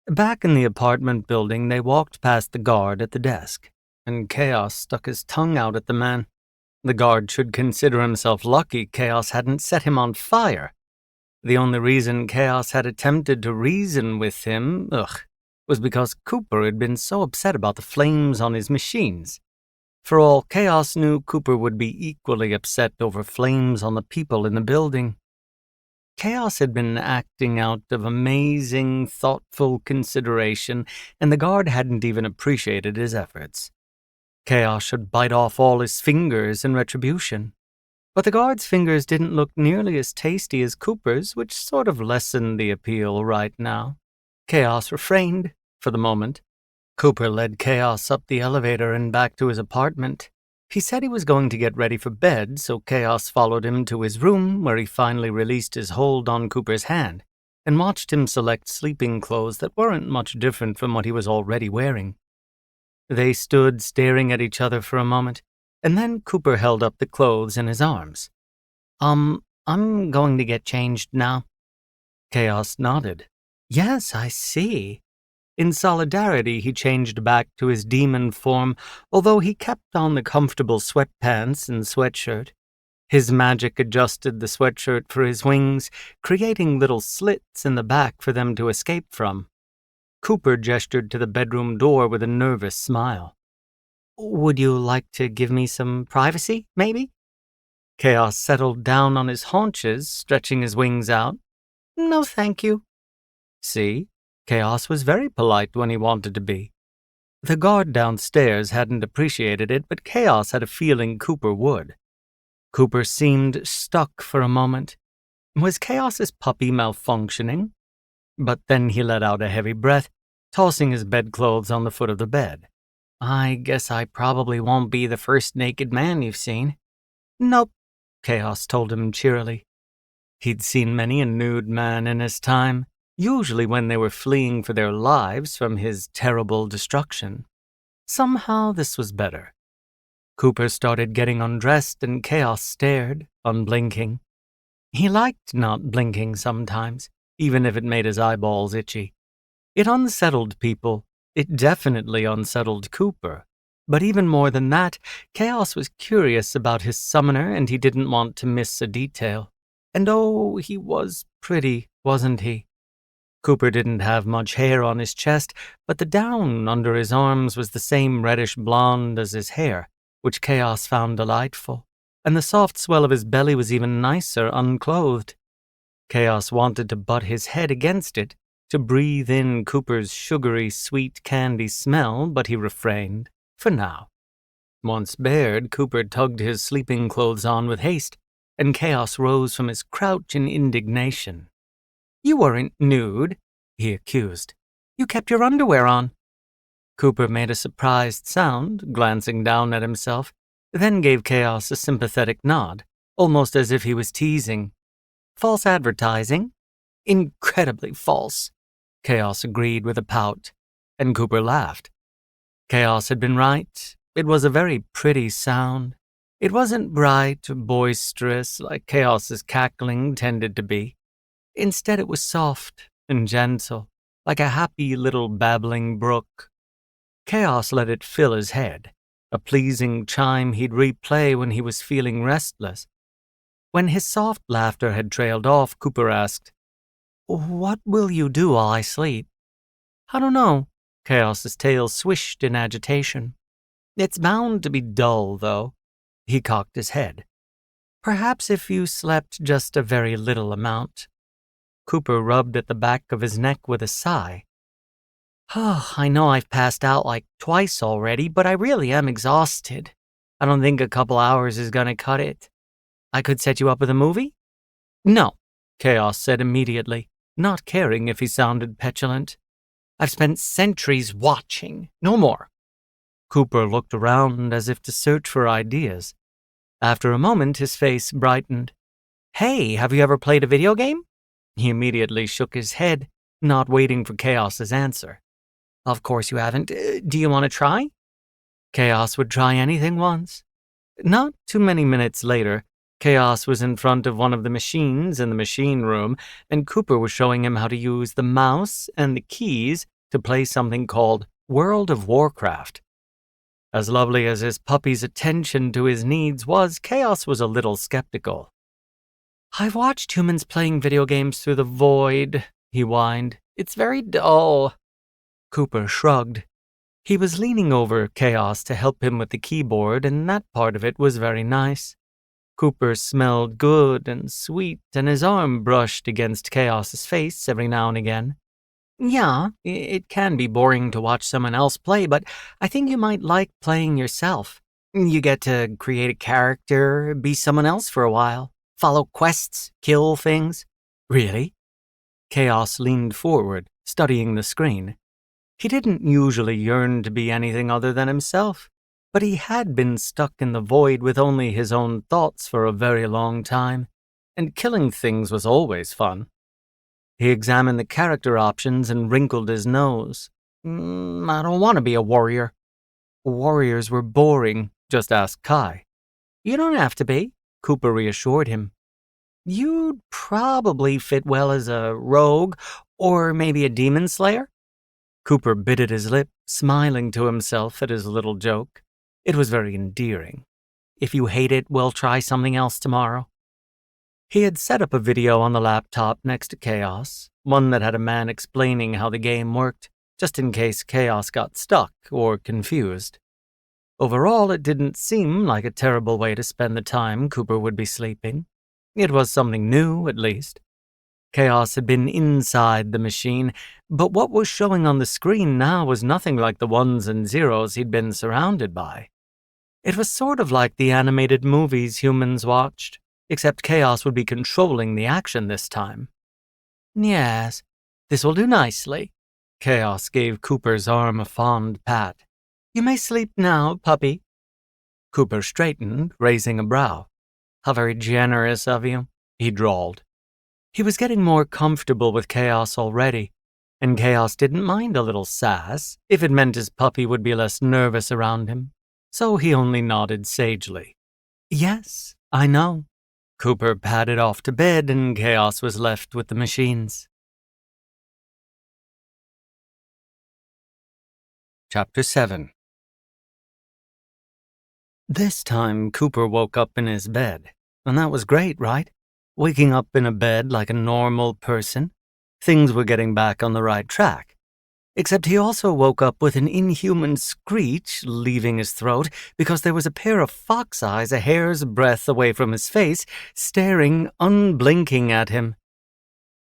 Back in the apartment building, they walked past the guard at the desk, and Chaos stuck his tongue out at the man. The guard should consider himself lucky Chaos hadn't set him on fire. The only reason Chaos had attempted to reason with him, was because Cooper had been so upset about the flames on his machines. For all Chaos knew, Cooper would be equally upset over flames on the people in the building. Chaos had been acting out of amazing, thoughtful consideration, and the guard hadn't even appreciated his efforts. Chaos should bite off all his fingers in retribution. But the guard's fingers didn't look nearly as tasty as Cooper's, which sort of lessened the appeal right now. Chaos refrained, for the moment. Cooper led Chaos up the elevator and back to his apartment. He said he was going to get ready for bed, so Chaos followed him to his room, where he finally released his hold on Cooper's hand, and watched him select sleeping clothes that weren't much different from what he was already wearing. They stood staring at each other for a moment, and then Cooper held up the clothes in his arms. I'm going to get changed now." Chaos nodded. "Yes, I see." In solidarity, he changed back to his demon form, although he kept on the comfortable sweatpants and sweatshirt. His magic adjusted the sweatshirt for his wings, creating little slits in the back for them to escape from. Cooper gestured to the bedroom door with a nervous smile. "Would you like to give me some privacy, maybe?" Chaos settled down on his haunches, stretching his wings out. "No, thank you." See? Chaos was very polite when he wanted to be. The guard downstairs hadn't appreciated it, but Chaos had a feeling Cooper would. Cooper seemed stuck for a moment. Was Chaos's puppy malfunctioning? But then he let out a heavy breath, tossing his bedclothes on the foot of the bed. "I guess I probably won't be the first naked man you've seen." "Nope," Chaos told him cheerily. He'd seen many a nude man in his time, usually when they were fleeing for their lives from his terrible destruction. Somehow this was better. Cooper started getting undressed and Chaos stared, unblinking. He liked not blinking sometimes, even if it made his eyeballs itchy. It unsettled people. It definitely unsettled Cooper. But even more than that, Chaos was curious about his summoner and he didn't want to miss a detail. And oh, he was pretty, wasn't he? Cooper didn't have much hair on his chest, but the down under his arms was the same reddish blonde as his hair, which Chaos found delightful, and the soft swell of his belly was even nicer unclothed. Chaos wanted to butt his head against it, to breathe in Cooper's sugary, sweet candy smell, but he refrained, for now. Once bared, Cooper tugged his sleeping clothes on with haste, and Chaos rose from his crouch in indignation. "You weren't nude," he accused. "You kept your underwear on." Cooper made a surprised sound, glancing down at himself, then gave Chaos a sympathetic nod, almost as if he was teasing. "False advertising?" "Incredibly false," Chaos agreed with a pout, and Cooper laughed. Chaos had been right. It was a very pretty sound. It wasn't bright or boisterous like Chaos's cackling tended to be. Instead, it was soft and gentle, like a happy little babbling brook. Chaos let it fill his head, a pleasing chime he'd replay when he was feeling restless. When his soft laughter had trailed off, Cooper asked, "What will you do while I sleep?" "I don't know." Chaos's tail swished in agitation. "It's bound to be dull, though." He cocked his head. "Perhaps if you slept just a very little amount." Cooper rubbed at the back of his neck with a sigh. "Oh, I know I've passed out like twice already, but I really am exhausted. I don't think a couple hours is gonna cut it. I could set you up with a movie?" "No," Chaos said immediately, not caring if he sounded petulant. "I've spent centuries watching. No more." Cooper looked around as if to search for ideas. After a moment, his face brightened. "Hey, have you ever played a video game?" He immediately shook his head, not waiting for Chaos's answer. "Of course you haven't. Do you want to try?" Chaos would try anything once. Not too many minutes later, Chaos was in front of one of the machines in the machine room, and Cooper was showing him how to use the mouse and the keys to play something called World of Warcraft. As lovely as his puppy's attention to his needs was, Chaos was a little skeptical. "I've watched humans playing video games through the void," he whined. "It's very dull." Cooper shrugged. He was leaning over Chaos to help him with the keyboard, and that part of it was very nice. Cooper smelled good and sweet, and his arm brushed against Chaos's face every now and again. "Yeah, it can be boring to watch someone else play, but I think you might like playing yourself. You get to create a character, be someone else for a while. Follow quests, kill things." "Really?" Chaos leaned forward, studying the screen. He didn't usually yearn to be anything other than himself, but he had been stuck in the void with only his own thoughts for a very long time, and killing things was always fun. He examined the character options and wrinkled his nose. "I don't want to be a warrior." "Warriors were boring," just ask Kai. "You don't have to be," Cooper reassured him. "You'd probably fit well as a rogue, or maybe a demon slayer." Cooper bit at his lip, smiling to himself at his little joke. It was very endearing. "If you hate it, we'll try something else tomorrow." He had set up a video on the laptop next to Chaos, one that had a man explaining how the game worked, just in case Chaos got stuck or confused. Overall, it didn't seem like a terrible way to spend the time Cooper would be sleeping. It was something new, at least. Chaos had been inside the machine, but what was showing on the screen now was nothing like the ones and zeros he'd been surrounded by. It was sort of like the animated movies humans watched, except Chaos would be controlling the action this time. Yes, this will do nicely. Chaos gave Cooper's arm a fond pat. You may sleep now, puppy. Cooper straightened, raising a brow. How very generous of you, he drawled. He was getting more comfortable with Chaos already, and Chaos didn't mind a little sass if it meant his puppy would be less nervous around him, so he only nodded sagely. Yes, I know. Cooper padded off to bed, and Chaos was left with the machines. Chapter 7. This time, Cooper woke up in his bed, and that was great, right? Waking up in a bed like a normal person. Things were getting back on the right track. Except he also woke up with an inhuman screech leaving his throat because there was a pair of fox eyes a hair's breadth away from his face, staring unblinking at him.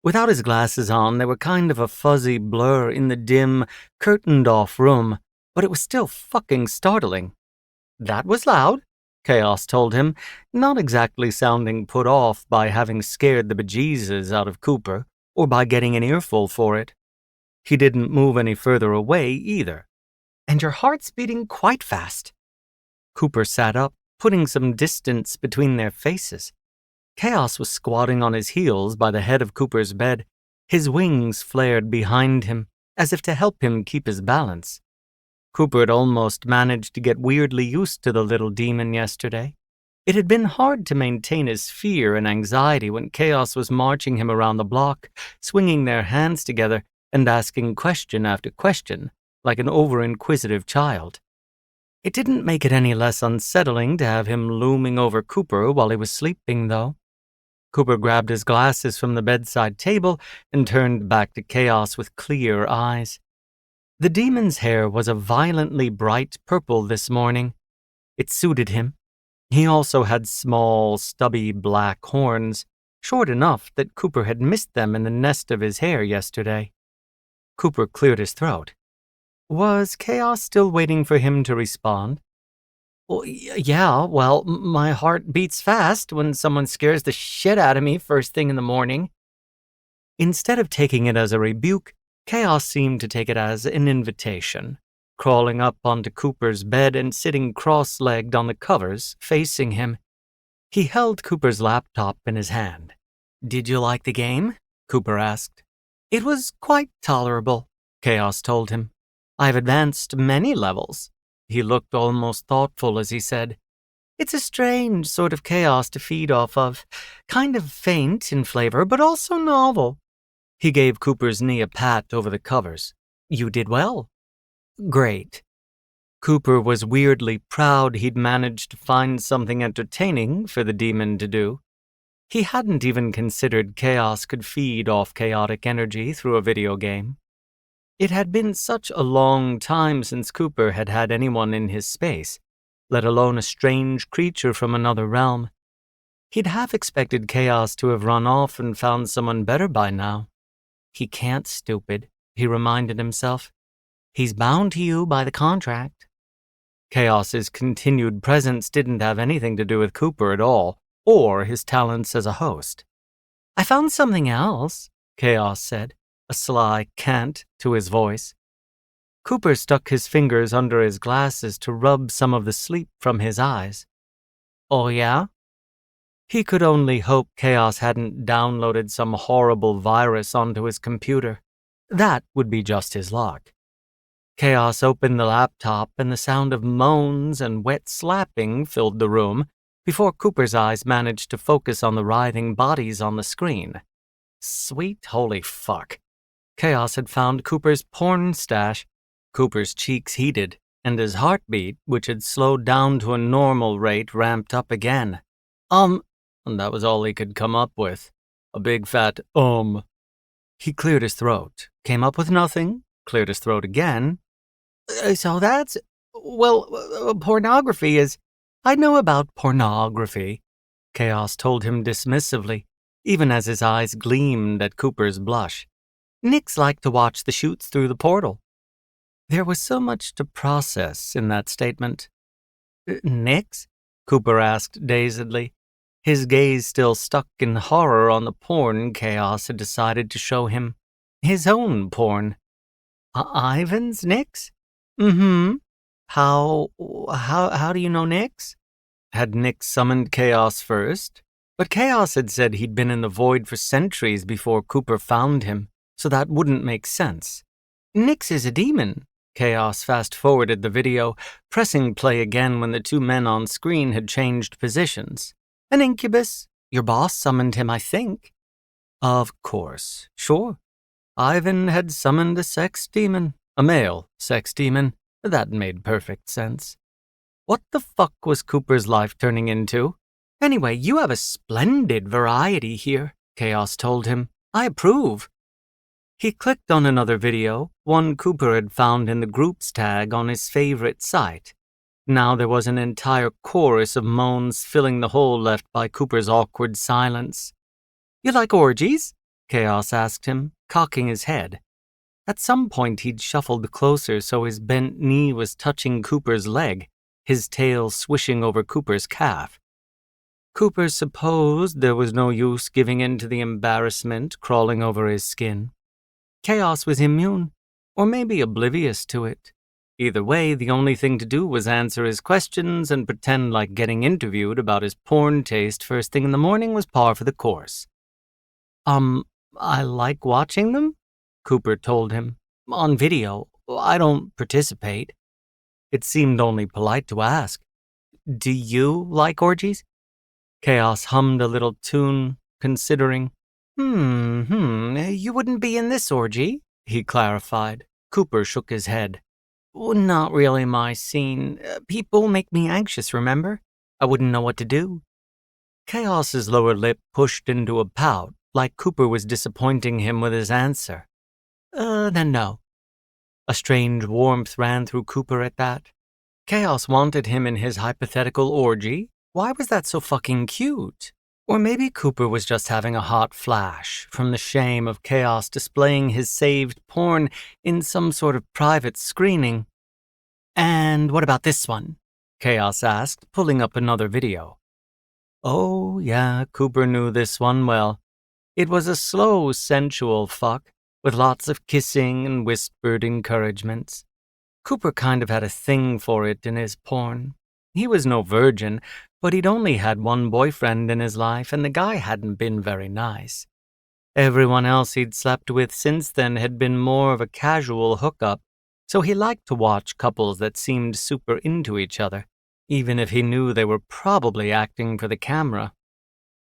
Without his glasses on, they were kind of a fuzzy blur in the dim, curtained-off room, but it was still fucking startling. That was loud, Chaos told him, not exactly sounding put off by having scared the bejesus out of Cooper or by getting an earful for it. He didn't move any further away either. And your heart's beating quite fast. Cooper sat up, putting some distance between their faces. Chaos was squatting on his heels by the head of Cooper's bed, his wings flared behind him, as if to help him keep his balance. Cooper had almost managed to get weirdly used to the little demon yesterday. It had been hard to maintain his fear and anxiety when Chaos was marching him around the block, swinging their hands together and asking question after question, like an over-inquisitive child. It didn't make it any less unsettling to have him looming over Cooper while he was sleeping, though. Cooper grabbed his glasses from the bedside table and turned back to Chaos with clear eyes. The demon's hair was a violently bright purple this morning. It suited him. He also had small, stubby black horns, short enough that Cooper had missed them in the nest of his hair yesterday. Cooper cleared his throat. Was Chaos still waiting for him to respond? Well, my heart beats fast when someone scares the shit out of me first thing in the morning. Instead of taking it as a rebuke, Chaos seemed to take it as an invitation, crawling up onto Cooper's bed and sitting cross-legged on the covers, facing him. He held Cooper's laptop in his hand. Did you like the game? Cooper asked. It was quite tolerable, Chaos told him. I've advanced many levels. He looked almost thoughtful as he said, It's a strange sort of chaos to feed off of, kind of faint in flavor, but also novel. He gave Cooper's knee a pat over the covers. You did well. Great. Cooper was weirdly proud he'd managed to find something entertaining for the demon to do. He hadn't even considered Chaos could feed off chaotic energy through a video game. It had been such a long time since Cooper had had anyone in his space, let alone a strange creature from another realm. He'd half expected Chaos to have run off and found someone better by now. He can't, stupid, he reminded himself. He's bound to you by the contract. Chaos's continued presence didn't have anything to do with Cooper at all, or his talents as a host. I found something else, Chaos said, a sly cant to his voice. Cooper stuck his fingers under his glasses to rub some of the sleep from his eyes. Oh yeah? He could only hope Chaos hadn't downloaded some horrible virus onto his computer. That would be just his luck. Chaos opened the laptop and the sound of moans and wet slapping filled the room before Cooper's eyes managed to focus on the writhing bodies on the screen. Sweet holy fuck. Chaos had found Cooper's porn stash. Cooper's cheeks heated, and his heartbeat, which had slowed down to a normal rate, ramped up again. And that was all he could come up with. A big fat, He cleared his throat, came up with nothing, cleared his throat again. So that's... Well, pornography is... I know about pornography, Chaos told him dismissively, even as his eyes gleamed at Cooper's blush. Nix liked to watch the shoots through the portal. There was so much to process in that statement. Nix? Cooper asked dazedly, his gaze still stuck in horror on the porn Chaos had decided to show him. His own porn. Ivan's Nix? Mm-hmm. How do you know Nix? Had Nix summoned Chaos first? But Chaos had said he'd been in the void for centuries before Cooper found him, so that wouldn't make sense. Nix is a demon. Chaos fast-forwarded the video, pressing play again when the two men on screen had changed positions. An incubus. Your boss summoned him, I think. Of course. Sure. Ivan had summoned a sex demon. A male sex demon. That made perfect sense. What the fuck was Cooper's life turning into? Anyway, you have a splendid variety here, Chaos told him. I approve. He clicked on another video, one Cooper had found in the groups tag on his favorite site. Now there was an entire chorus of moans filling the hole left by Cooper's awkward silence. You like orgies? Chaos asked him, cocking his head. At some point he'd shuffled closer so his bent knee was touching Cooper's leg, his tail swishing over Cooper's calf. Cooper supposed there was no use giving in to the embarrassment crawling over his skin. Chaos was immune, or maybe oblivious to it. Either way, the only thing to do was answer his questions and pretend like getting interviewed about his porn taste first thing in the morning was par for the course. I like watching them, Cooper told him. On video. I don't participate. It seemed only polite to ask. Do you like orgies? Chaos hummed a little tune, considering. You wouldn't be in this orgy, he clarified. Cooper shook his head. Not really my scene. People make me anxious, remember? I wouldn't know what to do. Chaos's lower lip pushed into a pout, like Cooper was disappointing him with his answer. Then no. A strange warmth ran through Cooper at that. Chaos wanted him in his hypothetical orgy. Why was that so fucking cute? Or maybe Cooper was just having a hot flash from the shame of Chaos displaying his saved porn in some sort of private screening. And what about this one? Chaos asked, pulling up another video. Oh, yeah, Cooper knew this one well. It was a slow, sensual fuck, with lots of kissing and whispered encouragements. Cooper kind of had a thing for it in his porn. He was no virgin, but he'd only had one boyfriend in his life, and the guy hadn't been very nice. Everyone else he'd slept with since then had been more of a casual hookup, so he liked to watch couples that seemed super into each other, even if he knew they were probably acting for the camera.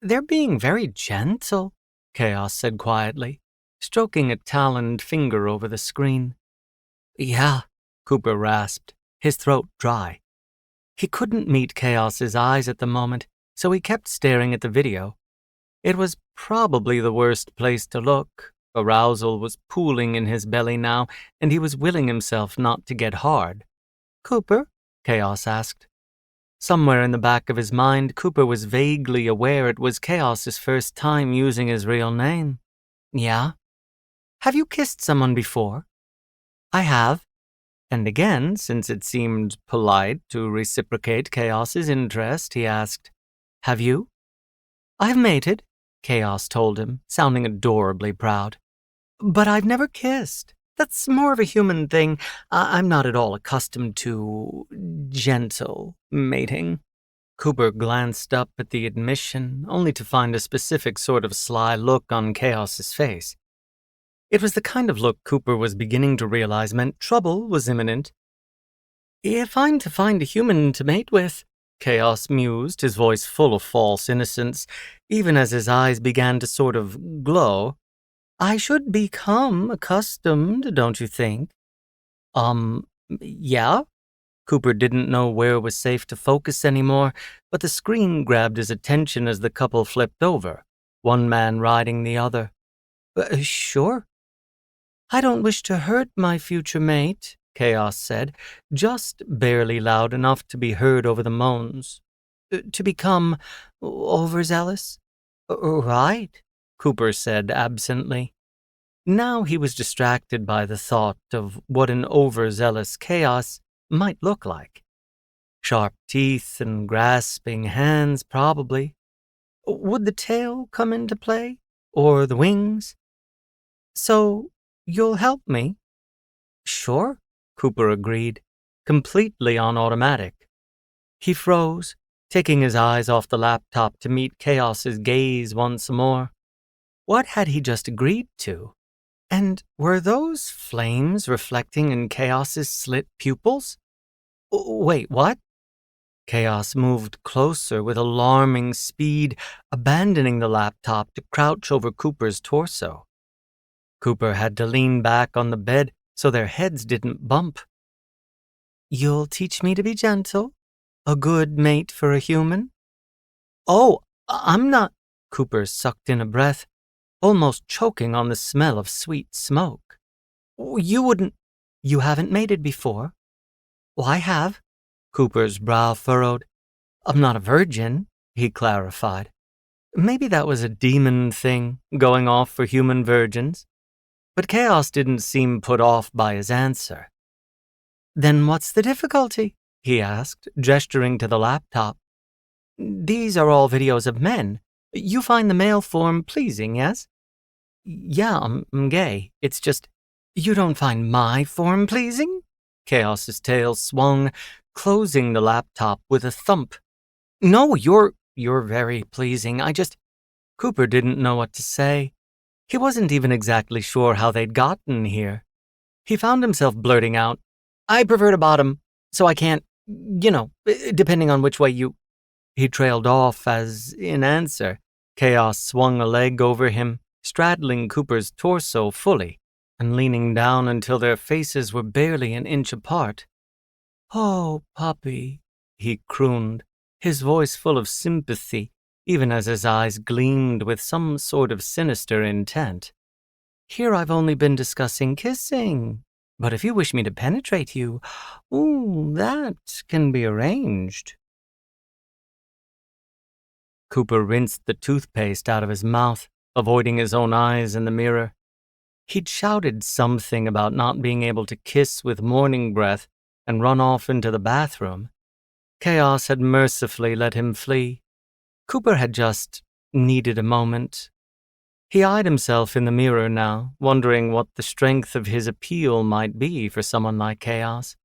They're being very gentle, Chaos said quietly, stroking a taloned finger over the screen. Yeah, Cooper rasped, his throat dry. He couldn't meet Chaos's eyes at the moment, so he kept staring at the video. It was probably the worst place to look. Arousal was pooling in his belly now, and he was willing himself not to get hard. Cooper? Chaos asked. Somewhere in the back of his mind, Cooper was vaguely aware it was Chaos's first time using his real name. Yeah? Have you kissed someone before? I have. And again, since it seemed polite to reciprocate Chaos's interest, he asked, Have you? I've mated, Chaos told him, sounding adorably proud. But I've never kissed. That's more of a human thing. I'm not at all accustomed to gentle mating. Cooper glanced up at the admission, only to find a specific sort of sly look on Chaos's face. It was the kind of look Cooper was beginning to realize meant trouble was imminent. If I'm to find a human to mate with, Chaos mused, his voice full of false innocence, even as his eyes began to sort of glow, I should become accustomed, don't you think? Yeah? Cooper didn't know where was safe to focus anymore, but the screen grabbed his attention as the couple flipped over, one man riding the other. Sure. I don't wish to hurt my future mate, Chaos said, just barely loud enough to be heard over the moans. To become overzealous? Right, Cooper said absently. Now he was distracted by the thought of what an overzealous Chaos might look like. Sharp teeth and grasping hands, probably. Would the tail come into play? Or the wings? So, you'll help me? Sure, Cooper agreed, completely on automatic. He froze, taking his eyes off the laptop to meet Chaos's gaze once more. What had he just agreed to? And were those flames reflecting in Chaos's slit pupils? Wait, what? Chaos moved closer with alarming speed, abandoning the laptop to crouch over Cooper's torso. Cooper had to lean back on the bed so their heads didn't bump. You'll teach me to be gentle? A good mate for a human? Oh, I'm not. Cooper sucked in a breath, almost choking on the smell of sweet smoke. You haven't mated before? Well, I have. Cooper's brow furrowed. I'm not a virgin, he clarified. Maybe that was a demon thing, going off for human virgins. But Chaos didn't seem put off by his answer. Then what's the difficulty? He asked, gesturing to the laptop. These are all videos of men. You find the male form pleasing, yes? Yeah, I'm gay. It's just, you don't find my form pleasing? Chaos's tail swung, closing the laptop with a thump. No, you're very pleasing. Cooper didn't know what to say. He wasn't even exactly sure how they'd gotten here. He found himself blurting out, I prefer to bottom, so I can't, depending on which way you... He trailed off as, in answer, Chaos swung a leg over him, straddling Cooper's torso fully, and leaning down until their faces were barely an inch apart. Oh, puppy, he crooned, his voice full of sympathy, even as his eyes gleamed with some sort of sinister intent. Here I've only been discussing kissing, but if you wish me to penetrate you, that can be arranged. Cooper rinsed the toothpaste out of his mouth, avoiding his own eyes in the mirror. He'd shouted something about not being able to kiss with morning breath and run off into the bathroom. Chaos had mercifully let him flee. Cooper had just needed a moment. He eyed himself in the mirror now, wondering what the strength of his appeal might be for someone like Chaos.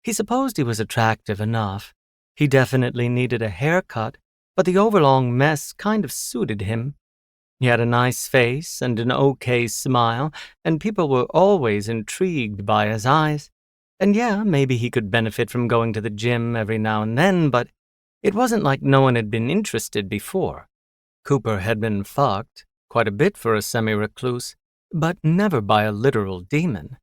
He supposed he was attractive enough. He definitely needed a haircut, but the overlong mess kind of suited him. He had a nice face and an okay smile, and people were always intrigued by his eyes. And yeah, maybe he could benefit from going to the gym every now and then, but it wasn't like no one had been interested before. Cooper had been fucked, quite a bit for a semi-recluse, but never by a literal demon.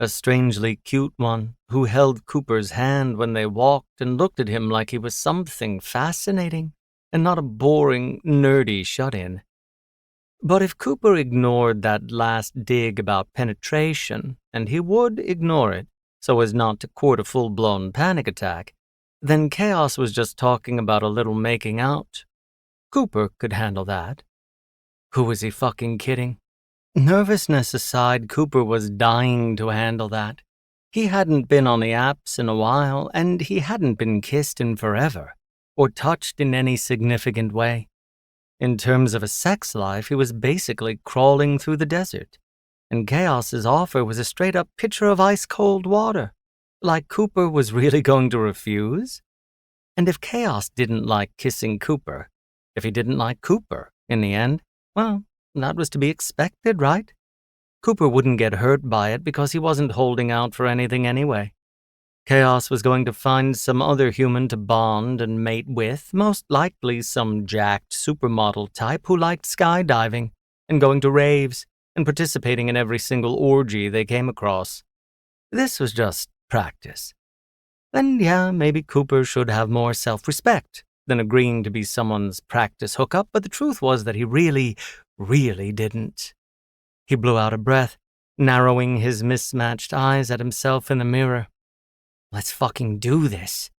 A strangely cute one who held Cooper's hand when they walked and looked at him like he was something fascinating and not a boring, nerdy shut-in. But if Cooper ignored that last dig about penetration, and he would ignore it so as not to court a full-blown panic attack, then Chaos was just talking about a little making out. Cooper could handle that. Who was he fucking kidding? Nervousness aside, Cooper was dying to handle that. He hadn't been on the apps in a while, and he hadn't been kissed in forever, or touched in any significant way. In terms of a sex life, he was basically crawling through the desert, and Chaos's offer was a straight-up pitcher of ice-cold water. Like Cooper was really going to refuse? And if Chaos didn't like kissing Cooper, if he didn't like Cooper in the end, well, that was to be expected, right? Cooper wouldn't get hurt by it because he wasn't holding out for anything anyway. Chaos was going to find some other human to bond and mate with, most likely some jacked supermodel type who liked skydiving and going to raves and participating in every single orgy they came across. This was just practice. Then, yeah, maybe Cooper should have more self-respect than agreeing to be someone's practice hookup, but the truth was that he really didn't. He blew out a breath, narrowing his mismatched eyes at himself in the mirror. Let's fucking do this.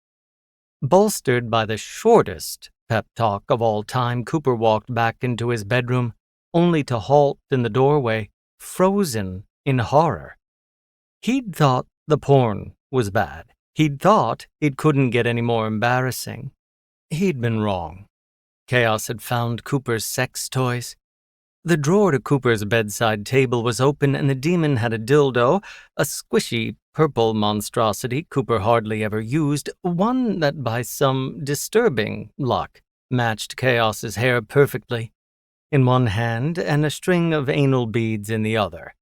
Bolstered by the shortest pep talk of all time, Cooper walked back into his bedroom, only to halt in the doorway, frozen in horror. He'd thought the porn was bad. He'd thought it couldn't get any more embarrassing. He'd been wrong. Chaos had found Cooper's sex toys. The drawer to Cooper's bedside table was open, and the demon had a dildo, a squishy purple monstrosity Cooper hardly ever used, one that by some disturbing luck matched Chaos's hair perfectly, in one hand and a string of anal beads in the other.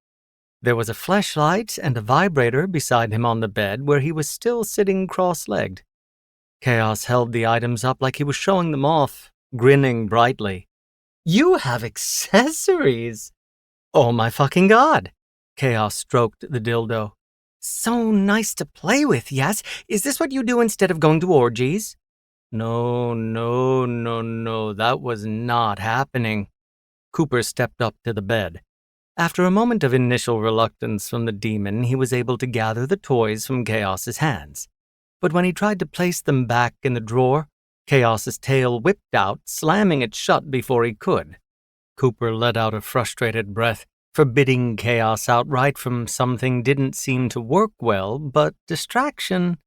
There was a fleshlight and a vibrator beside him on the bed, where he was still sitting cross-legged. Chaos held the items up like he was showing them off, grinning brightly. You have accessories! Oh my fucking god! Chaos stroked the dildo. So nice to play with, yes? Is this what you do instead of going to orgies? No, that was not happening. Cooper stepped up to the bed. After a moment of initial reluctance from the demon, he was able to gather the toys from Chaos's hands. But when he tried to place them back in the drawer, Chaos's tail whipped out, slamming it shut before he could. Cooper let out a frustrated breath, forbidding Chaos outright from something didn't seem to work well, but distraction.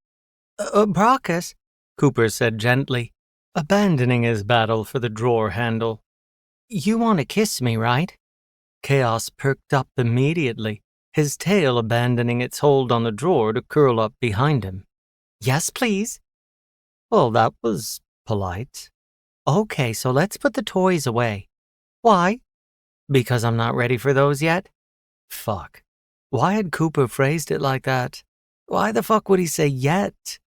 Brachus, Cooper said gently, abandoning his battle for the drawer handle. You want to kiss me, right? Chaos perked up immediately, his tail abandoning its hold on the drawer to curl up behind him. Yes, please. Well, that was polite. Okay, so let's put the toys away. Why? Because I'm not ready for those yet? Fuck. Why had Cooper phrased it like that? Why the fuck would he say yet?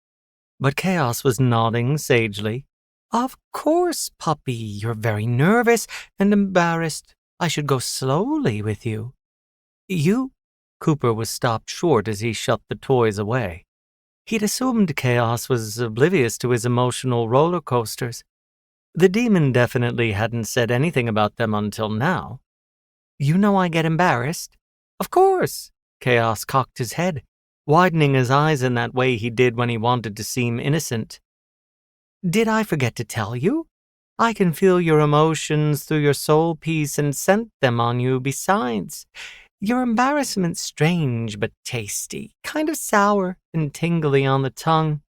But Chaos was nodding sagely. Of course, puppy, you're very nervous and embarrassed. I should go slowly with you. You? Cooper was stopped short as he shut the toys away. He'd assumed Chaos was oblivious to his emotional roller coasters. The demon definitely hadn't said anything about them until now. You know I get embarrassed? Of course. Chaos cocked his head, widening his eyes in that way he did when he wanted to seem innocent. Did I forget to tell you? I can feel your emotions through your soul piece and scent them on you besides. Your embarrassment's strange but tasty, kind of sour and tingly on the tongue.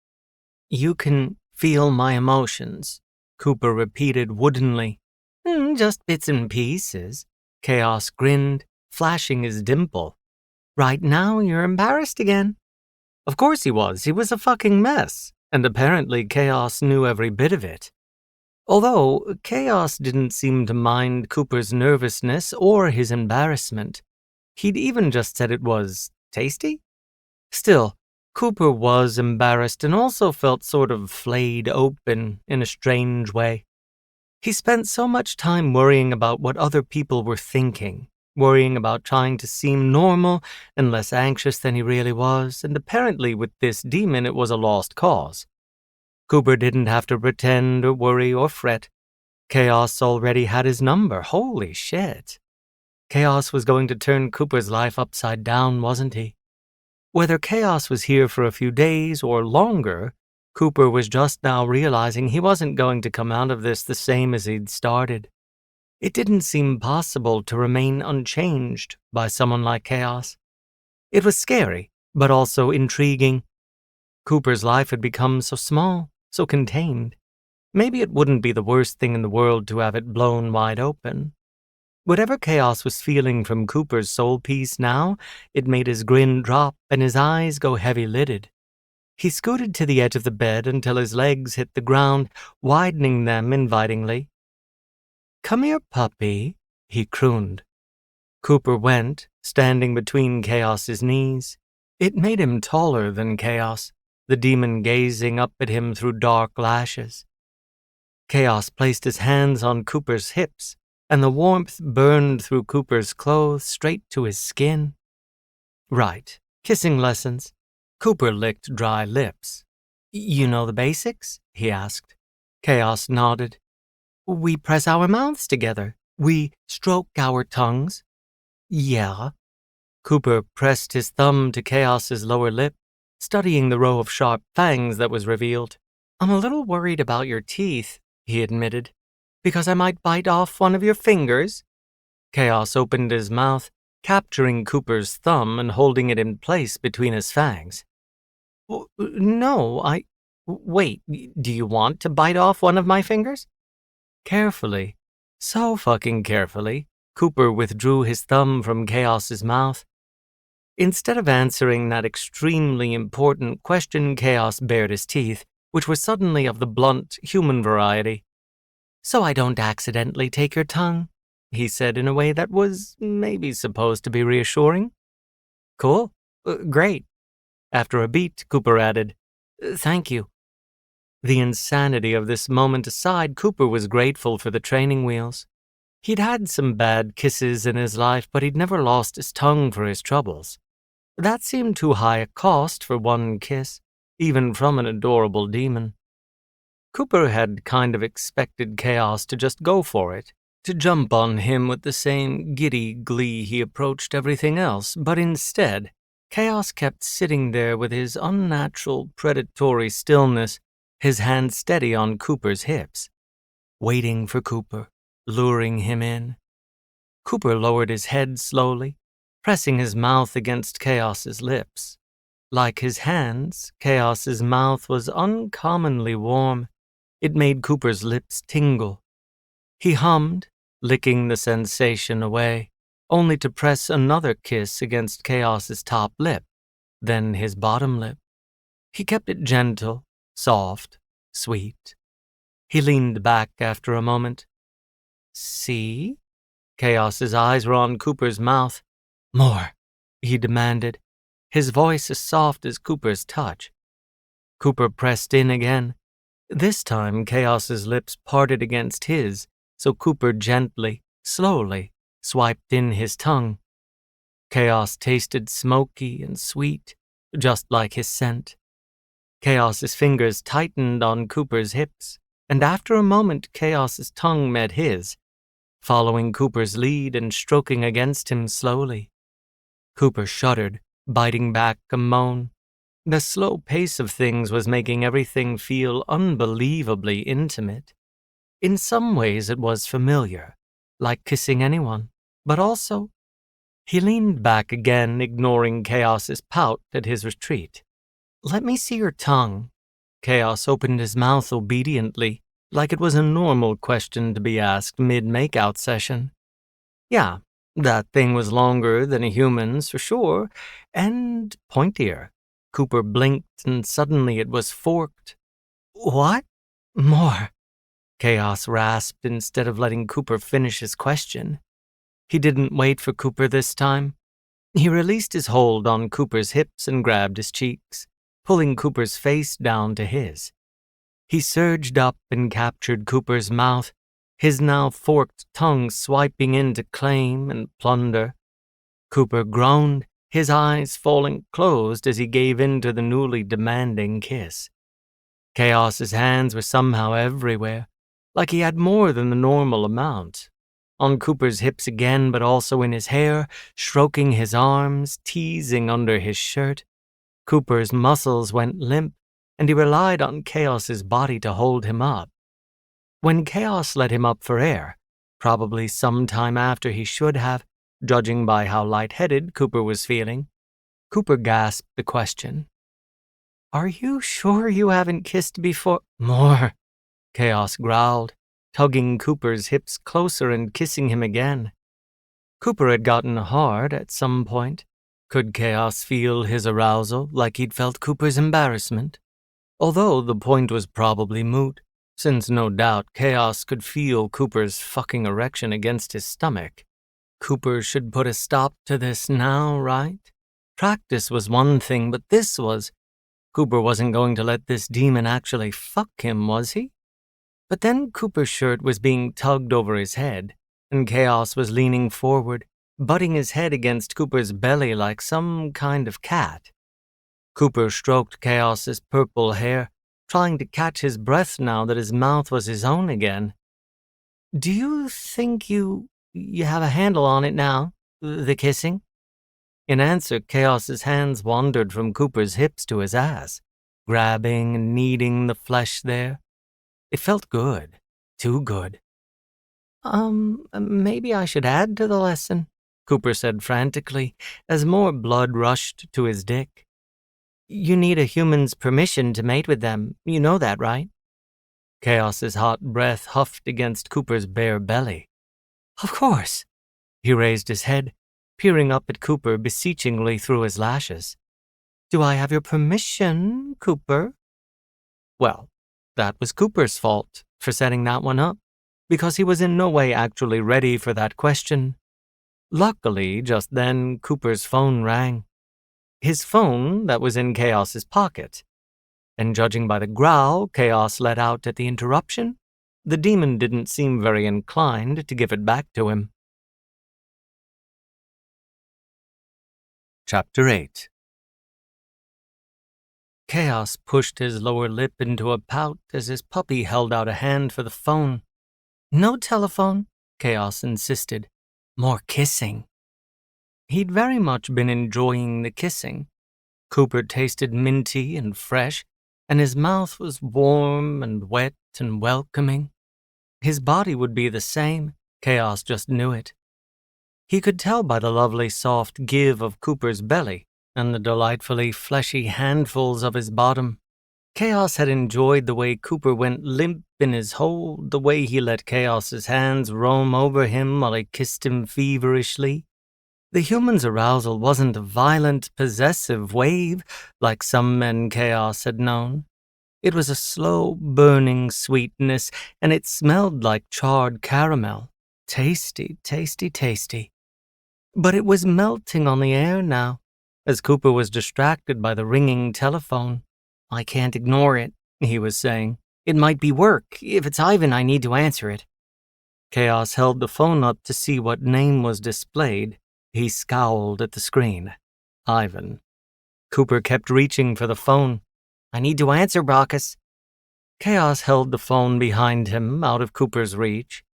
You can feel my emotions, Cooper repeated woodenly. Just bits and pieces. Chaos grinned, flashing his dimple. Right now you're embarrassed again. Of course he was. He was a fucking mess, and apparently Chaos knew every bit of it. Although Chaos didn't seem to mind Cooper's nervousness or his embarrassment. He'd even just said it was tasty. Still, Cooper was embarrassed and also felt sort of flayed open in a strange way. He spent so much time worrying about what other people were thinking, worrying about trying to seem normal and less anxious than he really was, and apparently with this demon it was a lost cause. Cooper didn't have to pretend or worry or fret. Chaos already had his number. Holy shit. Chaos was going to turn Cooper's life upside down, wasn't he? Whether Chaos was here for a few days or longer, Cooper was just now realizing he wasn't going to come out of this the same as he'd started. It didn't seem possible to remain unchanged by someone like Chaos. It was scary, but also intriguing. Cooper's life had become so small, so contained. Maybe it wouldn't be the worst thing in the world to have it blown wide open. Whatever Chaos was feeling from Cooper's soul piece now, it made his grin drop and his eyes go heavy-lidded. He scooted to the edge of the bed until his legs hit the ground, widening them invitingly. Come here, puppy, he crooned. Cooper went, standing between Chaos's knees. It made him taller than Chaos, the demon gazing up at him through dark lashes. Chaos placed his hands on Cooper's hips, and the warmth burned through Cooper's clothes straight to his skin. Right, kissing lessons. Cooper licked dry lips. You know the basics? He asked. Chaos nodded. We press our mouths together. We stroke our tongues. Yeah. Cooper pressed his thumb to Chaos's lower lip, studying the row of sharp fangs that was revealed. "I'm a little worried about your teeth," he admitted, "because I might bite off one of your fingers." Chaos opened his mouth, capturing Cooper's thumb and holding it in place between his fangs. "No, Wait, do you want to bite off one of my fingers?" Carefully, so fucking carefully, Cooper withdrew his thumb from Chaos's mouth. Instead of answering that extremely important question, Chaos bared his teeth, which were suddenly of the blunt, human variety. "So I don't accidentally take your tongue," he said in a way that was maybe supposed to be reassuring. "Cool. Great." After a beat, Cooper added, "Thank you." The insanity of this moment aside, Cooper was grateful for the training wheels. He'd had some bad kisses in his life, but he'd never lost his tongue for his troubles. That seemed too high a cost for one kiss, even from an adorable demon. Cooper had kind of expected Chaos to just go for it, to jump on him with the same giddy glee he approached everything else, but instead, Chaos kept sitting there with his unnatural, predatory stillness, his hand steady on Cooper's hips, waiting for Cooper, luring him in. Cooper lowered his head slowly, pressing his mouth against Chaos's lips. Like his hands, Chaos's mouth was uncommonly warm. It made Cooper's lips tingle. He hummed, licking the sensation away, only to press another kiss against Chaos's top lip, then his bottom lip. He kept it gentle, soft, sweet. He leaned back after a moment. "See?" Chaos's eyes were on Cooper's mouth. "More," he demanded, his voice as soft as Cooper's touch. Cooper pressed in again. This time, Chaos's lips parted against his, so Cooper gently, slowly, swiped in his tongue. Chaos tasted smoky and sweet, just like his scent. Chaos's fingers tightened on Cooper's hips, and after a moment, Chaos's tongue met his, following Cooper's lead and stroking against him slowly. Cooper shuddered, biting back a moan. The slow pace of things was making everything feel unbelievably intimate. In some ways it was familiar, like kissing anyone, but also... He leaned back again, ignoring Chaos's pout at his retreat. "Let me see your tongue." Chaos opened his mouth obediently, like it was a normal question to be asked mid-makeout session. Yeah, that thing was longer than a human's for sure, and pointier. Cooper blinked and suddenly it was forked. "What?" "More," Chaos rasped instead of letting Cooper finish his question. He didn't wait for Cooper this time. He released his hold on Cooper's hips and grabbed his cheeks, pulling Cooper's face down to his. He surged up and captured Cooper's mouth, his now forked tongue swiping in to claim and plunder. Cooper groaned, his eyes falling closed as he gave in to the newly demanding kiss. Chaos's hands were somehow everywhere, like he had more than the normal amount. On Cooper's hips again, but also in his hair, stroking his arms, teasing under his shirt. Cooper's muscles went limp, and he relied on Chaos's body to hold him up. When Chaos let him up for air, probably some time after he should have, judging by how lightheaded Cooper was feeling, Cooper gasped the question. "Are you sure you haven't kissed before?" "More," Chaos growled, tugging Cooper's hips closer and kissing him again. Cooper had gotten hard at some point. Could Chaos feel his arousal like he'd felt Cooper's embarrassment? Although the point was probably moot, since no doubt Chaos could feel Cooper's fucking erection against his stomach. Cooper should put a stop to this now, right? Practice was one thing, but this was... Cooper wasn't going to let this demon actually fuck him, was he? But then Cooper's shirt was being tugged over his head, and Chaos was leaning forward, butting his head against Cooper's belly like some kind of cat. Cooper stroked Chaos's purple hair, trying to catch his breath now that his mouth was his own again. "Do you think you have a handle on it now, the kissing?" In answer, Chaos's hands wandered from Cooper's hips to his ass, grabbing and kneading the flesh there. It felt good. Too good. Maybe I should add to the lesson, Cooper said frantically, as more blood rushed to his dick. You need a human's permission to mate with them. You know that, right? Chaos's hot breath huffed against Cooper's bare belly. Of course. He raised his head, peering up at Cooper beseechingly through his lashes. Do I have your permission, Cooper? Well, that was Cooper's fault for setting that one up, because he was in no way actually ready for that question. Luckily, just then, Cooper's phone rang. His phone that was in Chaos's pocket. And judging by the growl Chaos let out at the interruption, the demon didn't seem very inclined to give it back to him. Chapter 8. Chaos pushed his lower lip into a pout as his puppy held out a hand for the phone. No telephone, Chaos insisted. More kissing. He'd very much been enjoying the kissing. Cooper tasted minty and fresh, and his mouth was warm and wet and welcoming. His body would be the same, Chaos just knew it. He could tell by the lovely soft give of Cooper's belly and the delightfully fleshy handfuls of his bottom. Chaos had enjoyed the way Cooper went limp in his hold, the way he let Chaos's hands roam over him while he kissed him feverishly. The human's arousal wasn't a violent, possessive wave like some men Chaos had known. It was a slow, burning sweetness, and it smelled like charred caramel. Tasty, tasty, tasty. But it was melting on the air now, as Cooper was distracted by the ringing telephone. I can't ignore it, he was saying. It might be work. If it's Ivan, I need to answer it. Chaos held the phone up to see what name was displayed. He scowled at the screen. Ivan. Cooper kept reaching for the phone. I need to answer, Brockus. Chaos held the phone behind him, out of Cooper's reach.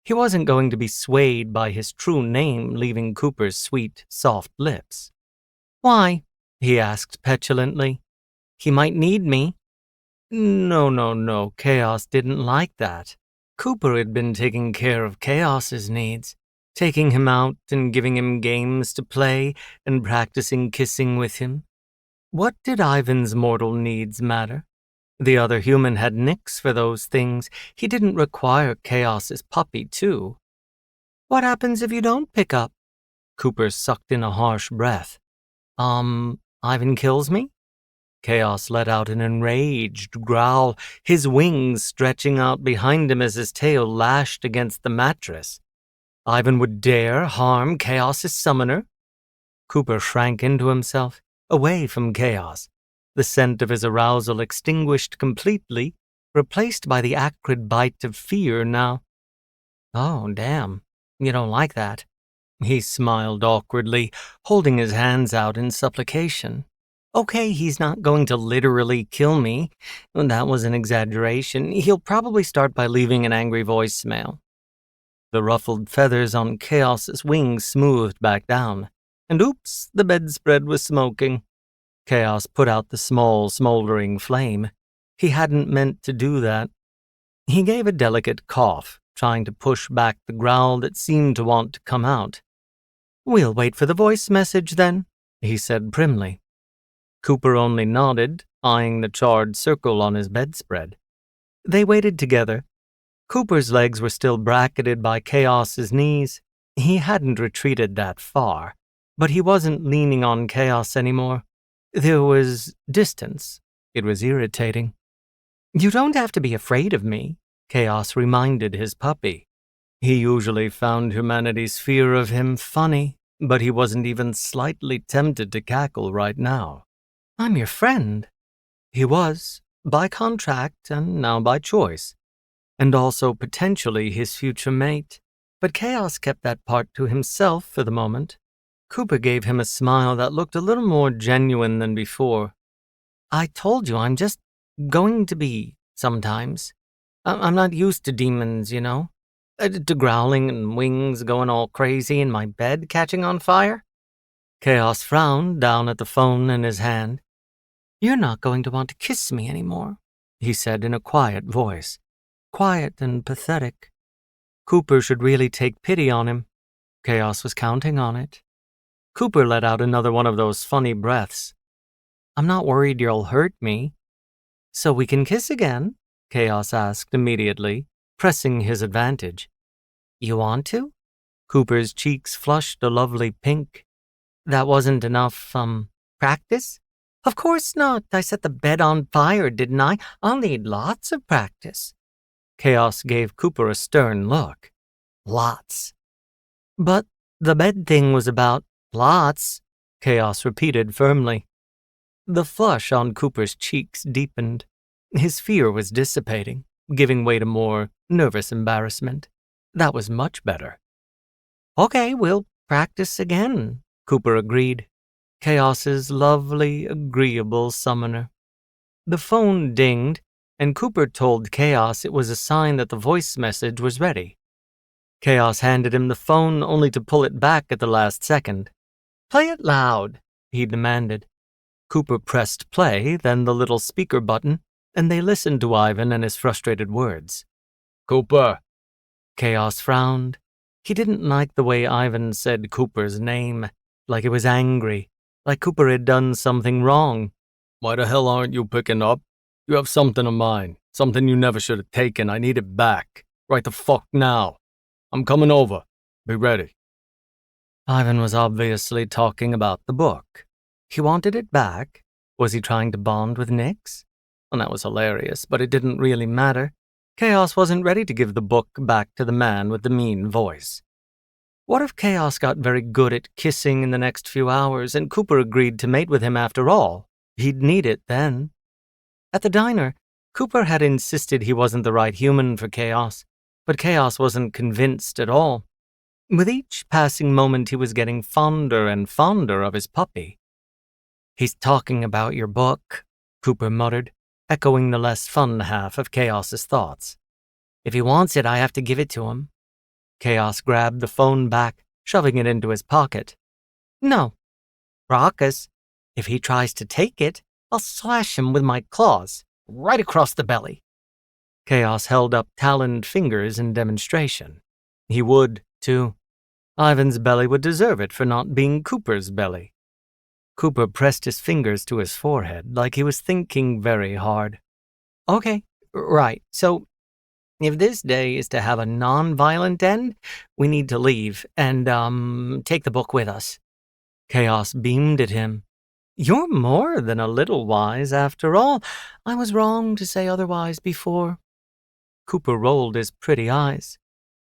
He wasn't going to be swayed by his true name leaving Cooper's sweet, soft lips. Why? He asked petulantly. He might need me. No, Chaos didn't like that. Cooper had been taking care of Chaos's needs, taking him out and giving him games to play and practicing kissing with him. What did Ivan's mortal needs matter? The other human had nix for those things. He didn't require Chaos's puppy, too. What happens if you don't pick up? Cooper sucked in a harsh breath. Ivan kills me? Chaos let out an enraged growl, his wings stretching out behind him as his tail lashed against the mattress. Ivan would dare harm Chaos's summoner? Cooper shrank into himself, away from Chaos, the scent of his arousal extinguished completely, replaced by the acrid bite of fear now. Oh, damn, you don't like that. He smiled awkwardly, holding his hands out in supplication. Okay, he's not going to literally kill me. That was an exaggeration. He'll probably start by leaving an angry voicemail. The ruffled feathers on Chaos's wings smoothed back down. And oops, the bedspread was smoking. Chaos put out the small, smoldering flame. He hadn't meant to do that. He gave a delicate cough, trying to push back the growl that seemed to want to come out. We'll wait for the voice message, then, he said primly. Cooper only nodded, eyeing the charred circle on his bedspread. They waited together. Cooper's legs were still bracketed by Chaos's knees. He hadn't retreated that far, but he wasn't leaning on Chaos anymore. There was distance. It was irritating. You don't have to be afraid of me, Chaos reminded his puppy. He usually found humanity's fear of him funny, but he wasn't even slightly tempted to cackle right now. I'm your friend. He was, by contract and now by choice, and also potentially his future mate. But Chaos kept that part to himself for the moment. Cooper gave him a smile that looked a little more genuine than before. I told you I'm just going to be sometimes. I'm not used to demons, you know. To growling and wings going all crazy and my bed catching on fire. Chaos frowned down at the phone in his hand. "You're not going to want to kiss me anymore," he said in a quiet voice. Quiet and pathetic. Cooper should really take pity on him. Chaos was counting on it. Cooper let out another one of those funny breaths. "I'm not worried you'll hurt me." "So we can kiss again?" Chaos asked immediately, pressing his advantage. "You want to?" Cooper's cheeks flushed a lovely pink. "That wasn't enough, practice?" "Of course not. I set the bed on fire, didn't I? I'll need lots of practice." Chaos gave Cooper a stern look. "Lots." "But the bed thing was about lots," Chaos repeated firmly. The flush on Cooper's cheeks deepened. His fear was dissipating, giving way to more nervous embarrassment. That was much better. "Okay, we'll practice again," Cooper agreed. Chaos's lovely, agreeable summoner. The phone dinged, and Cooper told Chaos it was a sign that the voice message was ready. Chaos handed him the phone only to pull it back at the last second. "Play it loud," he demanded. Cooper pressed play, then the little speaker button, and they listened to Ivan and his frustrated words. Cooper. Chaos frowned. He didn't like the way Ivan said Cooper's name, like it was angry, like Cooper had done something wrong. Why the hell aren't you picking up? You have something of mine, something you never should have taken. I need it back. Right the fuck now. I'm coming over. Be ready. Ivan was obviously talking about the book. He wanted it back. Was he trying to bond with Nix? Well, that was hilarious, but it didn't really matter. Chaos wasn't ready to give the book back to the man with the mean voice. What if Chaos got very good at kissing in the next few hours and Cooper agreed to mate with him after all? He'd need it then. At the diner, Cooper had insisted he wasn't the right human for Chaos, but Chaos wasn't convinced at all. With each passing moment, he was getting fonder and fonder of his puppy. "He's talking about your book," Cooper muttered, echoing the less fun half of Chaos's thoughts. "If he wants it, I have to give it to him." Chaos grabbed the phone back, shoving it into his pocket. "No. Raucous. If he tries to take it, I'll slash him with my claws, right across the belly." Chaos held up taloned fingers in demonstration. He would, too. Ivan's belly would deserve it for not being Cooper's belly. Cooper pressed his fingers to his forehead like he was thinking very hard. "Okay, right, so if this day is to have a non-violent end, we need to leave and, take the book with us." Chaos beamed at him. "You're more than a little wise, after all. I was wrong to say otherwise before." Cooper rolled his pretty eyes.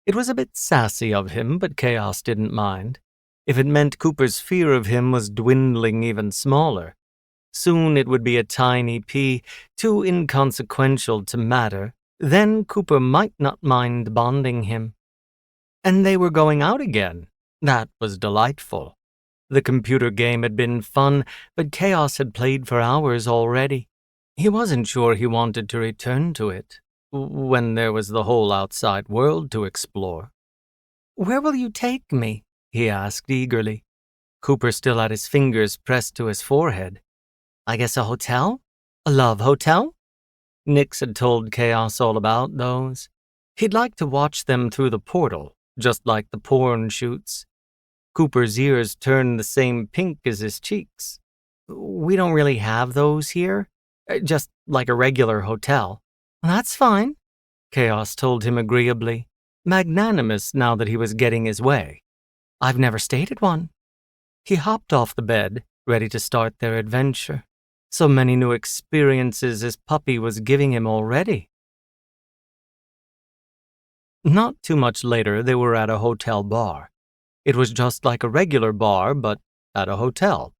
It was a bit sassy of him, but Chaos didn't mind. If it meant Cooper's fear of him was dwindling even smaller. Soon it would be a tiny pea, too inconsequential to matter. Then Cooper might not mind bonding him. And they were going out again. That was delightful. The computer game had been fun, but Chaos had played for hours already. He wasn't sure he wanted to return to it, when there was the whole outside world to explore. "Where will you take me?" he asked eagerly. Cooper still had his fingers pressed to his forehead. "I guess a hotel? A love hotel?" Nix had told Chaos all about those. He'd like to watch them through the portal, just like the porn shoots. Cooper's ears turned the same pink as his cheeks. "We don't really have those here. Just like a regular hotel." "That's fine," Chaos told him agreeably, magnanimous now that he was getting his way. "I've never stayed at one." He hopped off the bed, ready to start their adventure. So many new experiences his puppy was giving him already. Not too much later, they were at a hotel bar. It was just like a regular bar, but at a hotel.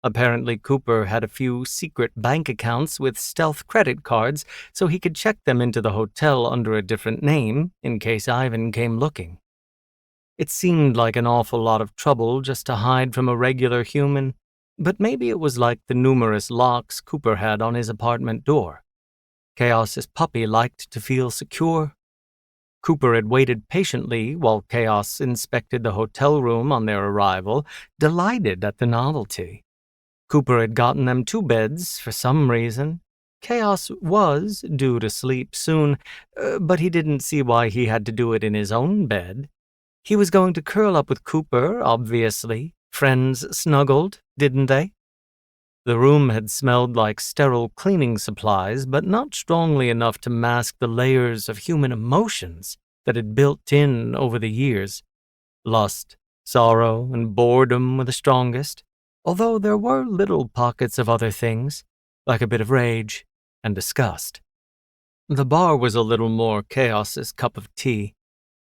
Apparently, Cooper had a few secret bank accounts with stealth credit cards, so he could check them into the hotel under a different name in case Ivan came looking. It seemed like an awful lot of trouble just to hide from a regular human, but maybe it was like the numerous locks Cooper had on his apartment door. Chaos's puppy liked to feel secure. Cooper had waited patiently while Chaos inspected the hotel room on their arrival, delighted at the novelty. Cooper had gotten them 2 beds for some reason. Chaos was due to sleep soon, but he didn't see why he had to do it in his own bed. He was going to curl up with Cooper, obviously. Friends snuggled, didn't they? The room had smelled like sterile cleaning supplies, but not strongly enough to mask the layers of human emotions that had built in over the years. Lust, sorrow, and boredom were the strongest, although there were little pockets of other things, like a bit of rage and disgust. The bar was a little more Chaos's cup of tea.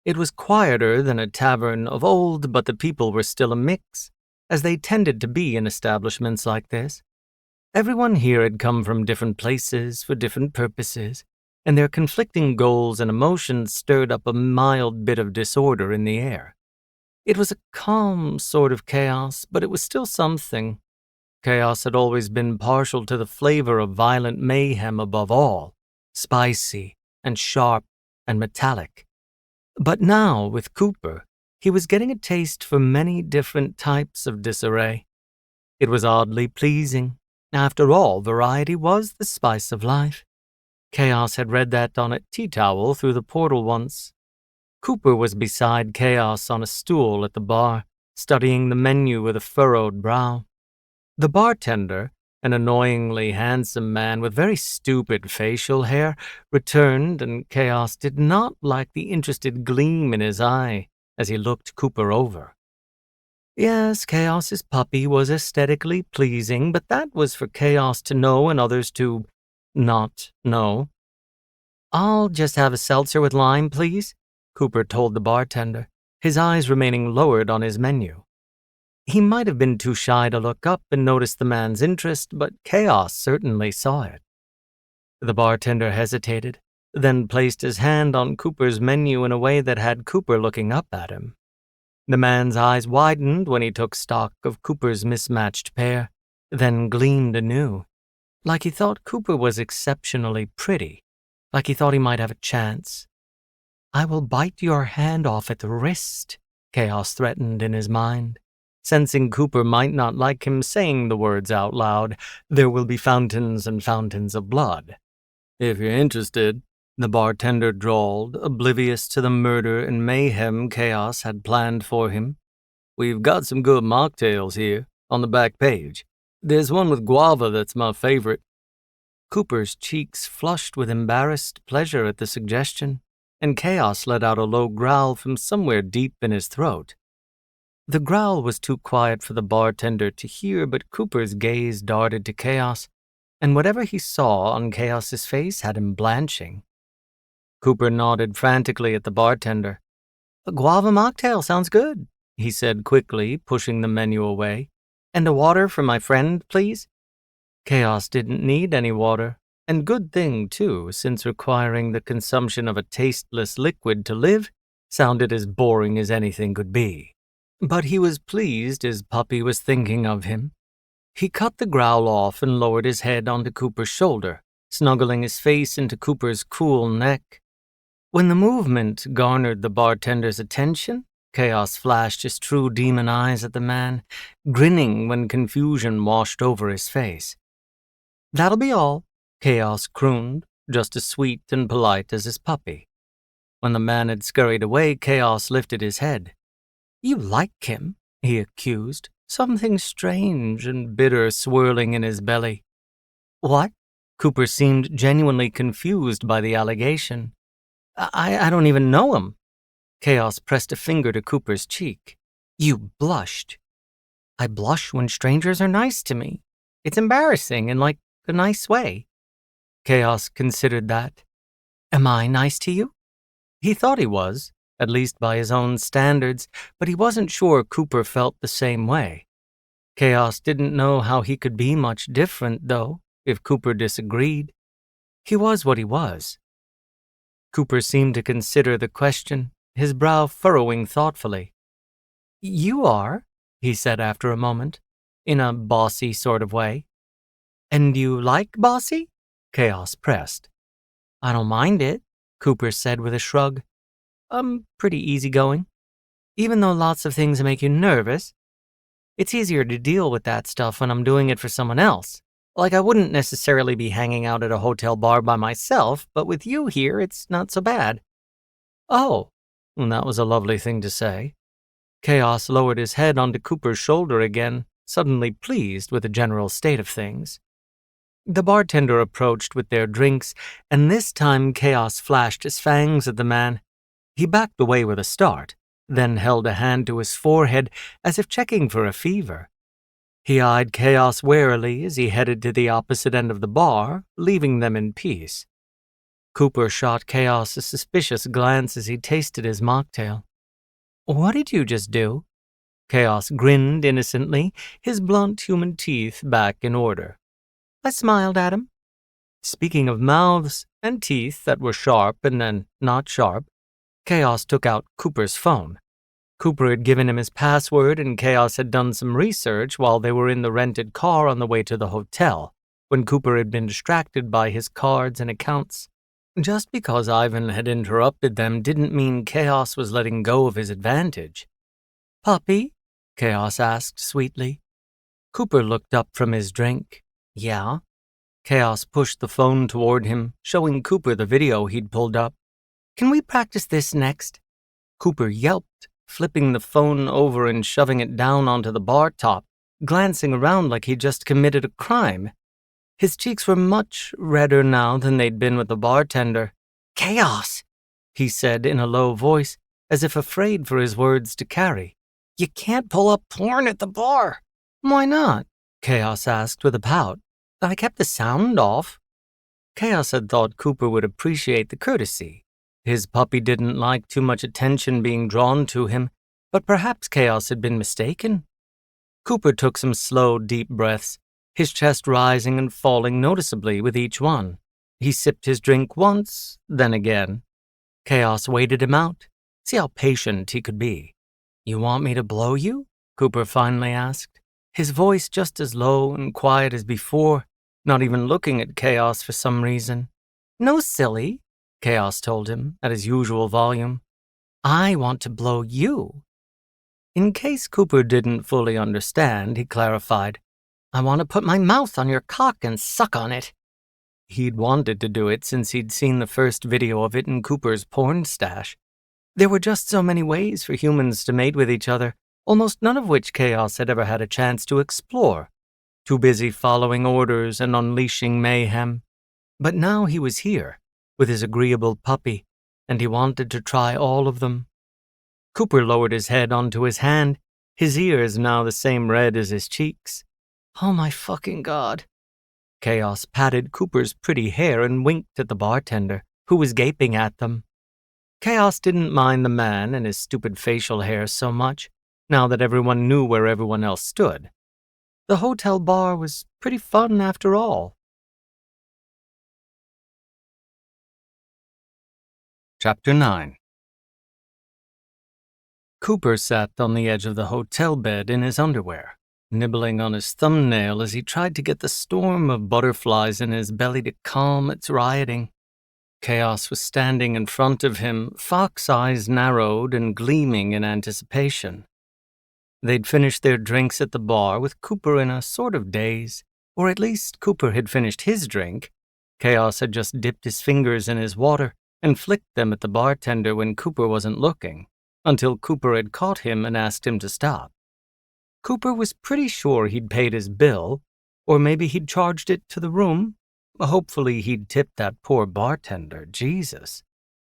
It was quieter than a tavern of old, but the people were still a mix, as they tended to be in establishments like this. Everyone here had come from different places for different purposes, and their conflicting goals and emotions stirred up a mild bit of disorder in the air. It was a calm sort of chaos, but it was still something. Chaos had always been partial to the flavor of violent mayhem above all, spicy and sharp and metallic. But now, with Cooper, he was getting a taste for many different types of disarray. It was oddly pleasing. After all, variety was the spice of life. Chaos had read that on a tea towel through the portal once. Cooper was beside Chaos on a stool at the bar, studying the menu with a furrowed brow. The bartender, an annoyingly handsome man with very stupid facial hair, returned, and Chaos did not like the interested gleam in his eye as he looked Cooper over. Yes, Chaos's puppy was aesthetically pleasing, but that was for Chaos to know and others to not know. "I'll just have a seltzer with lime, please," Cooper told the bartender, his eyes remaining lowered on his menu. He might have been too shy to look up and notice the man's interest, but Chaos certainly saw it. The bartender hesitated, then placed his hand on Cooper's menu in a way that had Cooper looking up at him. The man's eyes widened when he took stock of Cooper's mismatched pair, then gleamed anew, like he thought Cooper was exceptionally pretty, like he thought he might have a chance. "I will bite your hand off at the wrist," Chaos threatened in his mind. Sensing Cooper might not like him saying the words out loud, "There will be fountains and fountains of blood." "If you're interested," the bartender drawled, oblivious to the murder and mayhem Chaos had planned for him. "We've got some good mocktails here, on the back page. There's one with guava that's my favorite." Cooper's cheeks flushed with embarrassed pleasure at the suggestion, and Chaos let out a low growl from somewhere deep in his throat. The growl was too quiet for the bartender to hear, but Cooper's gaze darted to Chaos, and whatever he saw on Chaos's face had him blanching. Cooper nodded frantically at the bartender. "A guava mocktail sounds good," he said quickly, pushing the menu away. "And a water for my friend, please?" Chaos didn't need any water, and good thing, too, since requiring the consumption of a tasteless liquid to live sounded as boring as anything could be. But he was pleased his puppy was thinking of him. He cut the growl off and lowered his head onto Cooper's shoulder, snuggling his face into Cooper's cool neck. When the movement garnered the bartender's attention, Chaos flashed his true demon eyes at the man, grinning when confusion washed over his face. "That'll be all," Chaos crooned, just as sweet and polite as his puppy. When the man had scurried away, Chaos lifted his head. "You like him," he accused, something strange and bitter swirling in his belly. "What?" Cooper seemed genuinely confused by the allegation. I don't even know him." Chaos pressed a finger to Cooper's cheek. "You blushed." "I blush when strangers are nice to me. It's embarrassing in, like, a nice way." Chaos considered that. "Am I nice to you?" He thought he was, at least by his own standards, but he wasn't sure Cooper felt the same way. Chaos didn't know how he could be much different, though, if Cooper disagreed. He was what he was. Cooper seemed to consider the question, his brow furrowing thoughtfully. "You are," he said after a moment, in a bossy sort of way. "And you like bossy?" Chaos pressed. "I don't mind it," Cooper said with a shrug. I'm pretty easygoing. Even though lots of things make you nervous, it's easier to deal with that stuff when I'm doing it for someone else. Like I wouldn't necessarily be hanging out at a hotel bar by myself, but with you here, it's not so bad. Oh, well, that was a lovely thing to say. Chaos lowered his head onto Cooper's shoulder again, suddenly pleased with the general state of things. The bartender approached with their drinks, and this time Chaos flashed his fangs at the man. He backed away with a start, then held a hand to his forehead as if checking for a fever. He eyed Chaos warily as he headed to the opposite end of the bar, leaving them in peace. Cooper shot Chaos a suspicious glance as he tasted his mocktail. "What did you just do?" Chaos grinned innocently, his blunt human teeth back in order. I smiled at him. Speaking of mouths and teeth that were sharp and then not sharp, Chaos took out Cooper's phone. Cooper had given him his password, and Chaos had done some research while they were in the rented car on the way to the hotel, when Cooper had been distracted by his cards and accounts. Just because Ivan had interrupted them didn't mean Chaos was letting go of his advantage. "Puppy?" Chaos asked sweetly. Cooper looked up from his drink. "Yeah?" Chaos pushed the phone toward him, showing Cooper the video he'd pulled up. "Can we practice this next?" Cooper yelped, flipping the phone over and shoving it down onto the bar top, glancing around like he'd just committed a crime. His cheeks were much redder now than they'd been with the bartender. "Chaos," he said in a low voice, as if afraid for his words to carry. "You can't pull up porn at the bar." "Why not?" Chaos asked with a pout. "I kept the sound off." Chaos had thought Cooper would appreciate the courtesy. His puppy didn't like too much attention being drawn to him, but perhaps Chaos had been mistaken. Cooper took some slow, deep breaths, his chest rising and falling noticeably with each one. He sipped his drink once, then again. Chaos waited him out, see how patient he could be. "You want me to blow you?" Cooper finally asked, his voice just as low and quiet as before, not even looking at Chaos for some reason. "No, silly," Chaos told him at his usual volume. "I want to blow you." In case Cooper didn't fully understand, he clarified, "I want to put my mouth on your cock and suck on it." He'd wanted to do it since he'd seen the first video of it in Cooper's porn stash. There were just so many ways for humans to mate with each other, almost none of which Chaos had ever had a chance to explore. Too busy following orders and unleashing mayhem. But now he was here, with his agreeable puppy, and he wanted to try all of them. Cooper lowered his head onto his hand, his ears now the same red as his cheeks. "Oh my fucking God." Chaos patted Cooper's pretty hair and winked at the bartender, who was gaping at them. Chaos didn't mind the man and his stupid facial hair so much, now that everyone knew where everyone else stood. The hotel bar was pretty fun after all. Chapter 9. Cooper sat on the edge of the hotel bed in his underwear, nibbling on his thumbnail as he tried to get the storm of butterflies in his belly to calm its rioting. Chaos was standing in front of him, fox eyes narrowed and gleaming in anticipation. They'd finished their drinks at the bar with Cooper in a sort of daze, or at least Cooper had finished his drink. Chaos had just dipped his fingers in his water and flicked them at the bartender when Cooper wasn't looking, until Cooper had caught him and asked him to stop. Cooper was pretty sure he'd paid his bill, or maybe he'd charged it to the room. Hopefully he'd tipped that poor bartender, Jesus.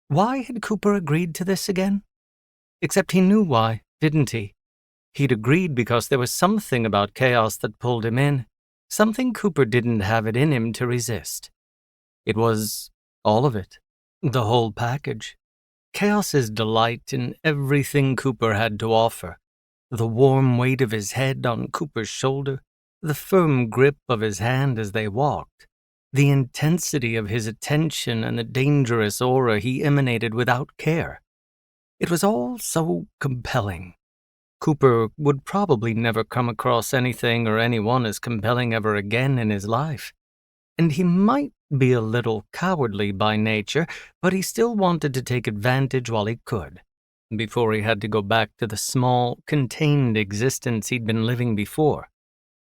Why had Cooper agreed to this again? Except he knew why, didn't he? He'd agreed because there was something about Chaos that pulled him in, something Cooper didn't have it in him to resist. It was all of it, the whole package. Chaos's delight in everything Cooper had to offer, the warm weight of his head on Cooper's shoulder, the firm grip of his hand as they walked, the intensity of his attention and the dangerous aura he emanated without care. It was all so compelling. Cooper would probably never come across anything or anyone as compelling ever again in his life, and he might be a little cowardly by nature, but he still wanted to take advantage while he could, before he had to go back to the small, contained existence he'd been living before.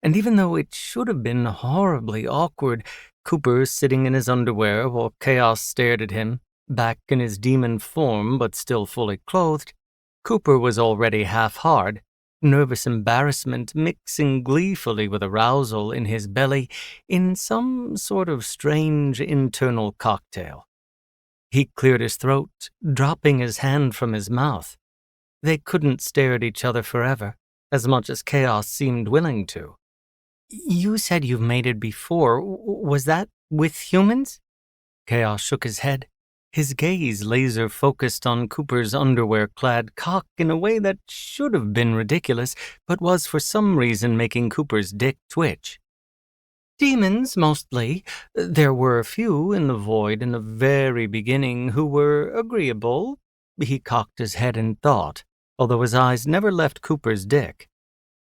And even though it should have been horribly awkward, Cooper sitting in his underwear while Chaos stared at him, back in his demon form but still fully clothed, Cooper was already half-hard, nervous embarrassment mixing gleefully with arousal in his belly in some sort of strange internal cocktail. He cleared his throat, dropping his hand from his mouth. They couldn't stare at each other forever, as much as Chaos seemed willing to. "You said you've mated before. Was that with humans?" Chaos shook his head, his gaze laser-focused on Cooper's underwear-clad cock in a way that should have been ridiculous, but was for some reason making Cooper's dick twitch. "Demons, mostly. There were a few in the void in the very beginning who were agreeable." He cocked his head in thought, although his eyes never left Cooper's dick.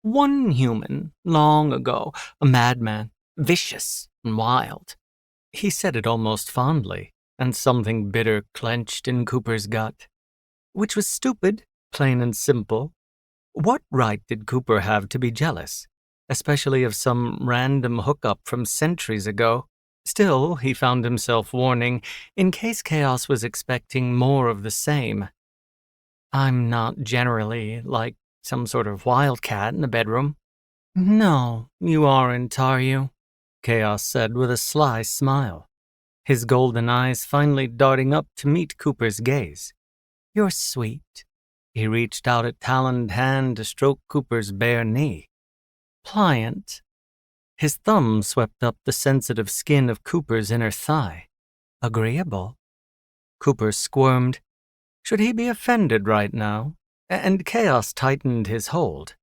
"One human, long ago, a madman, vicious and wild." He said it almost fondly, and something bitter clenched in Cooper's gut. Which was stupid, plain and simple. What right did Cooper have to be jealous, especially of some random hookup from centuries ago? Still, he found himself warning, in case Chaos was expecting more of the same. "I'm not generally like some sort of wildcat in the bedroom." "No, you aren't, are you?" Chaos said with a sly smile, his golden eyes finally darting up to meet Cooper's gaze. "You're sweet." He reached out a taloned hand to stroke Cooper's bare knee. "Pliant." His thumb swept up the sensitive skin of Cooper's inner thigh. "Agreeable." Cooper squirmed. Should he be offended right now? And Chaos tightened his hold.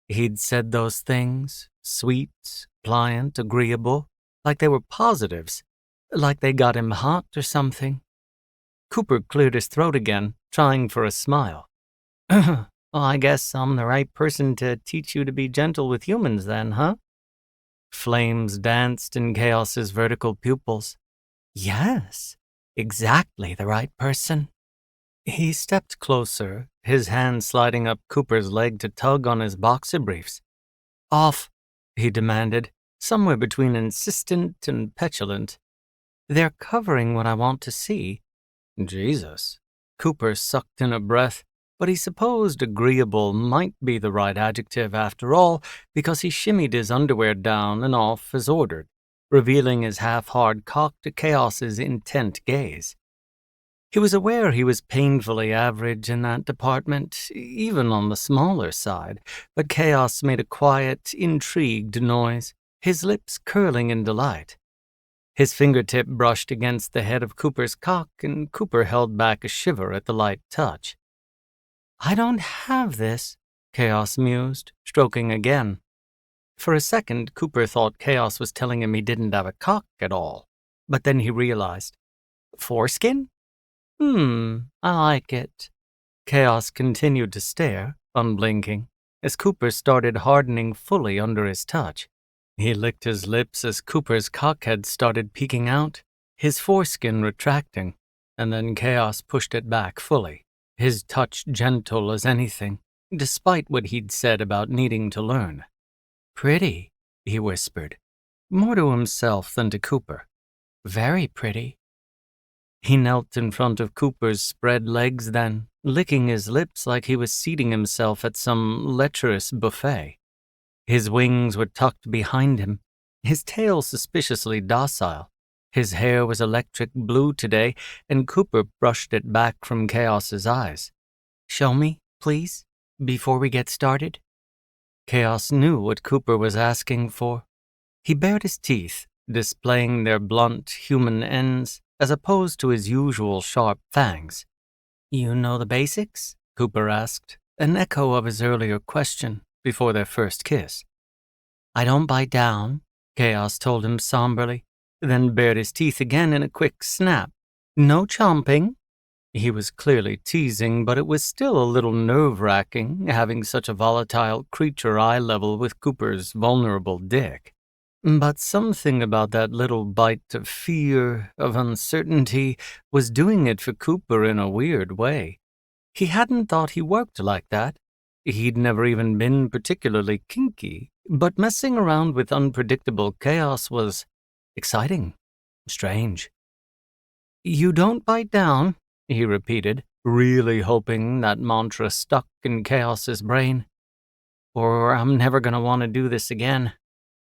He'd said those things, sweet, pliant, agreeable, like they were positives, like they got him hot or something. Cooper cleared his throat again, trying for a smile. "Well, I guess I'm the right person to teach you to be gentle with humans then, huh?" Flames danced in Chaos's vertical pupils. "Yes, exactly the right person." He stepped closer, his hand sliding up Cooper's leg to tug on his boxer briefs. "Off," he demanded, somewhere between insistent and petulant. "They're covering what I want to see." Jesus. Cooper sucked in a breath, but he supposed agreeable might be the right adjective after all, because he shimmied his underwear down and off as ordered, revealing his half-hard cock to Chaos's intent gaze. He was aware he was painfully average in that department, even on the smaller side, but Chaos made a quiet, intrigued noise, his lips curling in delight. His fingertip brushed against the head of Cooper's cock, and Cooper held back a shiver at the light touch. "I don't have this," Chaos mused, stroking again. For a second, Cooper thought Chaos was telling him he didn't have a cock at all, but then he realized. "Foreskin? I like it." Chaos continued to stare, unblinking, as Cooper started hardening fully under his touch. He licked his lips as Cooper's cockhead started peeking out, his foreskin retracting, and then Chaos pushed it back fully, his touch gentle as anything, despite what he'd said about needing to learn. "Pretty," he whispered, more to himself than to Cooper. "Very pretty." He knelt in front of Cooper's spread legs then, licking his lips like he was seating himself at some lecherous buffet. His wings were tucked behind him, his tail suspiciously docile. His hair was electric blue today, and Cooper brushed it back from Chaos's eyes. "Show me, please, before we get started." Chaos knew what Cooper was asking for. He bared his teeth, displaying their blunt, human ends, as opposed to his usual sharp fangs. "You know the basics?" Cooper asked, an echo of his earlier question, before their first kiss. "I don't bite down," Chaos told him somberly, then bared his teeth again in a quick snap. "No chomping." He was clearly teasing, but it was still a little nerve-wracking, having such a volatile creature eye level with Cooper's vulnerable dick. But something about that little bite of fear, of uncertainty, was doing it for Cooper in a weird way. He hadn't thought he worked like that. He'd never even been particularly kinky, but messing around with unpredictable chaos was exciting, strange. "You don't bite down," he repeated, really hoping that mantra stuck in Chaos's brain. "Or I'm never gonna want to do this again."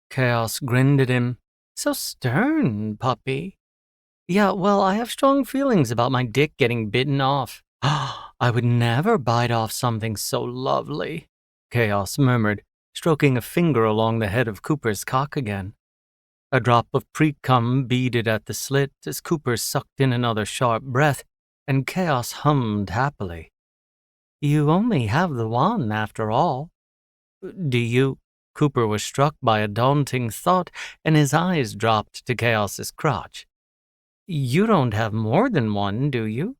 Chaos grinned at him. "So stern, puppy." "Yeah, well, I have strong feelings about my dick getting bitten off." "I would never bite off something so lovely," Chaos murmured, stroking a finger along the head of Cooper's cock again. A drop of pre-cum beaded at the slit as Cooper sucked in another sharp breath, and Chaos hummed happily. "You only have the one, after all." "Do you?" Cooper was struck by a daunting thought, and his eyes dropped to Chaos's crotch. "You don't have more than one, do you?"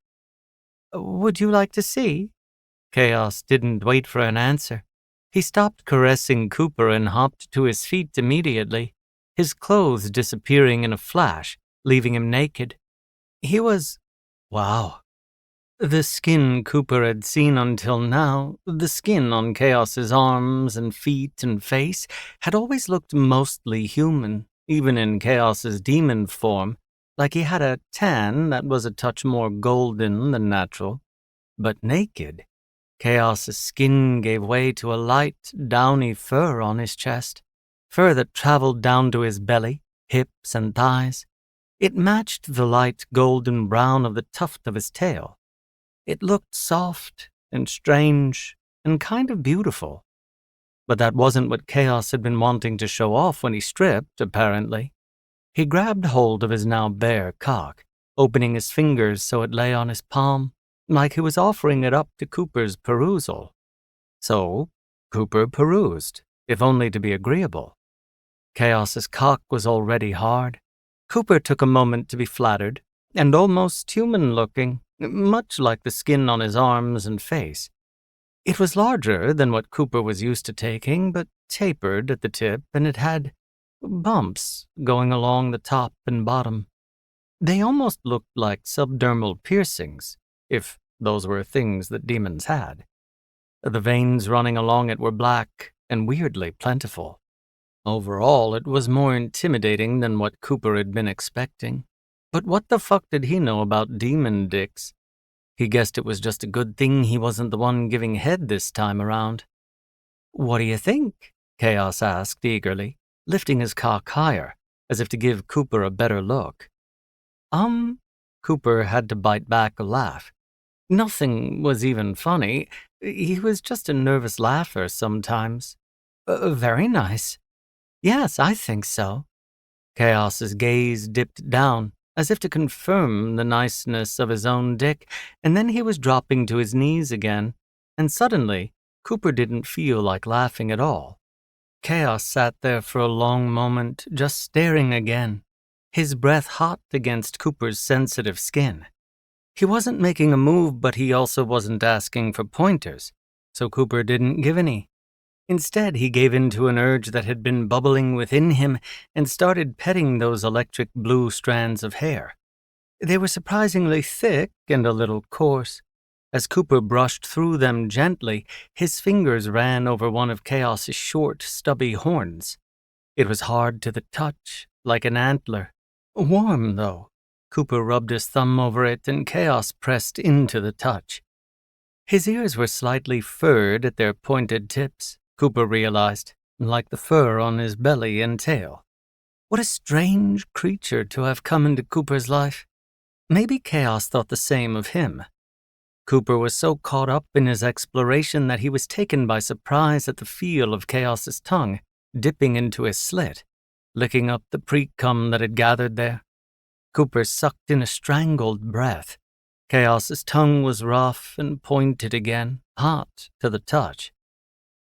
"Would you like to see?" Chaos didn't wait for an answer. He stopped caressing Cooper and hopped to his feet immediately, his clothes disappearing in a flash, leaving him naked. He was... wow. The skin Cooper had seen until now, the skin on Chaos's arms and feet and face, had always looked mostly human, even in Chaos's demon form, like he had a tan that was a touch more golden than natural. But naked, Chaos's skin gave way to a light, downy fur on his chest, fur that traveled down to his belly, hips, and thighs. It matched the light golden brown of the tuft of his tail. It looked soft and strange and kind of beautiful. But that wasn't what Chaos had been wanting to show off when he stripped, apparently. He grabbed hold of his now bare cock, opening his fingers so it lay on his palm, like he was offering it up to Cooper's perusal. So, Cooper perused, if only to be agreeable. Chaos's cock was already hard. Cooper took a moment to be flattered, and almost human-looking, much like the skin on his arms and face. It was larger than what Cooper was used to taking, but tapered at the tip, and it had bumps going along the top and bottom. They almost looked like subdermal piercings, if those were things that demons had. The veins running along it were black and weirdly plentiful. Overall, it was more intimidating than what Cooper had been expecting. But what the fuck did he know about demon dicks? He guessed it was just a good thing he wasn't the one giving head this time around. "What do you think?" Chaos asked eagerly, lifting his cock higher, as if to give Cooper a better look. Cooper had to bite back a laugh. Nothing was even funny. He was just a nervous laugher sometimes. Very nice. Yes, I think so." Chaos's gaze dipped down, as if to confirm the niceness of his own dick, and then he was dropping to his knees again, and suddenly, Cooper didn't feel like laughing at all. Chaos sat there for a long moment, just staring again, his breath hot against Cooper's sensitive skin. He wasn't making a move, but he also wasn't asking for pointers, so Cooper didn't give any. Instead, he gave in to an urge that had been bubbling within him and started petting those electric blue strands of hair. They were surprisingly thick and a little coarse. As Cooper brushed through them gently, his fingers ran over one of Chaos's short, stubby horns. It was hard to the touch, like an antler. Warm, though. Cooper rubbed his thumb over it, and Chaos pressed into the touch. His ears were slightly furred at their pointed tips, Cooper realized, like the fur on his belly and tail. What a strange creature to have come into Cooper's life. Maybe Chaos thought the same of him. Cooper was so caught up in his exploration that he was taken by surprise at the feel of Chaos's tongue dipping into his slit, licking up the pre-cum that had gathered there. Cooper sucked in a strangled breath. Chaos's tongue was rough and pointed again, hot to the touch.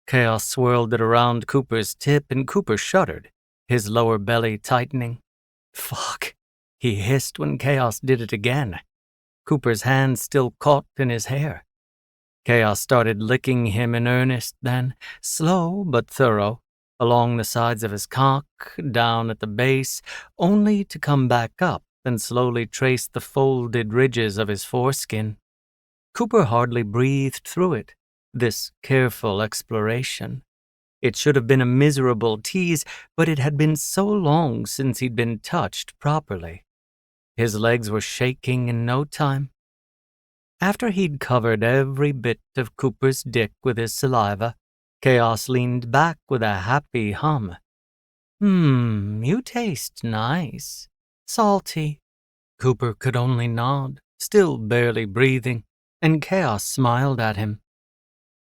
Chaos swirled it around Cooper's tip, and Cooper shuddered, his lower belly tightening. Fuck, he hissed when Chaos did it again. Cooper's hand still caught in his hair. Chaos started licking him in earnest then, slow but thorough, along the sides of his cock, down at the base, only to come back up and slowly trace the folded ridges of his foreskin. Cooper hardly breathed through it, this careful exploration. It should have been a miserable tease, but it had been so long since he'd been touched properly. His legs were shaking in no time. After he'd covered every bit of Cooper's dick with his saliva, Chaos leaned back with a happy hum. You taste nice. Salty. Cooper could only nod, still barely breathing, and Chaos smiled at him.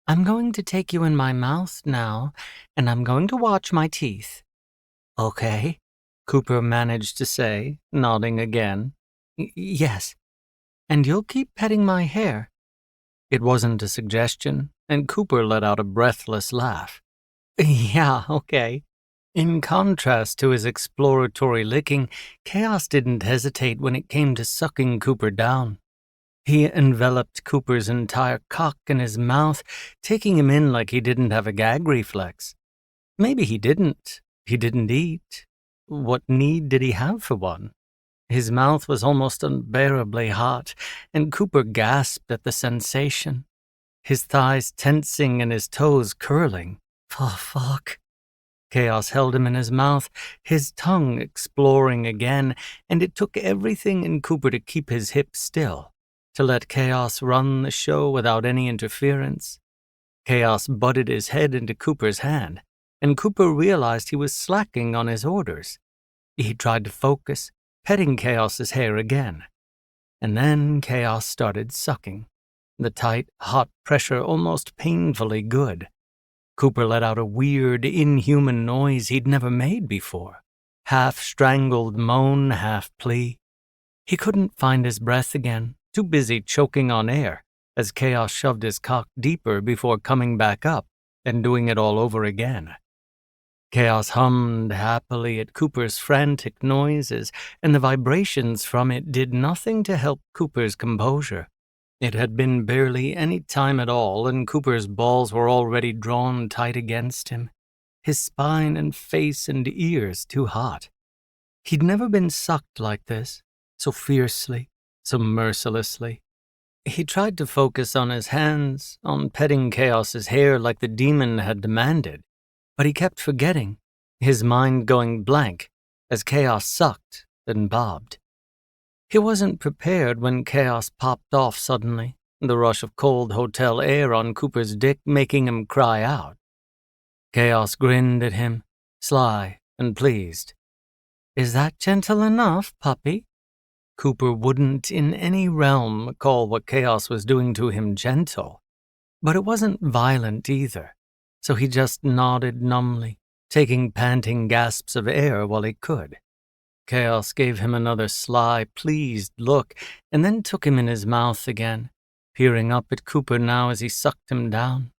I'm going to take you in my mouth now, and I'm going to watch my teeth. Okay, Cooper managed to say, nodding again. Yes. And you'll keep petting my hair. It wasn't a suggestion, and Cooper let out a breathless laugh. Yeah, okay. In contrast to his exploratory licking, Chaos didn't hesitate when it came to sucking Cooper down. He enveloped Cooper's entire cock in his mouth, taking him in like he didn't have a gag reflex. Maybe he didn't. He didn't eat. What need did he have for one? His mouth was almost unbearably hot, and Cooper gasped at the sensation, his thighs tensing and his toes curling. Oh, fuck. Chaos held him in his mouth, his tongue exploring again, and it took everything in Cooper to keep his hips still, to let Chaos run the show without any interference. Chaos butted his head into Cooper's hand, and Cooper realized he was slacking on his orders. He tried to focus, petting Chaos's hair again. And then Chaos started sucking, the tight, hot pressure almost painfully good. Cooper let out a weird, inhuman noise he'd never made before, half-strangled moan, half-plea. He couldn't find his breath again, too busy choking on air, as Chaos shoved his cock deeper before coming back up and doing it all over again. Chaos hummed happily at Cooper's frantic noises, and the vibrations from it did nothing to help Cooper's composure. It had been barely any time at all, and Cooper's balls were already drawn tight against him, his spine and face and ears too hot. He'd never been sucked like this, so fiercely, so mercilessly. He tried to focus on his hands, on petting Chaos's hair like the demon had demanded, but he kept forgetting, his mind going blank as Chaos sucked and bobbed. He wasn't prepared when Chaos popped off suddenly, the rush of cold hotel air on Cooper's dick making him cry out. Chaos grinned at him, sly and pleased. Is that gentle enough, puppy? Cooper wouldn't in any realm call what Chaos was doing to him gentle, but it wasn't violent either, so he just nodded numbly, taking panting gasps of air while he could. Chaos gave him another sly, pleased look, and then took him in his mouth again, peering up at Cooper now as he sucked him down.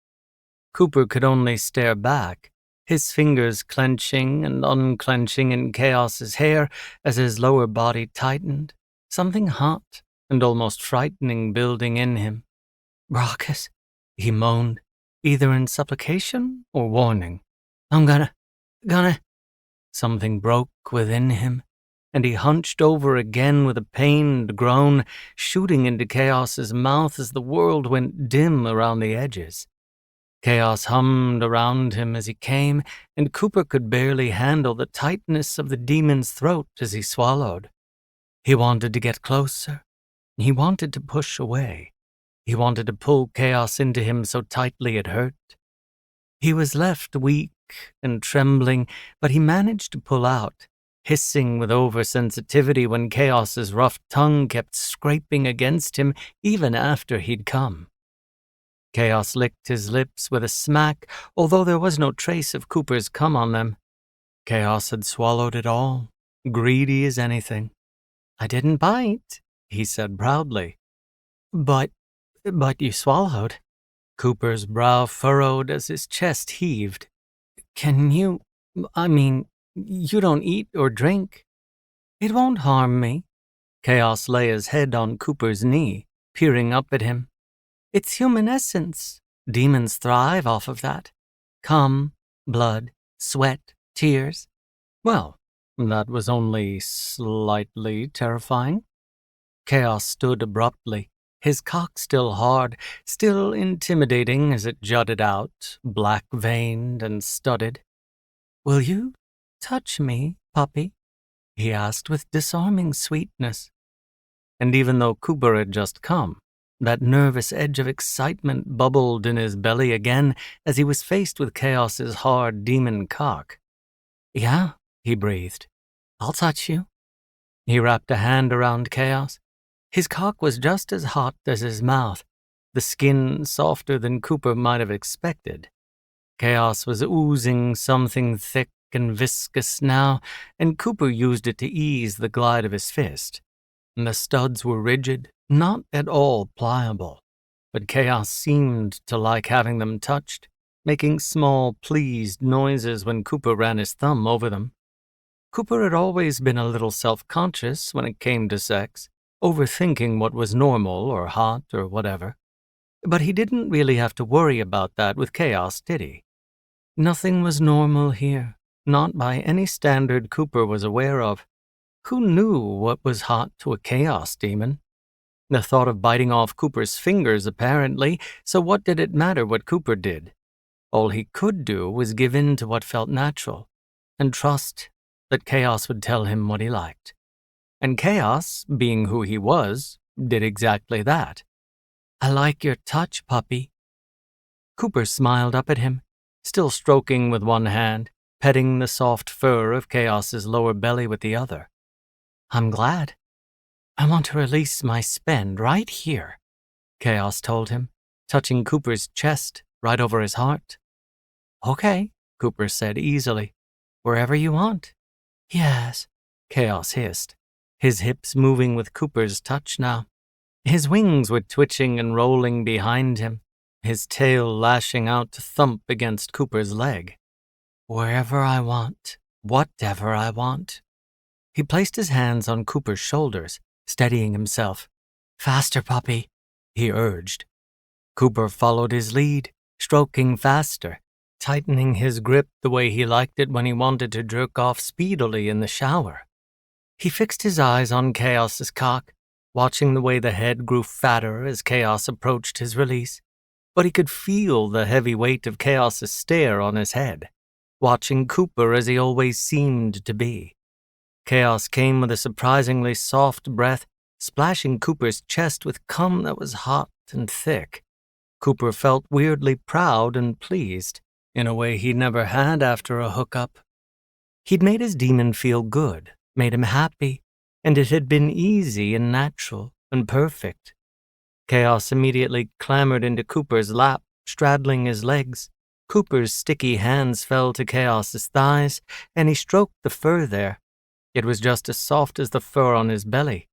Cooper could only stare back, his fingers clenching and unclenching in Chaos's hair as his lower body tightened, something hot and almost frightening building in him. Raucous, he moaned, either in supplication or warning. I'm gonna. Something broke within him, and he hunched over again with a pained groan, shooting into Chaos's mouth as the world went dim around the edges. Chaos hummed around him as he came, and Cooper could barely handle the tightness of the demon's throat as he swallowed. He wanted to get closer. He wanted to push away. He wanted to pull Chaos into him so tightly it hurt. He was left weak and trembling, but he managed to pull out, hissing with oversensitivity when Chaos's rough tongue kept scraping against him even after he'd come. Chaos licked his lips with a smack, although there was no trace of Cooper's cum on them. Chaos had swallowed it all, greedy as anything. I didn't bite, he said proudly. But you swallowed. Cooper's brow furrowed as his chest heaved. You don't eat or drink. It won't harm me. Chaos lay his head on Cooper's knee, peering up at him. It's human essence. Demons thrive off of that. Cum, blood, Sweat, tears. Well, that was only slightly terrifying. Chaos stood abruptly, his cock still hard, still intimidating as it jutted out, black-veined and studded. Will you touch me, puppy? He asked with disarming sweetness. And even though Cooper had just come, that nervous edge of excitement bubbled in his belly again as he was faced with Chaos's hard demon cock. Yeah, he breathed. I'll touch you. He wrapped a hand around Chaos. His cock was just as hot as his mouth, the skin softer than Cooper might have expected. Chaos was oozing something thick and viscous now, and Cooper used it to ease the glide of his fist. And the studs were rigid, not at all pliable, but Chaos seemed to like having them touched, making small, pleased noises when Cooper ran his thumb over them. Cooper had always been a little self-conscious when it came to sex, overthinking what was normal or hot or whatever. But he didn't really have to worry about that with Chaos, did he? Nothing was normal here, not by any standard Cooper was aware of. Who knew what was hot to a Chaos demon? The thought of biting off Cooper's fingers, apparently, so what did it matter what Cooper did? All he could do was give in to what felt natural, and trust that Chaos would tell him what he liked. And Chaos, being who he was, did exactly that. I like your touch, puppy. Cooper smiled up at him, still stroking with one hand, petting the soft fur of Chaos's lower belly with the other. I'm glad. I want to release my spend right here, Chaos told him, touching Cooper's chest right over his heart. Okay, Cooper said easily. Wherever you want. Yes, Chaos hissed, his hips moving with Cooper's touch now. His wings were twitching and rolling behind him, his tail lashing out to thump against Cooper's leg. Wherever I want, whatever I want. He placed his hands on Cooper's shoulders, steadying himself. Faster, puppy, he urged. Cooper followed his lead, stroking faster, tightening his grip the way he liked it when he wanted to jerk off speedily in the shower. He fixed his eyes on Chaos's cock, watching the way the head grew fatter as Chaos approached his release, but he could feel the heavy weight of Chaos's stare on his head, watching Cooper as he always seemed to be. Chaos came with a surprisingly soft breath, splashing Cooper's chest with cum that was hot and thick. Cooper felt weirdly proud and pleased, in a way he'd never had after a hookup. He'd made his demon feel good, made him happy, and it had been easy and natural and perfect. Chaos immediately clambered into Cooper's lap, straddling his legs. Cooper's sticky hands fell to Chaos's thighs, and he stroked the fur there. It was just as soft as the fur on his belly.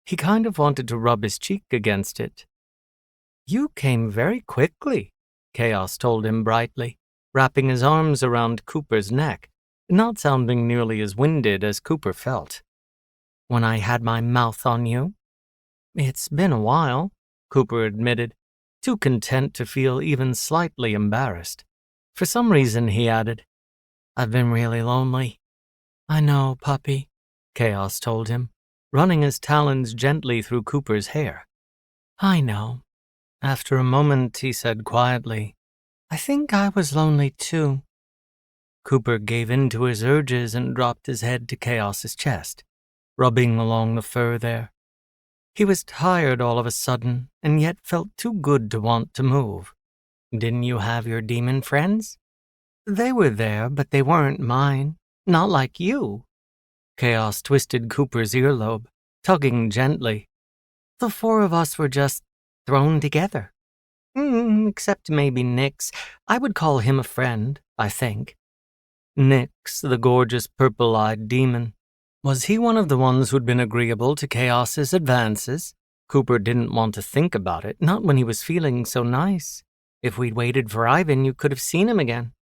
He kind of wanted to rub his cheek against it. You came very quickly, Chaos told him brightly, wrapping his arms around Cooper's neck, not sounding nearly as winded as Cooper felt. When I had my mouth on you? It's been a while, Cooper admitted, too content to feel even slightly embarrassed. For some reason, he added, I've been really lonely. I know, puppy, Chaos told him, running his talons gently through Cooper's hair. I know. After a moment, he said quietly, I think I was lonely too. Cooper gave in to his urges and dropped his head to Chaos's chest, rubbing along the fur there. He was tired all of a sudden, and yet felt too good to want to move. Didn't you have your demon friends? They were there, but they weren't mine. Not like you. Chaos twisted Cooper's earlobe, tugging gently. The four of us were just thrown together. Except maybe Nyx. I would call him a friend, I think. Nyx, the gorgeous purple-eyed demon. Was he one of the ones who'd been agreeable to Chaos's advances? Cooper didn't want to think about it, not when he was feeling so nice. If we'd waited for Ivan, you could have seen him again.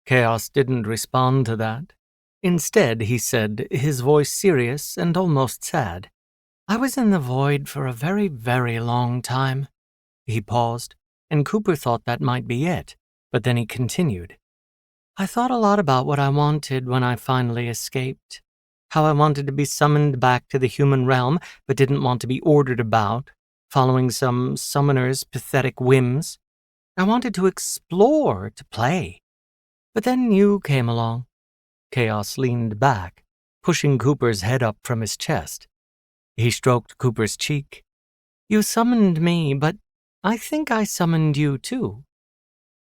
Chaos didn't respond to that. Instead, he said, his voice serious and almost sad, I was in the void for a very, very long time. He paused, and Cooper thought that might be it, but then he continued. I thought a lot about what I wanted when I finally escaped. How I wanted to be summoned back to the human realm, but didn't want to be ordered about, following some summoner's pathetic whims. I wanted to explore, to play. But then you came along. Chaos leaned back, pushing Cooper's head up from his chest. He stroked Cooper's cheek. You summoned me, but I think I summoned you too.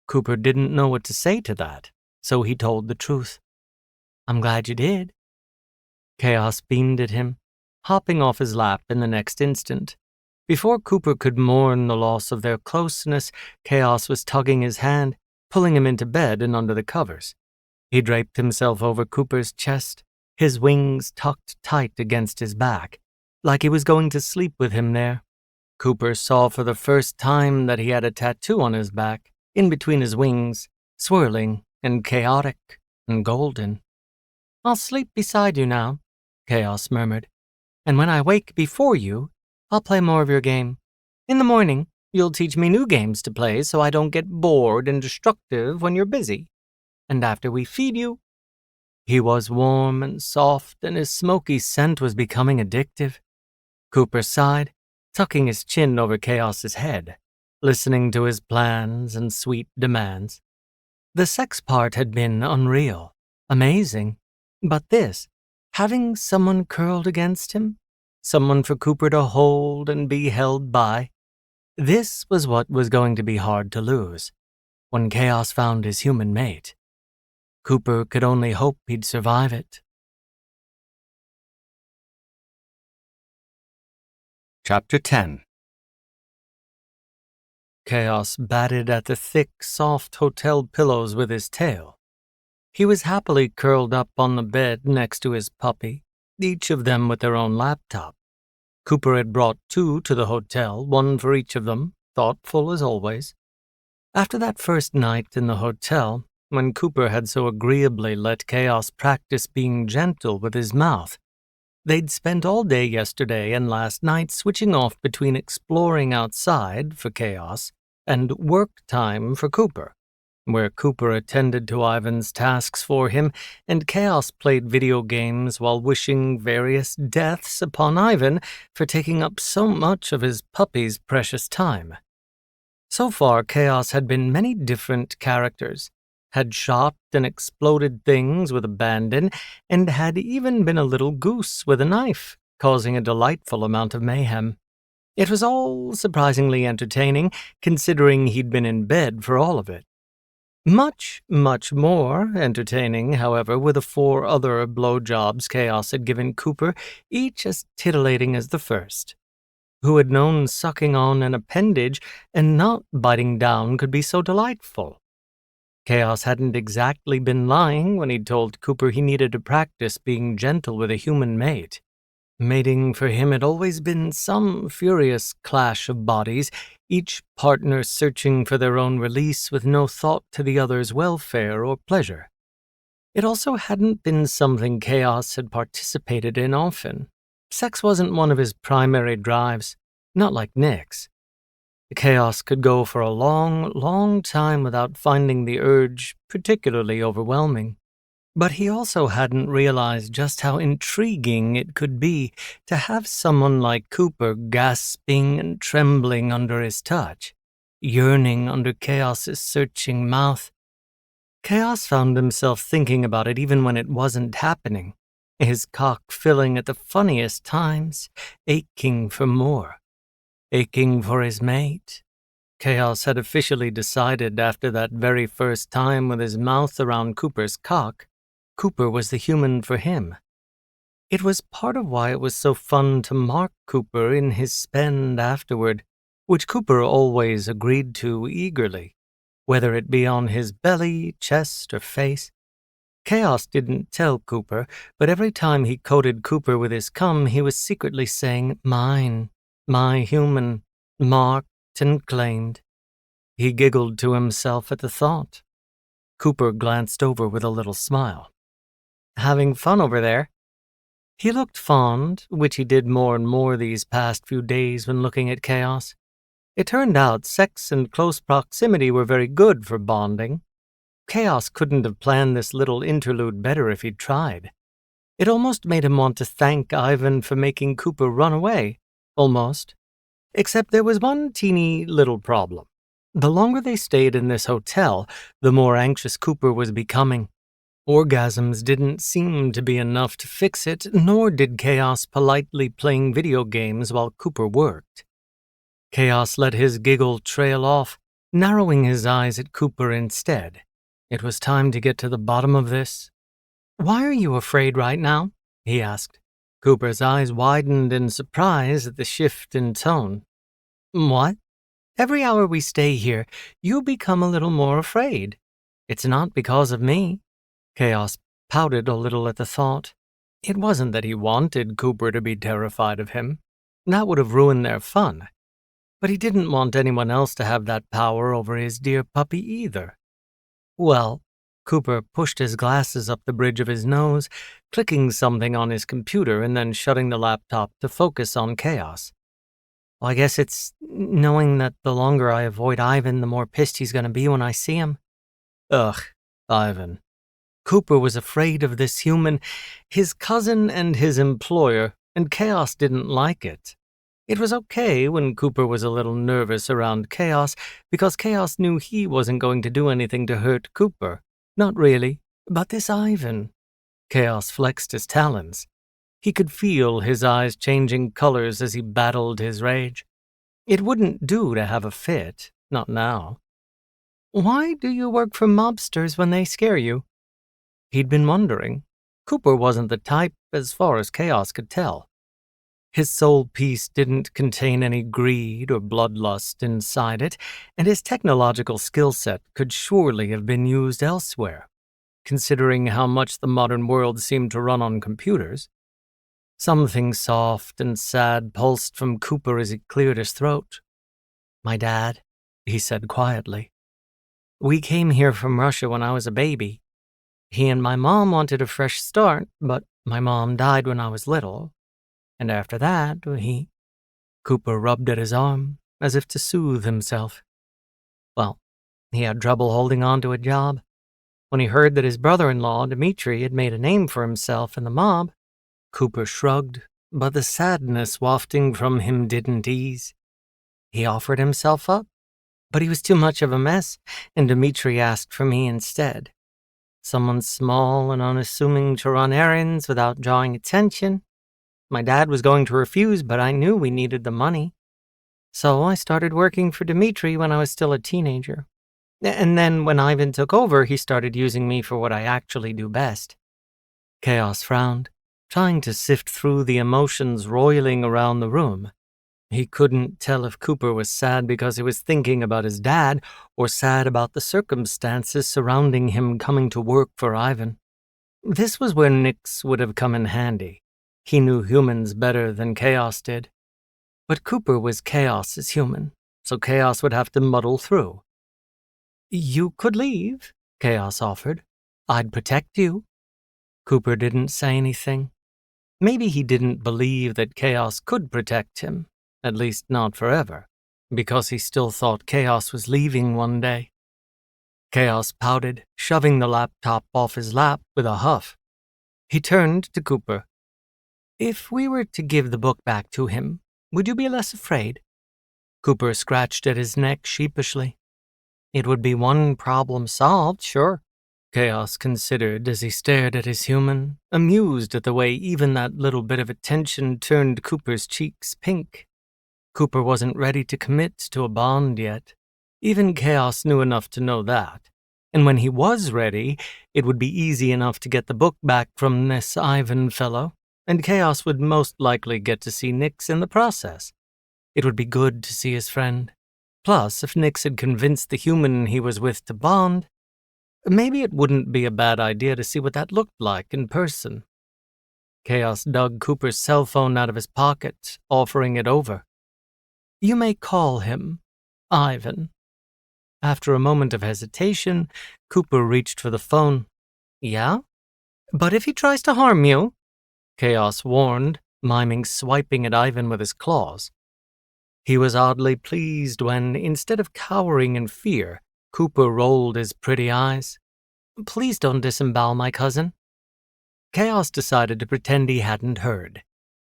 Cooper didn't know what to say to that, so he told the truth. I'm glad you did. Chaos beamed at him, hopping off his lap in the next instant. Before Cooper could mourn the loss of their closeness, Chaos was tugging his hand, pulling him into bed and under the covers. He draped himself over Cooper's chest, his wings tucked tight against his back, like he was going to sleep with him there. Cooper saw for the first time that he had a tattoo on his back, in between his wings, swirling and chaotic and golden. I'll sleep beside you now, Chaos murmured, and when I wake before you, I'll play more of your game. In the morning, you'll teach me new games to play so I don't get bored and destructive when you're busy. And after we feed you... He was warm and soft, and his smoky scent was becoming addictive. Cooper sighed, tucking his chin over Chaos's head, listening to his plans and sweet demands. The sex part had been unreal, amazing, but this, having someone curled against him, someone for Cooper to hold and be held by, this was what was going to be hard to lose. When Chaos found his human mate, Cooper could only hope he'd survive it. Chapter 10. Chaos batted at the thick, soft hotel pillows with his tail. He was happily curled up on the bed next to his puppy, each of them with their own laptop. Cooper had brought 2 to the hotel, one for each of them, thoughtful as always. After that first night in the hotel, when Cooper had so agreeably let Chaos practice being gentle with his mouth, they'd spent all day yesterday and last night switching off between exploring outside for Chaos and work time for Cooper, where Cooper attended to Ivan's tasks for him and Chaos played video games while wishing various deaths upon Ivan for taking up so much of his puppy's precious time. So far, Chaos had been many different characters, had shot and exploded things with abandon, and had even been a little goose with a knife, causing a delightful amount of mayhem. It was all surprisingly entertaining, considering he'd been in bed for all of it. Much, much more entertaining, however, were the 4 other blowjobs Chaos had given Cooper, each as titillating as the first. Who had known sucking on an appendage and not biting down could be so delightful? Chaos hadn't exactly been lying when he'd told Cooper he needed to practice being gentle with a human mate. Mating for him had always been some furious clash of bodies, each partner searching for their own release with no thought to the other's welfare or pleasure. It also hadn't been something Chaos had participated in often. Sex wasn't one of his primary drives, not like Nick's. Chaos could go for a long, long time without finding the urge particularly overwhelming. But he also hadn't realized just how intriguing it could be to have someone like Cooper gasping and trembling under his touch, yearning under Chaos's searching mouth. Chaos found himself thinking about it even when it wasn't happening, his cock filling at the funniest times, aching for more. Aching for his mate. Chaos had officially decided after that very first time with his mouth around Cooper's cock, Cooper was the human for him. It was part of why it was so fun to mark Cooper in his spend afterward, which Cooper always agreed to eagerly, whether it be on his belly, chest, or face. Chaos didn't tell Cooper, but every time he coated Cooper with his cum, he was secretly saying, "Mine. My human, marked and claimed." He giggled to himself at the thought. Cooper glanced over with a little smile. "Having fun over there?" He looked fond, which he did more and more these past few days when looking at Chaos. It turned out sex and close proximity were very good for bonding. Chaos couldn't have planned this little interlude better if he'd tried. It almost made him want to thank Ivan for making Cooper run away. Almost. Except there was one teeny little problem. The longer they stayed in this hotel, the more anxious Cooper was becoming. Orgasms didn't seem to be enough to fix it, nor did Chaos politely playing video games while Cooper worked. Chaos let his giggle trail off, narrowing his eyes at Cooper instead. It was time to get to the bottom of this. "Why are you afraid right now?" he asked. Cooper's eyes widened in surprise at the shift in tone. "What? Every hour we stay here, you become a little more afraid. It's not because of me." Chaos pouted a little at the thought. It wasn't that he wanted Cooper to be terrified of him. That would have ruined their fun. But he didn't want anyone else to have that power over his dear puppy either. Well, Cooper pushed his glasses up the bridge of his nose, clicking something on his computer and then shutting the laptop to focus on Chaos. "Well, I guess it's knowing that the longer I avoid Ivan, the more pissed he's going to be when I see him." Ugh, Ivan. Cooper was afraid of this human, his cousin and his employer, and Chaos didn't like it. It was okay when Cooper was a little nervous around Chaos, because Chaos knew he wasn't going to do anything to hurt Cooper. Not really, but this Ivan. Chaos flexed his talons. He could feel his eyes changing colors as he battled his rage. It wouldn't do to have a fit, not now. "Why do you work for mobsters when they scare you?" He'd been wondering. Cooper wasn't the type, as far as Chaos could tell. His soul piece didn't contain any greed or bloodlust inside it, and his technological skill set could surely have been used elsewhere, considering how much the modern world seemed to run on computers. Something soft and sad pulsed from Cooper as he cleared his throat. "My dad," he said quietly. "We came here from Russia when I was a baby. He and my mom wanted a fresh start, but my mom died when I was little. And after that, Cooper rubbed at his arm, as if to soothe himself. Well, he had trouble holding on to a job. When he heard that his brother-in-law, Dmitri, had made a name for himself in the mob, Cooper shrugged, but the sadness wafting from him didn't ease. He offered himself up, but he was too much of a mess, and Dmitri asked for me instead. Someone small and unassuming to run errands without drawing attention. My dad was going to refuse, but I knew we needed the money. So I started working for Dmitri when I was still a teenager. And then when Ivan took over, he started using me for what I actually do best." Chaos frowned, trying to sift through the emotions roiling around the room. He couldn't tell if Cooper was sad because he was thinking about his dad or sad about the circumstances surrounding him coming to work for Ivan. This was where Nix would have come in handy. He knew humans better than Chaos did. But Cooper was Chaos's human, so Chaos would have to muddle through. "You could leave," Chaos offered. "I'd protect you." Cooper didn't say anything. Maybe he didn't believe that Chaos could protect him. At least not forever, because he still thought Chaos was leaving one day. Chaos pouted, shoving the laptop off his lap with a huff. He turned to Cooper. "If we were to give the book back to him, would you be less afraid?" Cooper scratched at his neck sheepishly. "It would be one problem solved, sure." Chaos considered as he stared at his human, amused at the way even that little bit of attention turned Cooper's cheeks pink. Cooper wasn't ready to commit to a bond yet. Even Chaos knew enough to know that. And when he was ready, it would be easy enough to get the book back from this Ivan fellow, and Chaos would most likely get to see Nix in the process. It would be good to see his friend. Plus, if Nix had convinced the human he was with to bond, maybe it wouldn't be a bad idea to see what that looked like in person. Chaos dug Cooper's cell phone out of his pocket, offering it over. "You may call him Ivan." After a moment of hesitation, Cooper reached for the phone. "Yeah? But if he tries to harm you," Chaos warned, miming swiping at Ivan with his claws. He was oddly pleased when, instead of cowering in fear, Cooper rolled his pretty eyes. Please don't disembowel my cousin." Chaos decided to pretend he hadn't heard.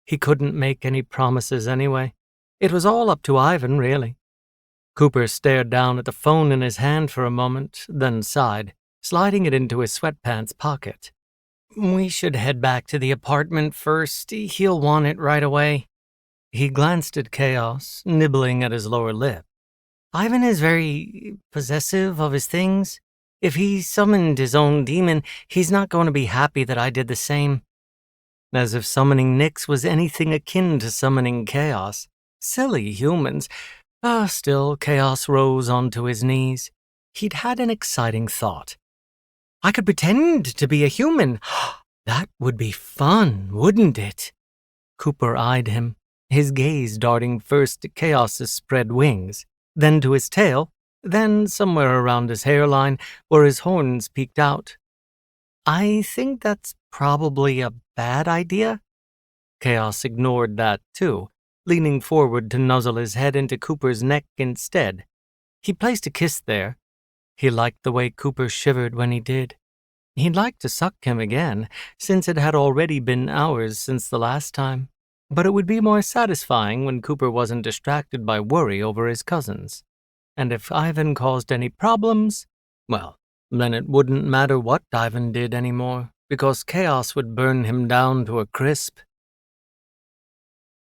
He couldn't make any promises anyway. It was all up to Ivan, really. Cooper stared down at the phone in his hand for a moment, then sighed, sliding it into his sweatpants pocket. "We should head back to the apartment first. He'll want it right away." He glanced at Chaos, nibbling at his lower lip. "Ivan is very possessive of his things. If he summoned his own demon, he's not going to be happy that I did the same." As if summoning Nyx was anything akin to summoning Chaos. Silly humans. Still, Chaos rose onto his knees. He'd had an exciting thought. "I could pretend to be a human. That would be fun, wouldn't it?" Cooper eyed him, his gaze darting first to Chaos's spread wings, then to his tail, then somewhere around his hairline where his horns peeked out. "I think that's probably a bad idea." Chaos ignored that, too, leaning forward to nuzzle his head into Cooper's neck instead. He placed a kiss there. He liked the way Cooper shivered when he did. He'd like to suck him again, since it had already been hours since the last time. But it would be more satisfying when Cooper wasn't distracted by worry over his cousins. And if Ivan caused any problems, well, then it wouldn't matter what Ivan did anymore, because Chaos would burn him down to a crisp.